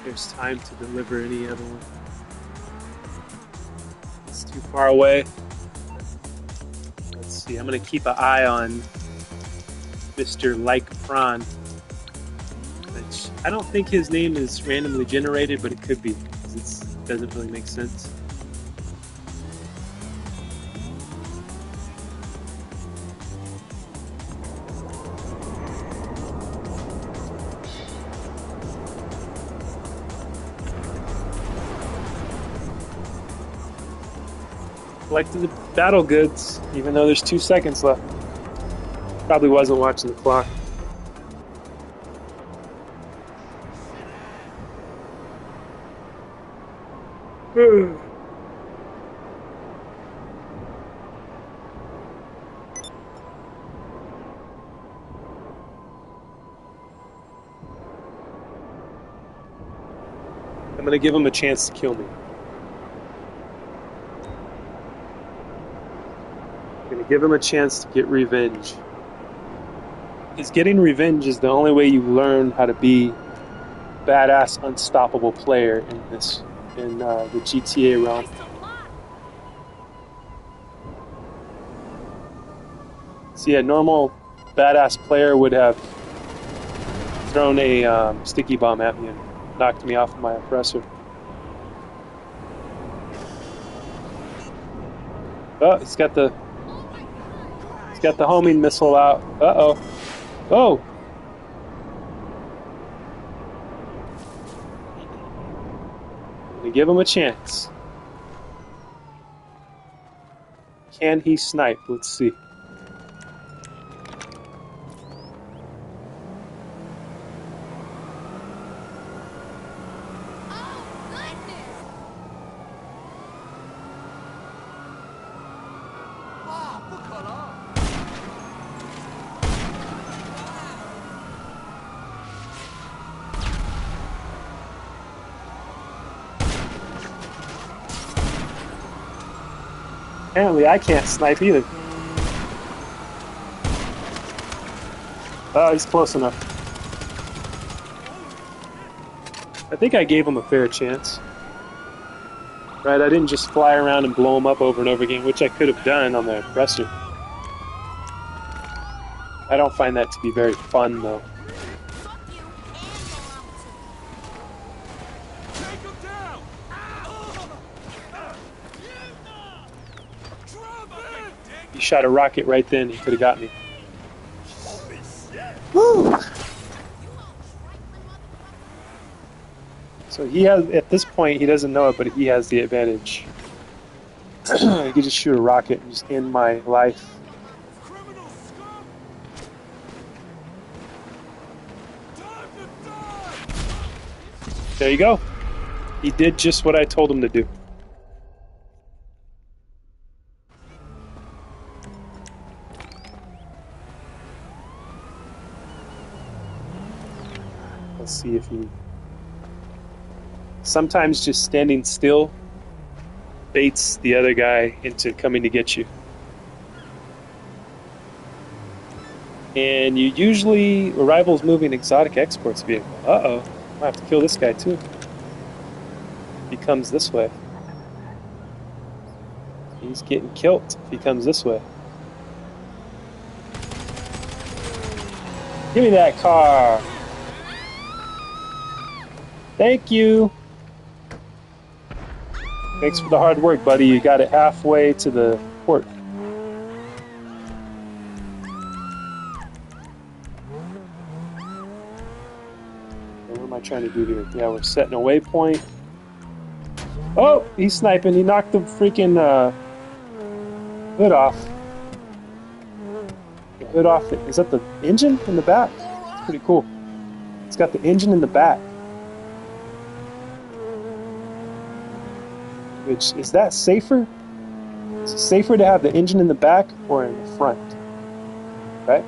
there's time to deliver any other one. It's too far away. Let's see. I'm going to keep an eye on Mr. Like Prawn. Which I don't think his name is randomly generated, but it could be, because it doesn't really make sense. Collected the battle goods, even though there's 2 seconds left. Probably wasn't watching the clock. I'm gonna give him a chance to kill me. Give him a chance to get revenge. Because getting revenge is the only way you learn how to be a badass, unstoppable player in the GTA realm. See, a normal badass player would have thrown a sticky bomb at me and knocked me off of my oppressor. Oh, he's got the homing missile out. Uh-oh. Oh! I'm gonna give him a chance. Can he snipe? Let's see. Apparently I can't snipe either. Oh, he's close enough. I think I gave him a fair chance. Right, I didn't just fly around and blow him up over and over again, which I could have done on the oppressor. I don't find that to be very fun, though. Fuck you and your allowance. He shot a rocket right then, he could have got me. Woo! So he has, at this point, he doesn't know it, but he has the advantage. He could just shoot a rocket and just end my life. There you go. He did just what I told him to do. Let's see if he... Sometimes just standing still baits the other guy into coming to get you. And you usually... Arrival's moving exotic exports vehicle. Uh-oh. I have to kill this guy too. He comes this way. He's getting killed if he comes this way. Give me that car. Thank you. Thanks for the hard work, buddy. You got it halfway to the port. What am I trying to do here? Yeah, we're setting a waypoint. Oh, he's sniping. He knocked the freaking hood off. The hood off. Is that the engine in the back? It's pretty cool. It's got the engine in the back. Which, is that safer? Is it safer to have the engine in the back or in the front? Right?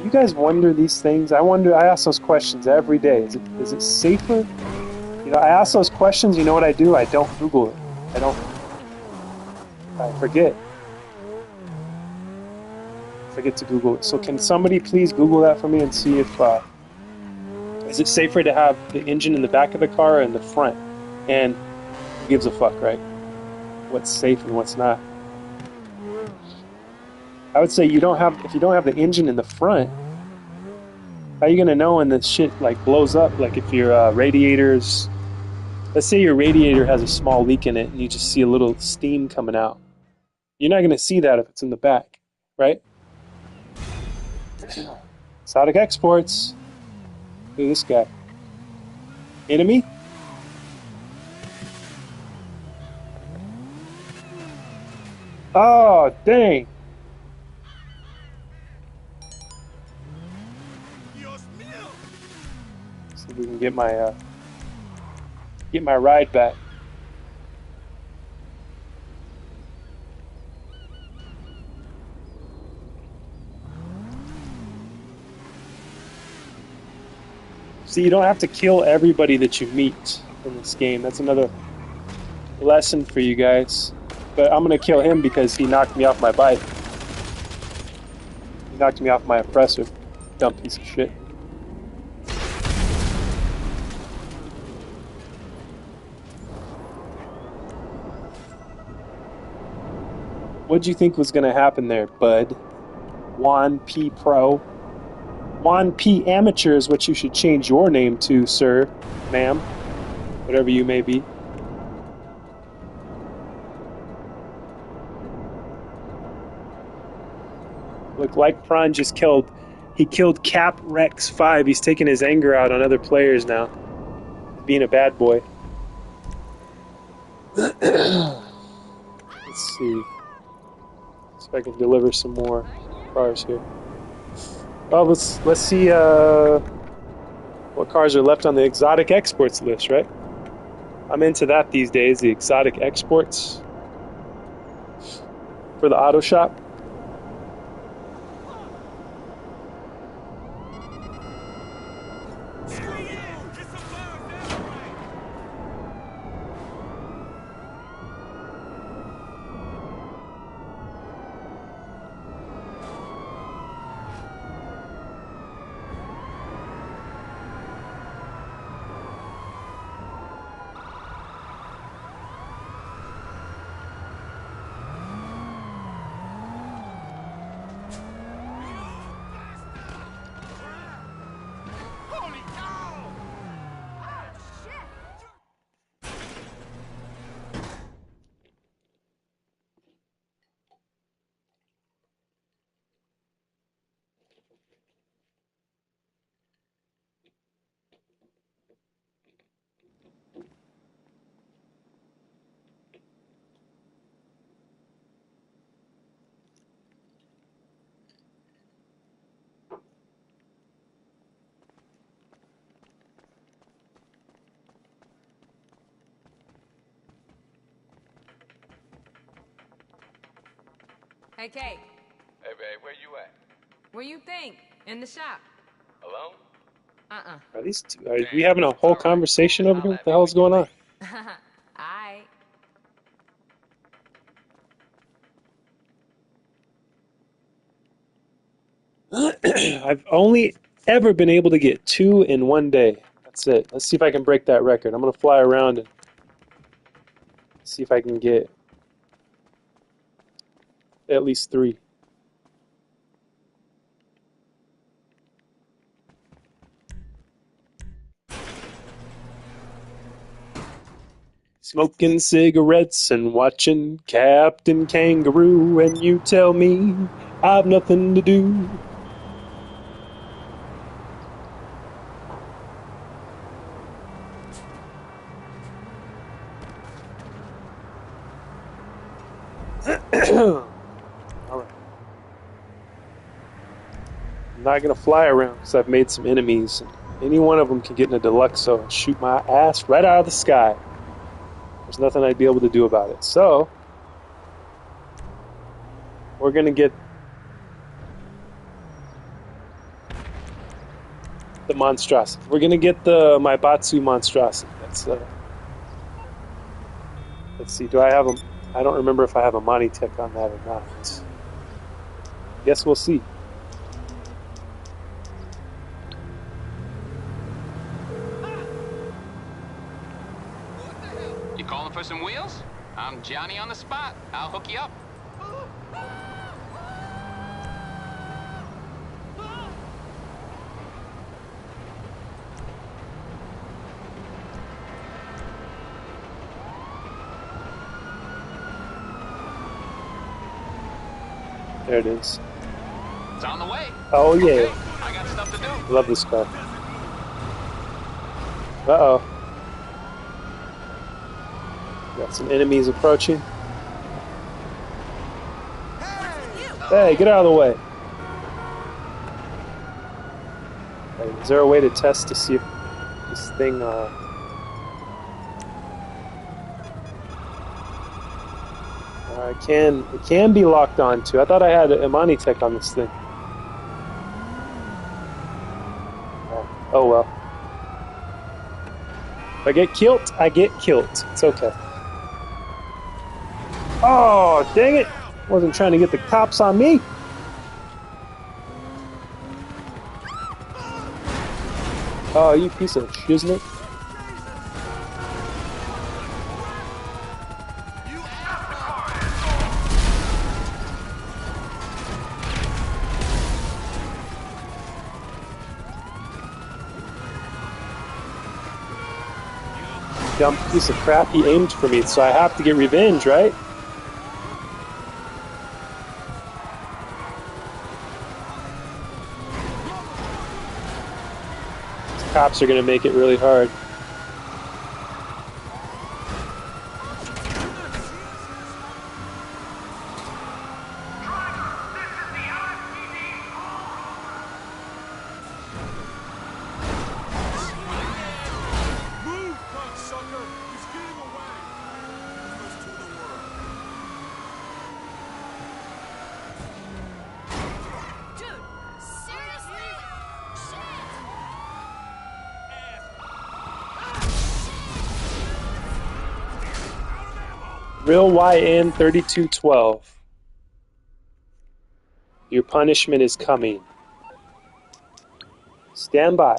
You guys wonder these things? I ask those questions every day. Is it safer? You know, I ask those questions, you know what I do? I don't Google it. I forget. Forget to Google it. So can somebody please Google that for me and see if, is it safer to have the engine in the back of the car or in the front? And who gives a fuck, right? What's safe and what's not. I would say if you don't have the engine in the front, how are you gonna know when the shit like blows up? Like if your radiators, let's say your radiator has a small leak in it and you just see a little steam coming out. You're not gonna see that if it's in the back, right? Exotic exports. Look at this guy. Enemy? Oh, dang. See if we can get my ride back. See, you don't have to kill everybody that you meet in this game. That's another lesson for you guys. But I'm gonna kill him because he knocked me off my bike. He knocked me off my oppressor. Dumb piece of shit. What'd you think was gonna happen there, bud? Juan P. Pro. Juan P. Amateur is what you should change your name to, sir, ma'am, whatever you may be. Look, like Prawn just killed Cap Rex 5. He's taking his anger out on other players now. Being a bad boy. Let's see. See if I can deliver some more cars here. Well, let's see what cars are left on the exotic exports list, right? I'm into that these days, the exotic exports for the auto shop. Hey, Kate. Hey, babe, where you at? Where you think? In the shop. Alone? Are we having a whole conversation over here? What the hell's going on? Aight. I've only ever been able to get 2 in one day. That's it. Let's see if I can break that record. I'm gonna fly around and see if I can get at least 3. Smoking cigarettes and watching Captain Kangaroo, and you tell me I've nothing to do. Alright. I'm not gonna fly around because I've made some enemies. And any one of them can get in a Deluxo and shoot my ass right out of the sky. There's nothing I'd be able to do about it. So, we're gonna get the monstrosity. We're gonna get the Maibatsu monstrosity. That's let's see. Do I have a? I don't remember if I have a Monty Tech on that or not. Guess we'll see. You calling for some wheels? I'm Johnny on the spot. I'll hook you up. There it is. It's on the way. Oh yeah. Okay, I got stuff to do. Love this car. Uh-oh. Got some enemies approaching. Hey, get out of the way. Hey, is there a way to test to see if this thing, it can be locked onto. I thought I had a Imani Tech on this thing. Oh well. If I get killed, I get killed. It's okay. Oh, dang it! Wasn't trying to get the cops on me. Oh, you piece of shiznit. Dumb piece of crap. He aimed for me, so I have to get revenge, right? These cops are gonna make it really hard. Real YN 3212. Your punishment is coming. Stand by.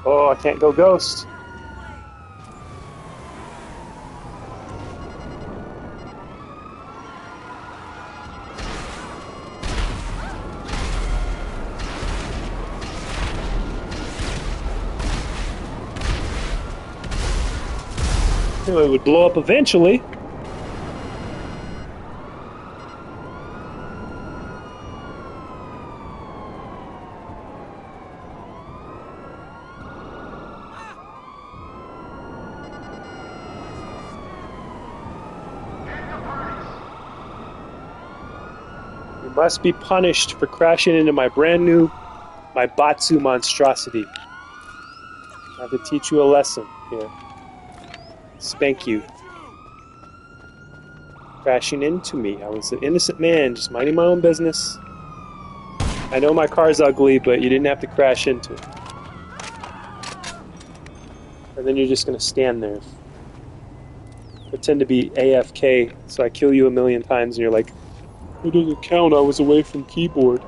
Oh, I can't go ghost. Well, it would blow up eventually. You must be punished for crashing into my brand new Batsu monstrosity. I have to teach you a lesson here. Spank you. Crashing into me. I was an innocent man, just minding my own business. I know my car's ugly, but you didn't have to crash into it. And then you're just going to stand there. Pretend to be AFK, so I kill you a million times, and you're like, it doesn't count, I was away from keyboard.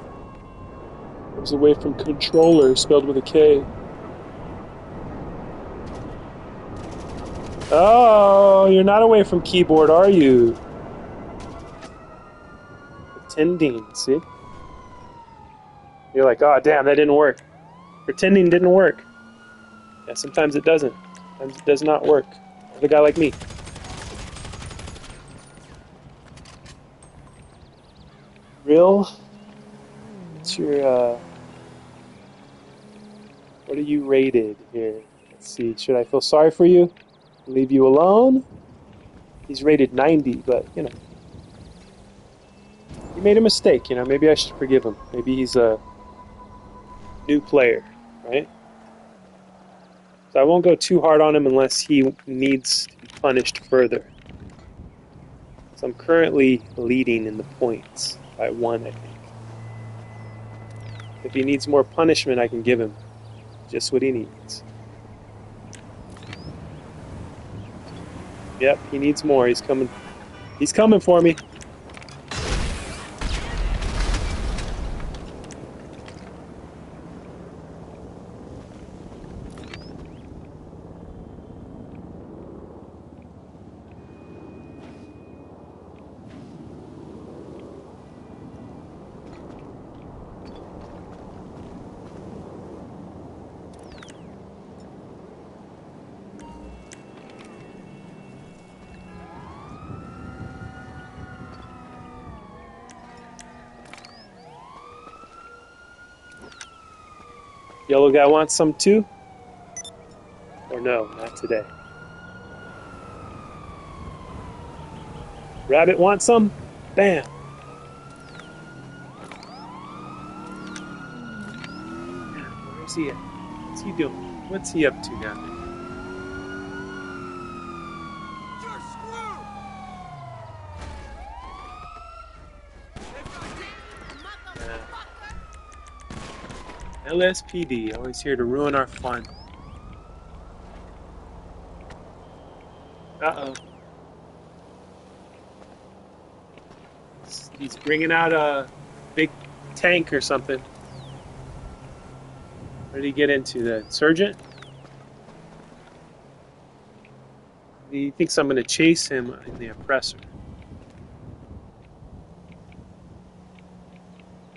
I was away from controller, spelled with a K. Oh, you're not away from keyboard, are you? Pretending, see? You're like, oh, damn, that didn't work. Pretending didn't work. Yeah, sometimes it doesn't. Sometimes it does not work. Have a guy like me. Real? What's your, what are you rated here? Let's see, should I feel sorry for you? Leave you alone? He's rated 90, but, you know. He made a mistake, you know, maybe I should forgive him. Maybe he's a new player, right? So I won't go too hard on him unless he needs to be punished further. So I'm currently leading in the points by 1, I think. If he needs more punishment, I can give him just what he needs. Yep, he needs more. He's coming. He's coming for me. Yellow guy wants some too? Or no, not today. Rabbit wants some? Bam! Where's he at? What's he doing? What's he up to down there? You're screwed! LSPD, always here to ruin our fun. Uh-oh. He's bringing out a big tank or something. What did he get into? The sergeant? He thinks I'm going to chase him in the oppressor.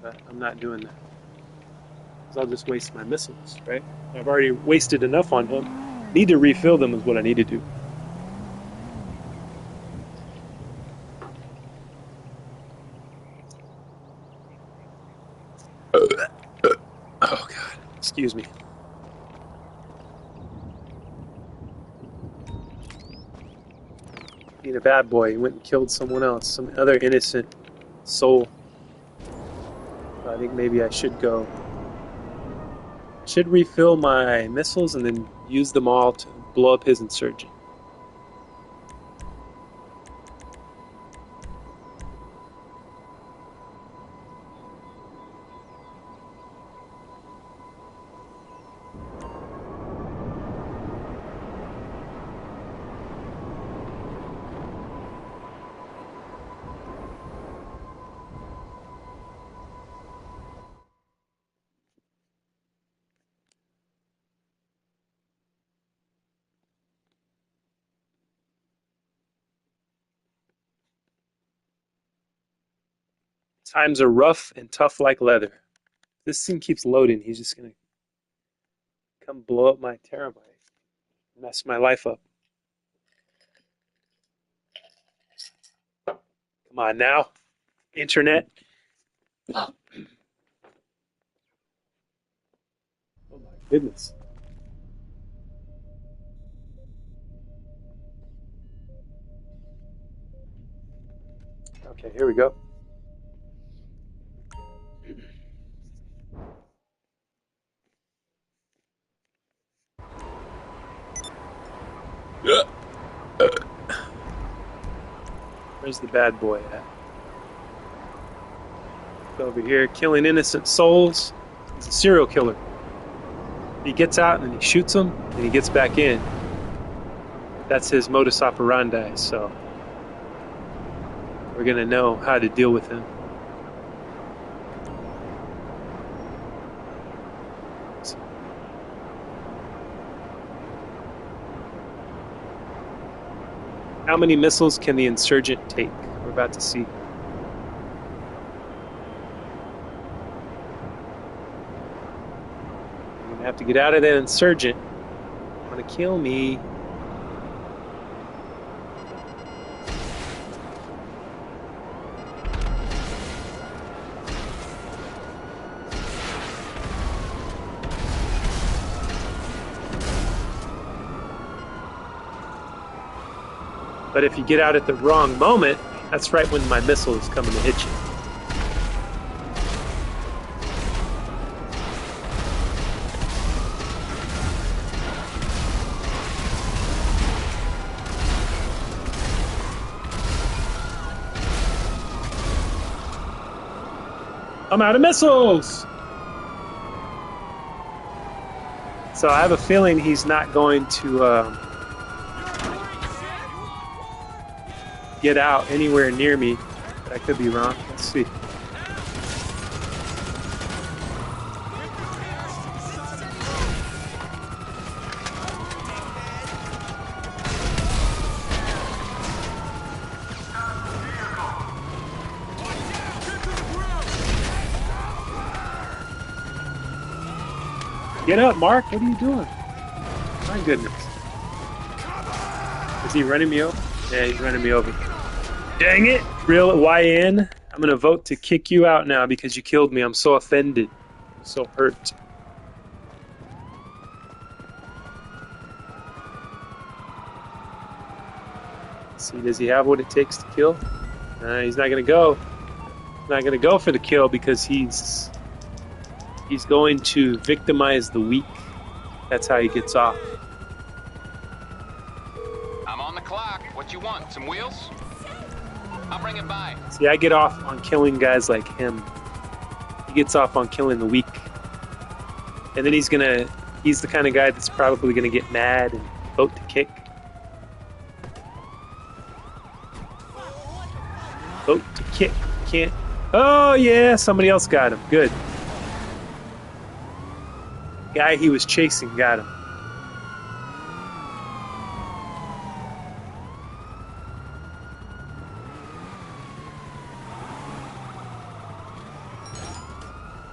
But I'm not doing that. Because I'll just waste my missiles, right? I've already wasted enough on him. Need to refill them is what I need to do. Oh, God. Excuse me. Being a bad boy, he went and killed someone else, some other innocent soul. I think maybe I should go. I should refill my missiles and then use them all to blow up his insurgent. Times are rough and tough like leather. This thing keeps loading. He's just gonna come blow up my terabyte. Mess my life up. Come on now. Internet. Oh my goodness. Okay, here we go. Where's the bad boy at? Over here, killing innocent souls. He's a serial killer. He gets out and then he shoots them, and he gets back in. That's his modus operandi, so we're gonna know how to deal with him. How many missiles can the insurgent take? We're about to see. I'm gonna have to get out of that insurgent. Want to kill me? But if you get out at the wrong moment, that's right when my missile is coming to hit you. I'm out of missiles! So I have a feeling he's not going to get out anywhere near me, but I could be wrong. Let's see. Get up, Mark. What are you doing? My goodness. Is he running me over? Yeah, he's running me over. Dang it! Real YN, I'm gonna vote to kick you out now because you killed me. I'm so offended. I'm so hurt. See, does he have what it takes to kill? He's not gonna go. He's not gonna go for the kill because he's going to victimize the weak. That's how he gets off. I'm on the clock. What you want? Some wheels? I'll bring it by. See, I get off on killing guys like him. He gets off on killing the weak. And then he's the kind of guy that's probably gonna get mad and vote to kick. Vote to kick. Can't. Oh yeah, somebody else got him. Good. Guy he was chasing got him.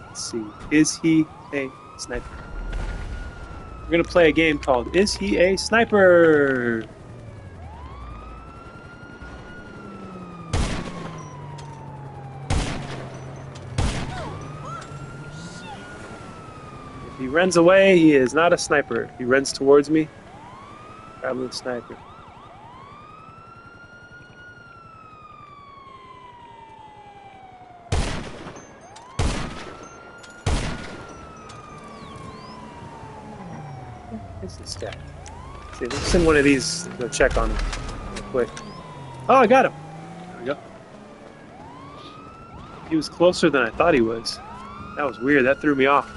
Let's see. Is he a sniper? We're gonna play a game called Is He a Sniper? If he runs away, he is not a sniper. If he runs towards me, probably a sniper. Where's this guy? See, let's send one of these to go check on him real quick. Oh, I got him. There we go. He was closer than I thought he was. That was weird. That threw me off.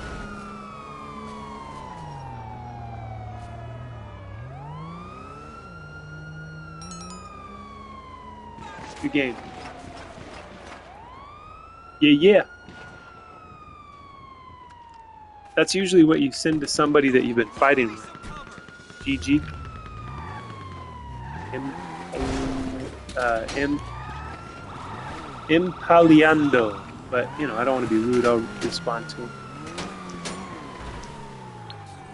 Good game. Yeah. That's usually what you send to somebody that you've been fighting with. GG. Impaliando. But, you know, I don't want to be rude. I'll respond to him.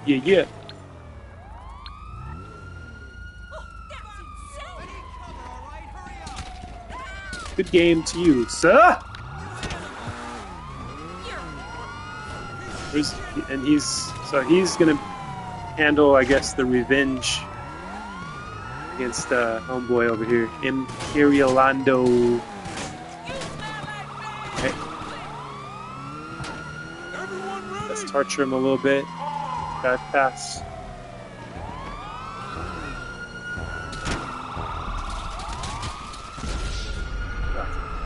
Yeah. Good game to you, sir. He's gonna handle, I guess, the revenge against homeboy over here, Imperialando. Okay. Let's torture him a little bit. Gotta pass.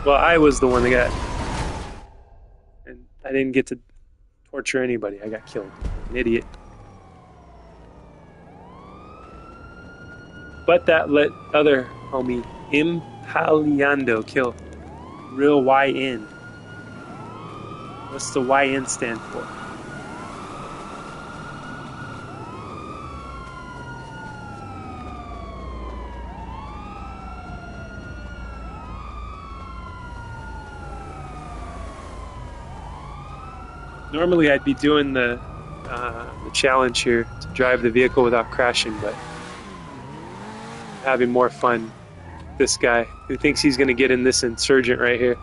Well, I was the one that got, and I didn't get to torture anybody. I got killed. An idiot. But that let other homie Impaliando kill Real YN. What's the YN stand for? Normally I'd be doing the challenge here to drive the vehicle without crashing, but I'm having more fun. This guy who thinks he's going to get in this insurgent right here.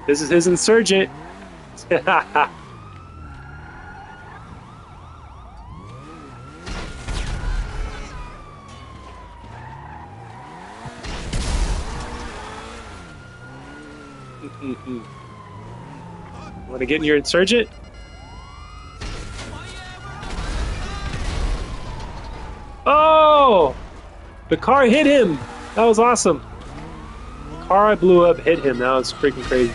This is his insurgent. Want to get in your insurgent? Oh! The car hit him! That was awesome. The car I blew up hit him. That was freaking crazy.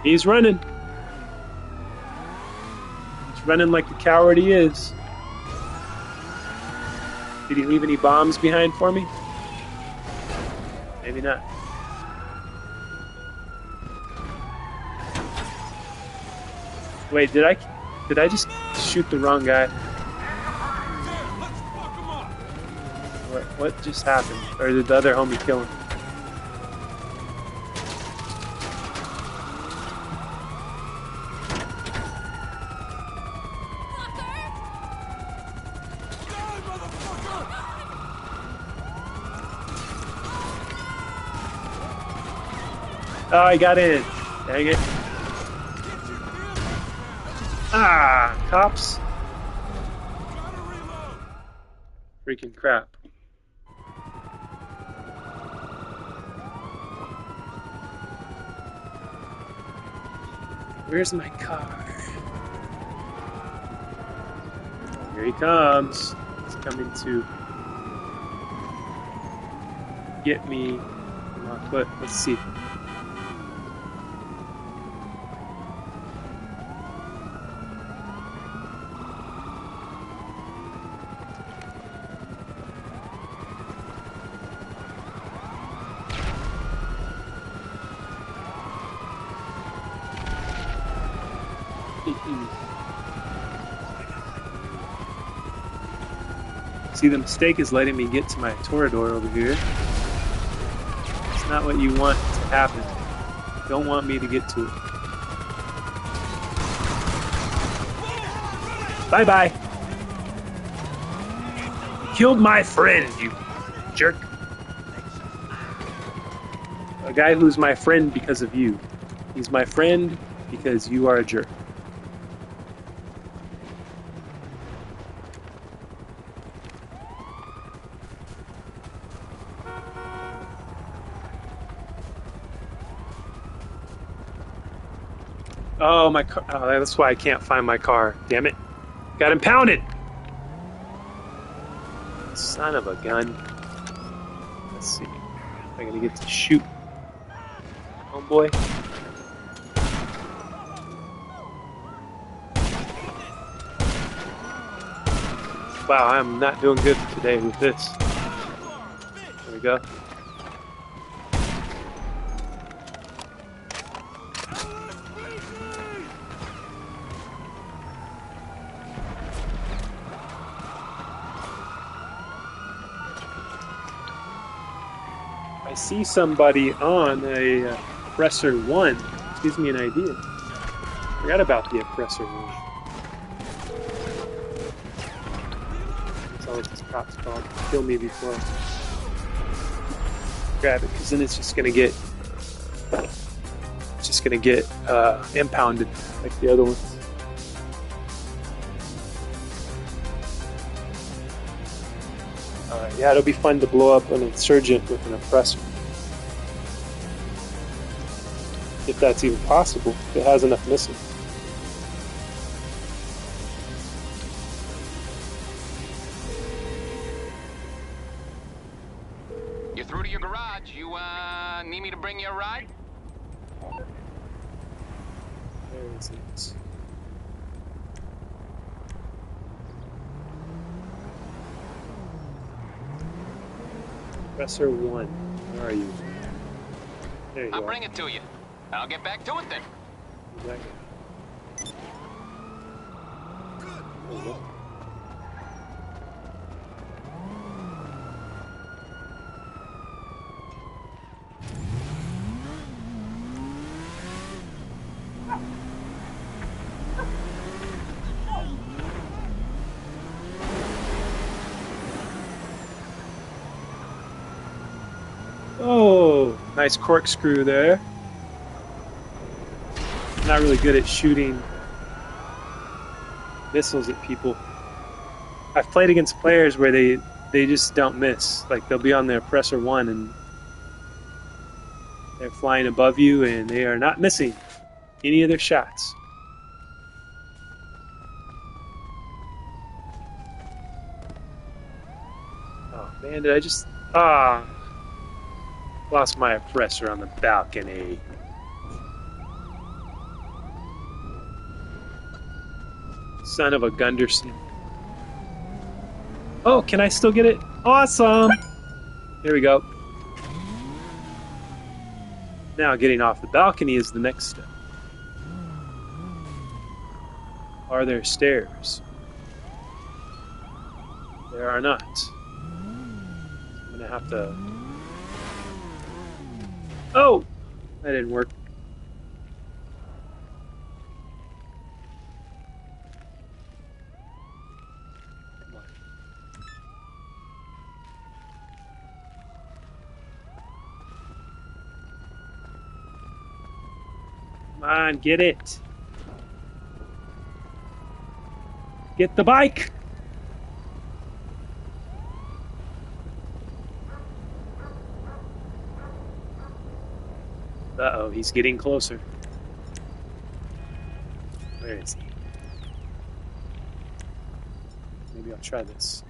He's running. He's running like the coward he is. Did he leave any bombs behind for me? Maybe not. Wait, did I just shoot the wrong guy? What just happened? Or did the other homie kill him? Oh, I got in. Dang it. Ah, cops. Freaking crap. Where's my car? Here he comes. He's coming to get me on my foot. Let's see. See, the mistake is letting me get to my Torador over here. It's not what you want to happen. You don't want me to get to it. Bye-bye. You killed my friend, you jerk. A guy who's my friend because of you. He's my friend because you are a jerk. Oh, my car. Oh, that's why I can't find my car. Damn it. Got impounded. Son of a gun. Let's see. I'm going to get to shoot. Homeboy. Wow, I'm not doing good today with this. There we go. I see somebody on a Oppressor 1. Gives me an idea. Forgot about the Oppressor 1. That's always this cop's called. Kill me before I grab it, because then it's just gonna get impounded like the other ones. Yeah, it'll be fun to blow up an insurgent with an oppressor. If that's even possible, if it has enough missiles. You're through to your garage. You, need me to bring you a ride? Where is it? Compressor 1. Where are you? There you I'll are. bring it to you. I'll get back to it then. Where's that guy? Oh, look. Oh, nice corkscrew there. Not really good at shooting missiles at people. I've played against players where they just don't miss. Like they'll be on their presser 1 and they're flying above you and they are not missing any of their shots. Oh man, did I just lost my oppressor on the balcony. Son of a Gunderson. Oh, can I still get it? Awesome! Here we go. Now getting off the balcony is the next step. Are there stairs? There are not. I'm gonna have to... Oh! That didn't work. Come on. Come on, get it. Get the bike! Uh-oh, he's getting closer. Where is he? Maybe I'll try this.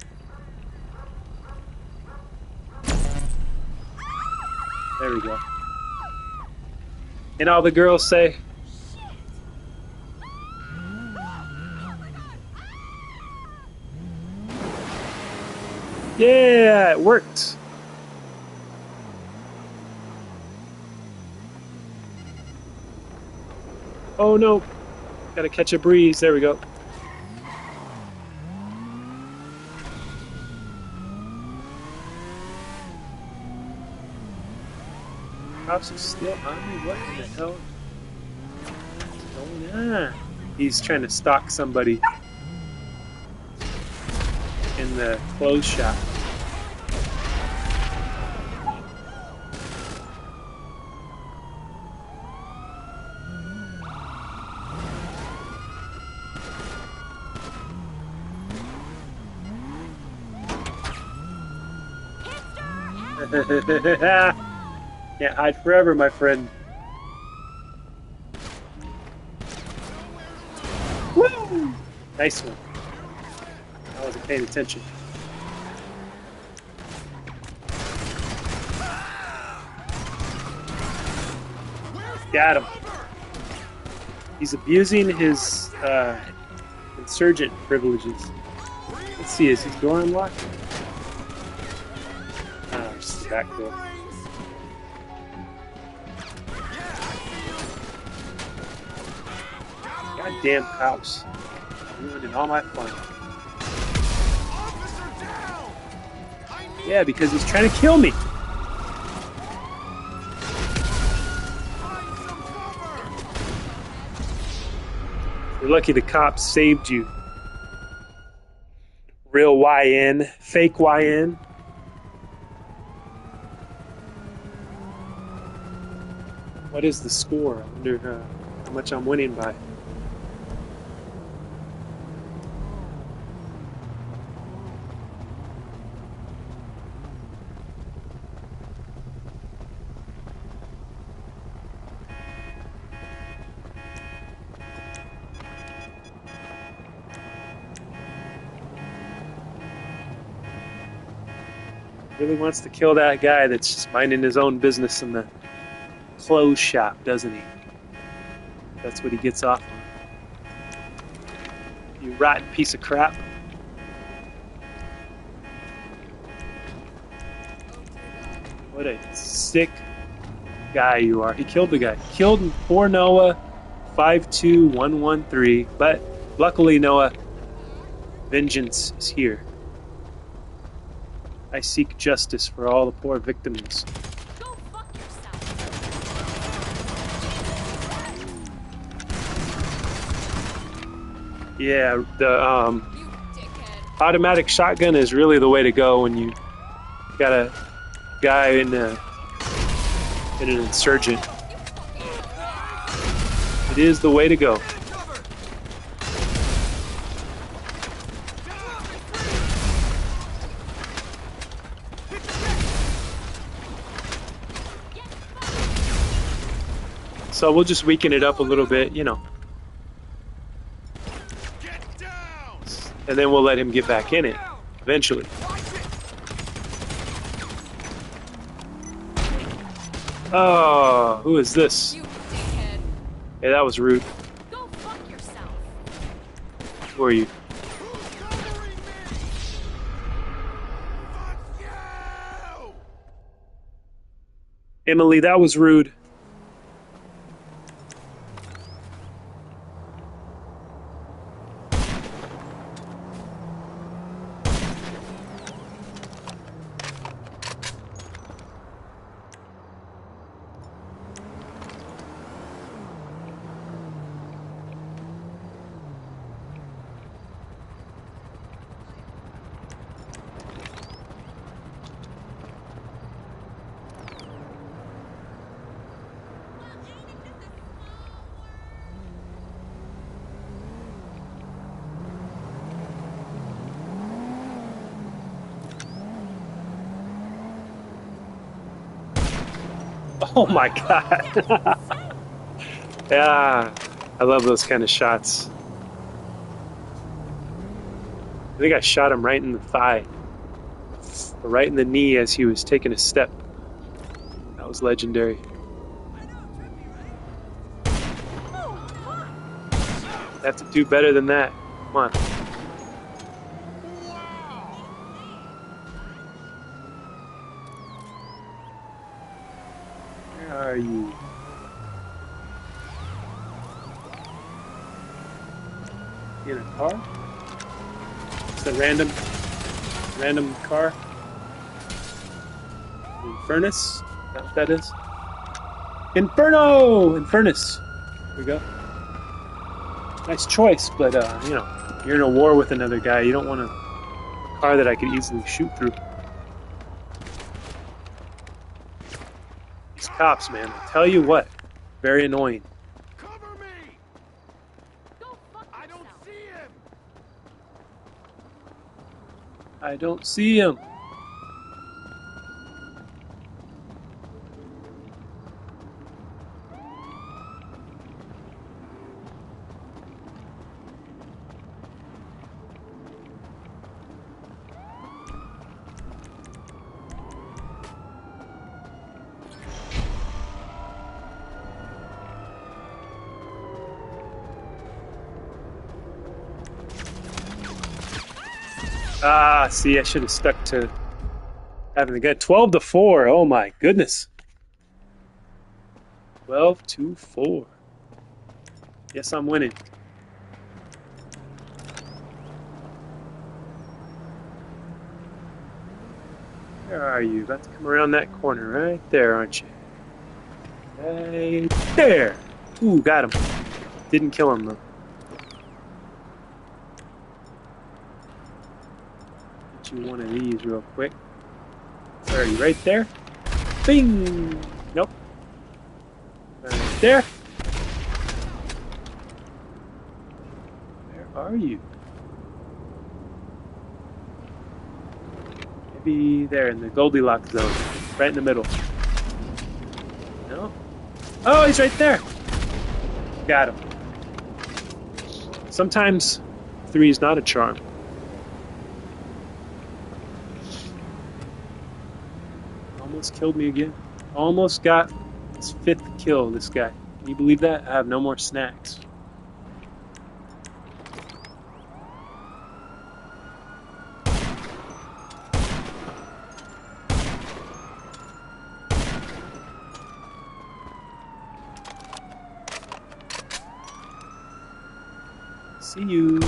There we go. And all the girls say, yeah, it worked. Oh no, gotta catch a breeze. There we go. Cops are still on me? What in the hell is going on? He's trying to stalk somebody in the clothes shop. Can't hide forever, my friend. Woo! Nice one. I wasn't paying attention. Got him. He's abusing his insurgent privileges. Let's see, is his door unlocked? Just the back door. Goddamn cops. Ruining all my fun. Yeah, because he's trying to kill me. You're lucky the cops saved you. Real YN, fake YN. What is the score? I wonder how much I'm winning by. Really wants to kill that guy that's just minding his own business in the clothes shop, doesn't he? That's what he gets off on. You rotten piece of crap. What a sick guy you are. He killed the guy. Killed poor Noah. 52113. But luckily, Noah, vengeance is here. I seek justice for all the poor victims. Go fuck yourself. Yeah, the You dickhead. automatic shotgun is really the way to go when you got a guy in an insurgent. It is the way to go. Cover! So we'll just weaken it up a little bit, you know, Get down! and then we'll let him get back in it eventually. Watch it! Oh, who is this? You dickhead. Hey, that was rude. Go fuck yourself. Who are you? Who's covering me? Fuck you! Emily, that was rude. Oh my god. Yeah, I love those kind of shots. I think I shot him right in the thigh, or right in the knee as he was taking a step. That was legendary. I have to do better than that. Come on. Where are you? In a car? It's a random car. Infernus? Is that what that is? Inferno! Infernus. There we go. Nice choice, but you know, you're in a war with another guy. You don't want a car that I could easily shoot through. These cops, man, I tell you what, very annoying. Cover me! Go fuck I don't yourself. see him! I don't see him. Ah, see, I should have stuck to having the gun. 12-4. Oh my goodness. 12-4. Yes, I'm winning. Where are you? About to come around that corner right there, aren't you? Right there. Ooh, got him. Didn't kill him though. Get you one of these real quick. Where are you? Right there? Bing! Nope. Right there. Where are you? Maybe there in the Goldilocks zone. Right in the middle. No? Oh, he's right there! Got him. Sometimes 3 is not a charm. Almost killed me again. Almost got his 5th kill, this guy. Can you believe that? I have no more snacks. See you.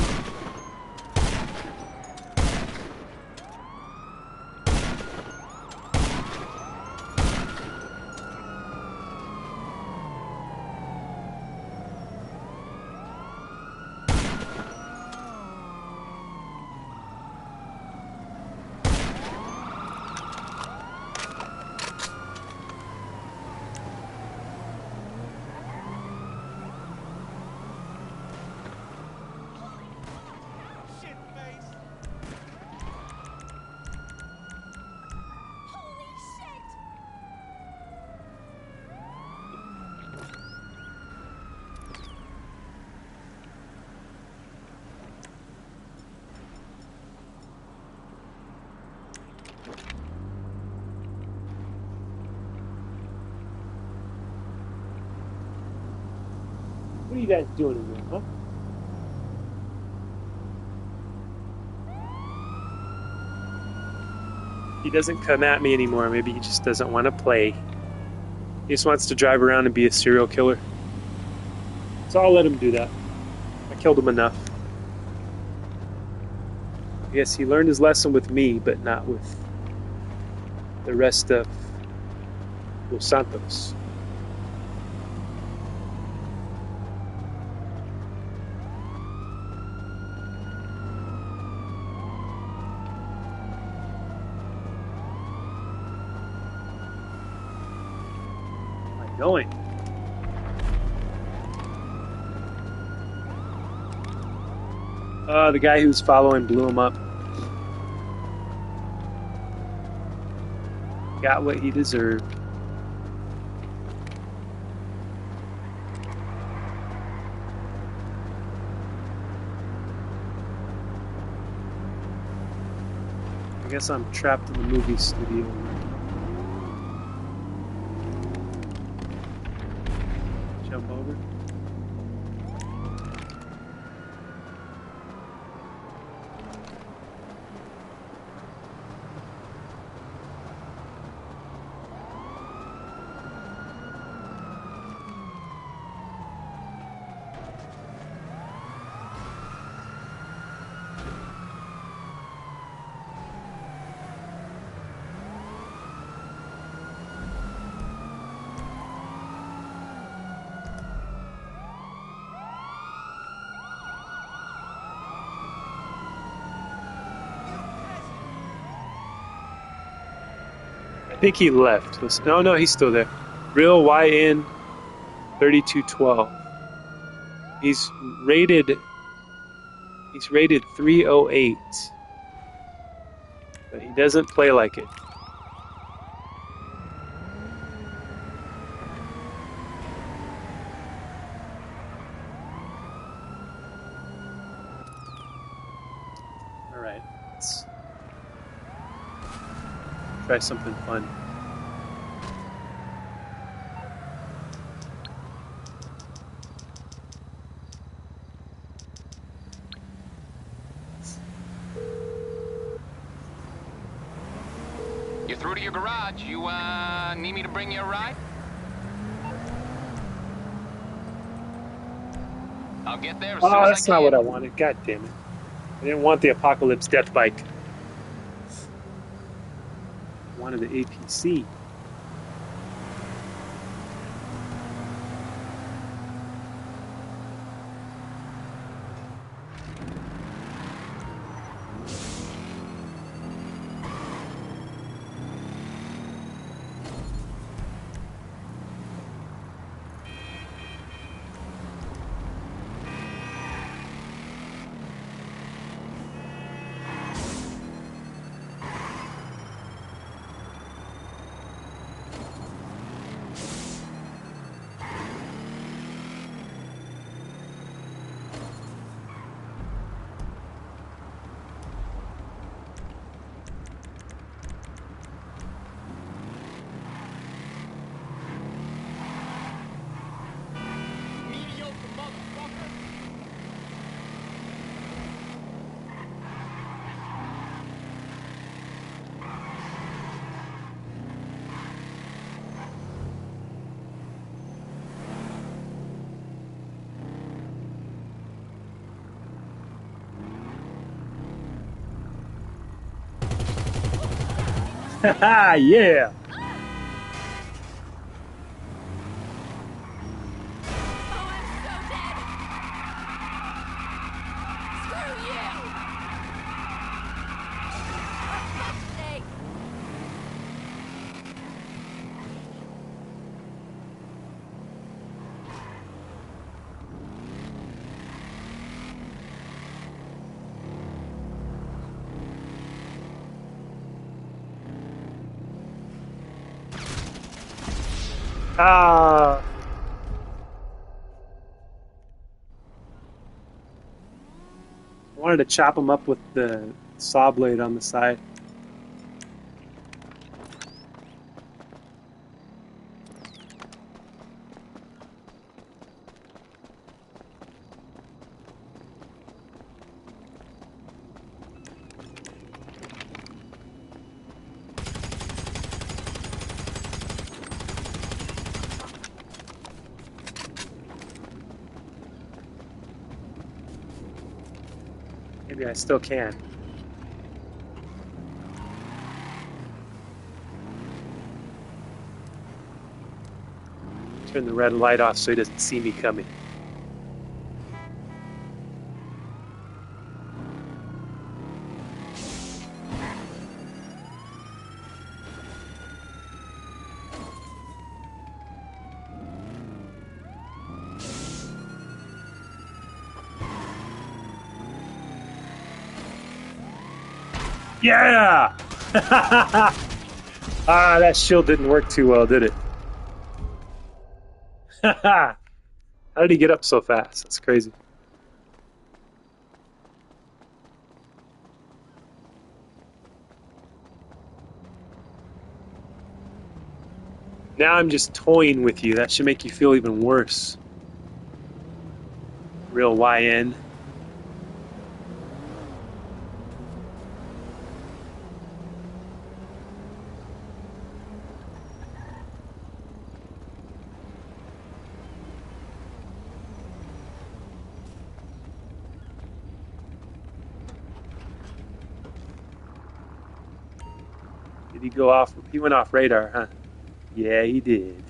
Shit face. Holy shit! What are you guys doing in there, huh? He doesn't come at me anymore. Maybe he just doesn't want to play. He just wants to drive around and be a serial killer. So I'll let him do that. I killed him enough. I guess he learned his lesson with me, but not with the rest of Los Santos. Going. The guy who was following blew him up. Got what he deserved. I guess I'm trapped in the movie studio. Jump over. I think he left. No, he's still there. Real YN 3212. He's rated 308. But he doesn't play like it. All right. Let's try something fun. You're through to your garage. You, need me to bring you a ride? I'll get there as soon as I That's not can. what I wanted. God damn it. I didn't want the Apocalypse Death Bike. I wanted the APC. Yeah. Oh, I'm so dead. Screw you. For fuck's sake. Ah. I wanted to chop him up with the saw blade on the side. Maybe I still can. Turn the red light off so he doesn't see me coming. Yeah! Ah, that shield didn't work too well, did it? How did he get up so fast? That's crazy. Now I'm just toying with you. That should make you feel even worse. Real YN. Did he go off? He went off radar, huh? Yeah, he did.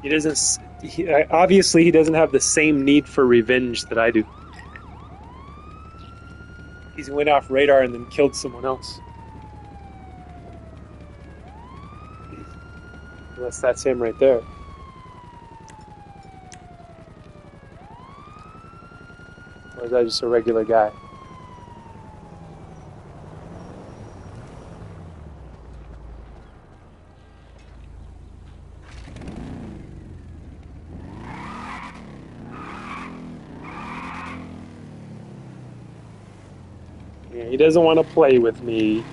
He doesn't. Obviously, he doesn't have the same need for revenge that I do. He went off radar and then killed someone else. Unless that's him right there. Or is that just a regular guy? Yeah, he doesn't want to play with me.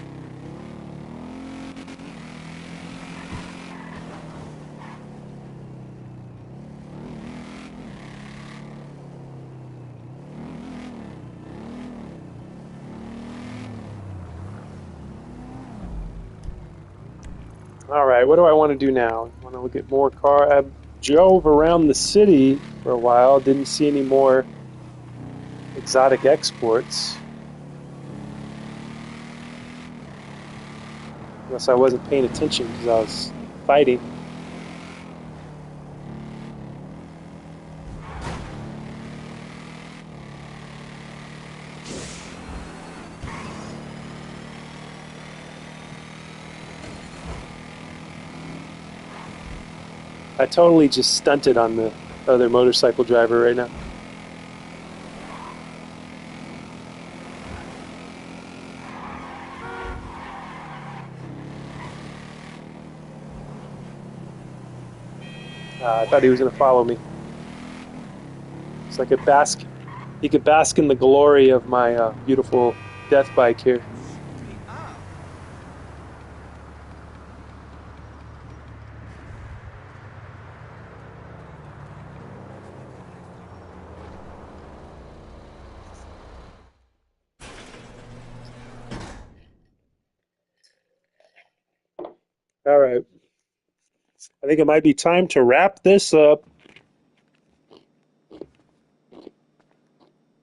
All right, what do I want to do now? I want to look at more car. I drove around the city for a while. Didn't see any more exotic exports. Unless I wasn't paying attention because I was fighting. I totally just stunted on the other motorcycle driver right now. I thought he was going to follow me. So I could bask. He could bask in the glory of my beautiful death bike here. All right. I think it might be time to wrap this up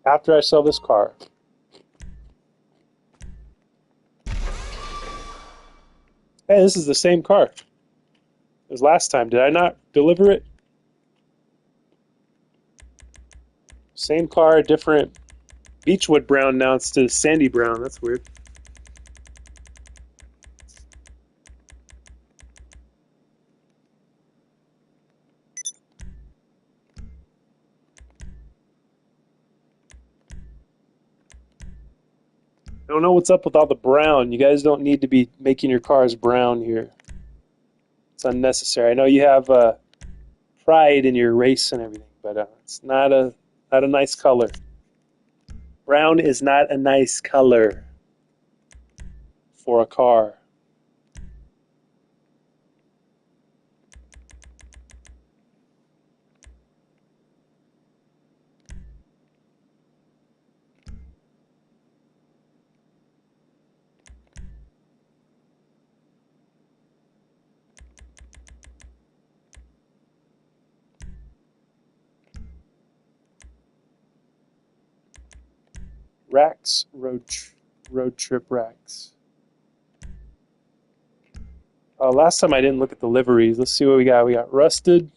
after I sell this car. Hey, this is the same car as last time. Did I not deliver it? Same car, different Beechwood brown now instead of sandy brown. That's weird. I don't know what's up with all the brown. You guys don't need to be making your cars brown here. It's unnecessary. I know you have pride in your race and everything, but it's not a nice color. Brown is not a nice color for a car. Racks, road trip racks. Last time I didn't look at the liveries. Let's see what we got. We got rusted.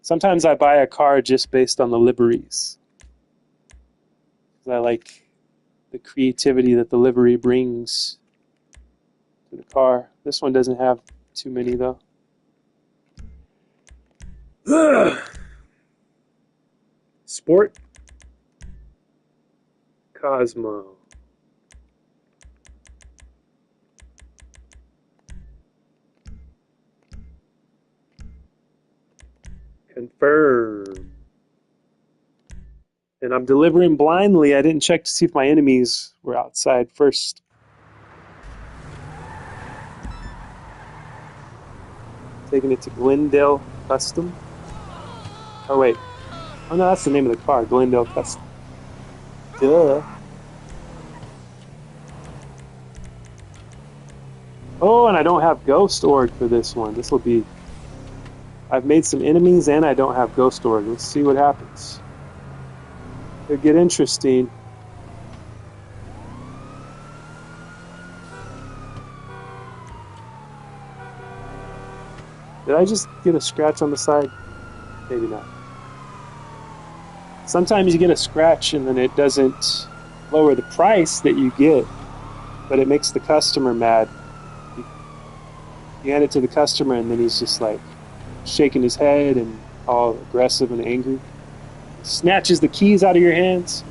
Sometimes I buy a car just based on the liveries. I like the creativity that the livery brings to the car. This one doesn't have too many though. Sport Cosmo. Confirm. And I'm delivering blindly. I didn't check to see if my enemies were outside first. Taking it to Glendale Custom. Oh, wait. Oh, no, that's the name of the car. Glendale Custom. Duh. Oh, and I don't have Ghost Org for this one. This will be... I've made some enemies and I don't have Ghost Org. Let's see what happens. It'll get interesting. Did I just get a scratch on the side? Maybe not. Sometimes you get a scratch and then it doesn't lower the price that you get, but it makes the customer mad. You hand it to the customer and then he's just like shaking his head and all aggressive and angry. Snatches the keys out of your hands.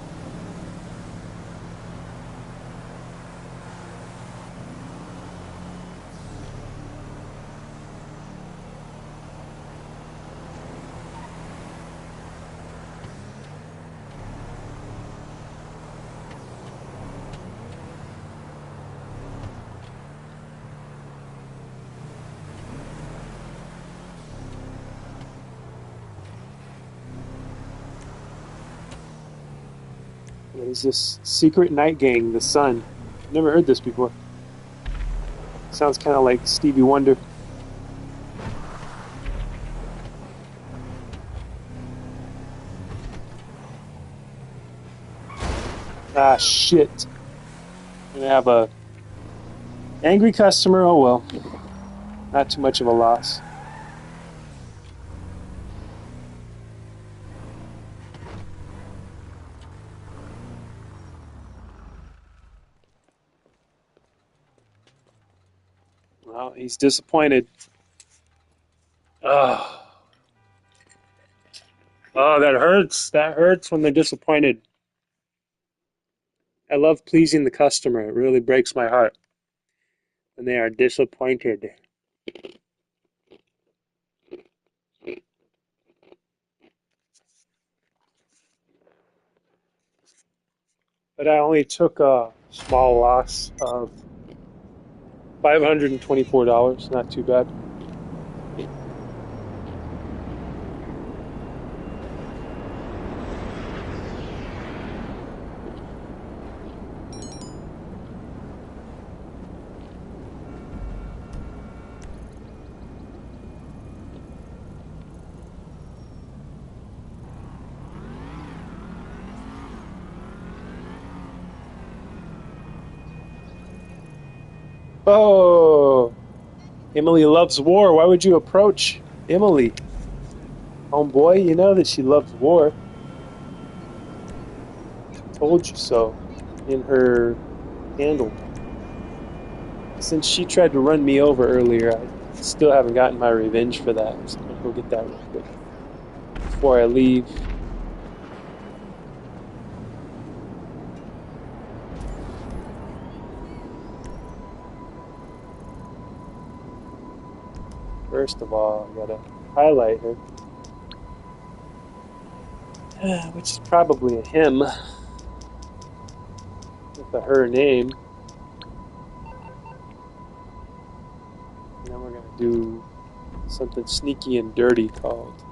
There's this secret night gang, the Sun. Never heard this before. Sounds kind of like Stevie Wonder. Ah, shit. Gonna have a angry customer. Oh well. Not too much of a loss. Well, he's disappointed. Oh. Oh, that hurts. That hurts when they're disappointed. I love pleasing the customer. It really breaks my heart when they are disappointed. But I only took a small loss of $524. Not too bad. Oh, Emily loves war. Why would you approach Emily? Homeboy, you know that she loves war. Told you so in her handle. Since she tried to run me over earlier, I still haven't gotten my revenge for that. So I'm gonna go get that real quick before I leave. First of all, I gotta highlight her, which is probably a him with a her name. And then we're gonna do something sneaky and dirty called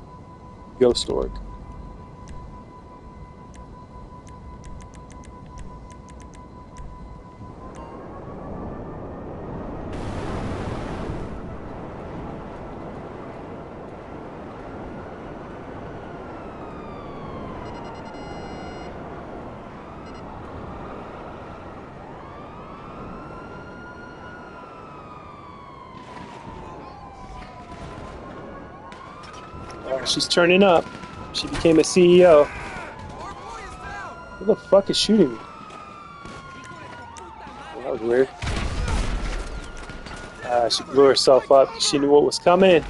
Ghost Org. Oh, she's turning up. She became a CEO. Who the fuck is shooting me? Well, that was weird. She blew herself up. She knew what was coming.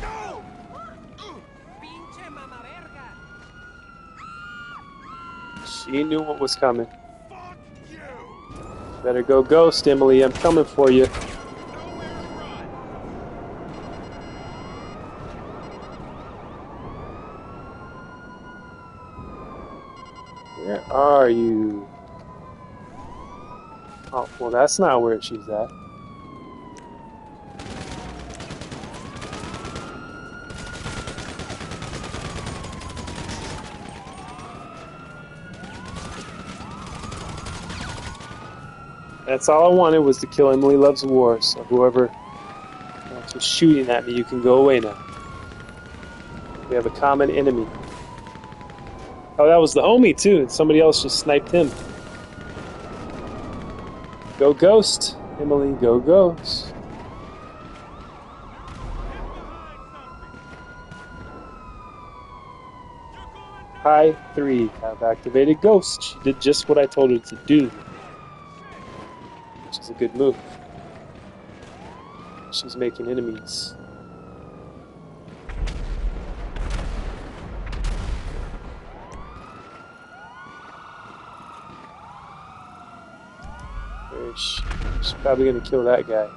She knew what was coming. Better go ghost, Emily. I'm coming for you. Where are you? Oh, well, that's not where she's at. That's all I wanted was to kill Emily Loves War, so whoever was shooting at me, you can go away now. We have a common enemy. Oh, that was the homie, too. Somebody else just sniped him. Go Ghost, Emily, go Ghost. High 3, have activated Ghost. She did just what I told her to do, which is a good move. She's making enemies. She's probably gonna kill that guy.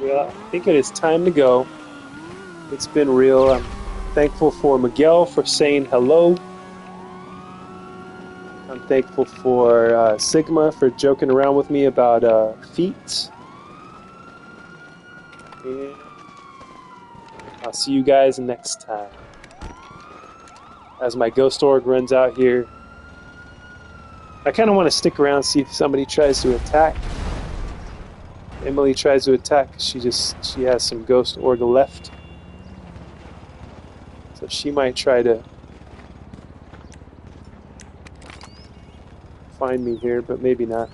Well, I think it is time to go. It's been real. I'm thankful for Miguel for saying hello. I'm thankful for Sigma for joking around with me about feet. And I'll see you guys next time. As my Ghost Org runs out here, I kind of want to stick around, see if somebody tries to attack. Emily tries to attack. She has some Ghost Org left. So she might try to find me here, but maybe not.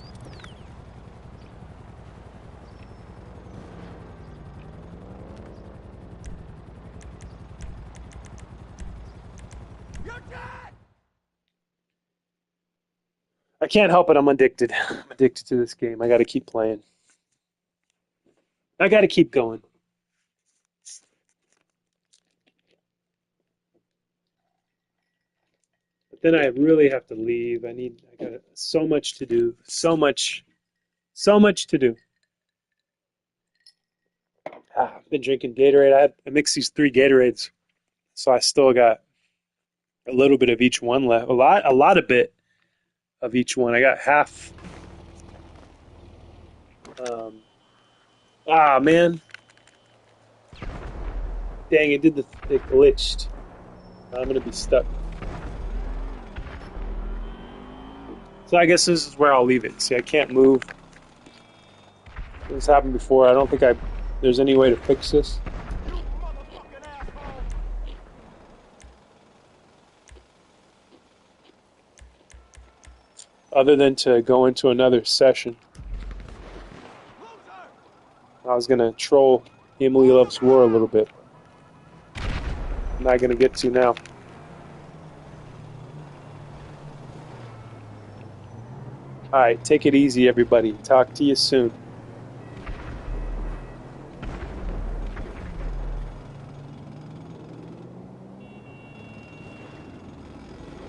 I can't help it. I'm addicted. I'm addicted to this game. I got to keep playing. I got to keep going. But then I really have to leave. I got so much to do. So much to do. I've been drinking Gatorade. I mixed these 3 Gatorades, so I still got a little bit of each one left. A lot of bit of each one. I got half Man. Dang, it glitched. I'm gonna be stuck. So I guess this is where I'll leave it. See, I can't move. This happened before. I don't think there's any way to fix this. Other than to go into another session. I was gonna troll Emily Loves War a little bit. I'm not gonna get to now. Alright, take it easy, everybody. Talk to you soon.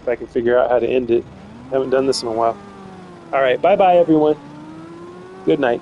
If I can figure out how to end it. I haven't done this in a while. Alright, bye-bye, everyone. Good night.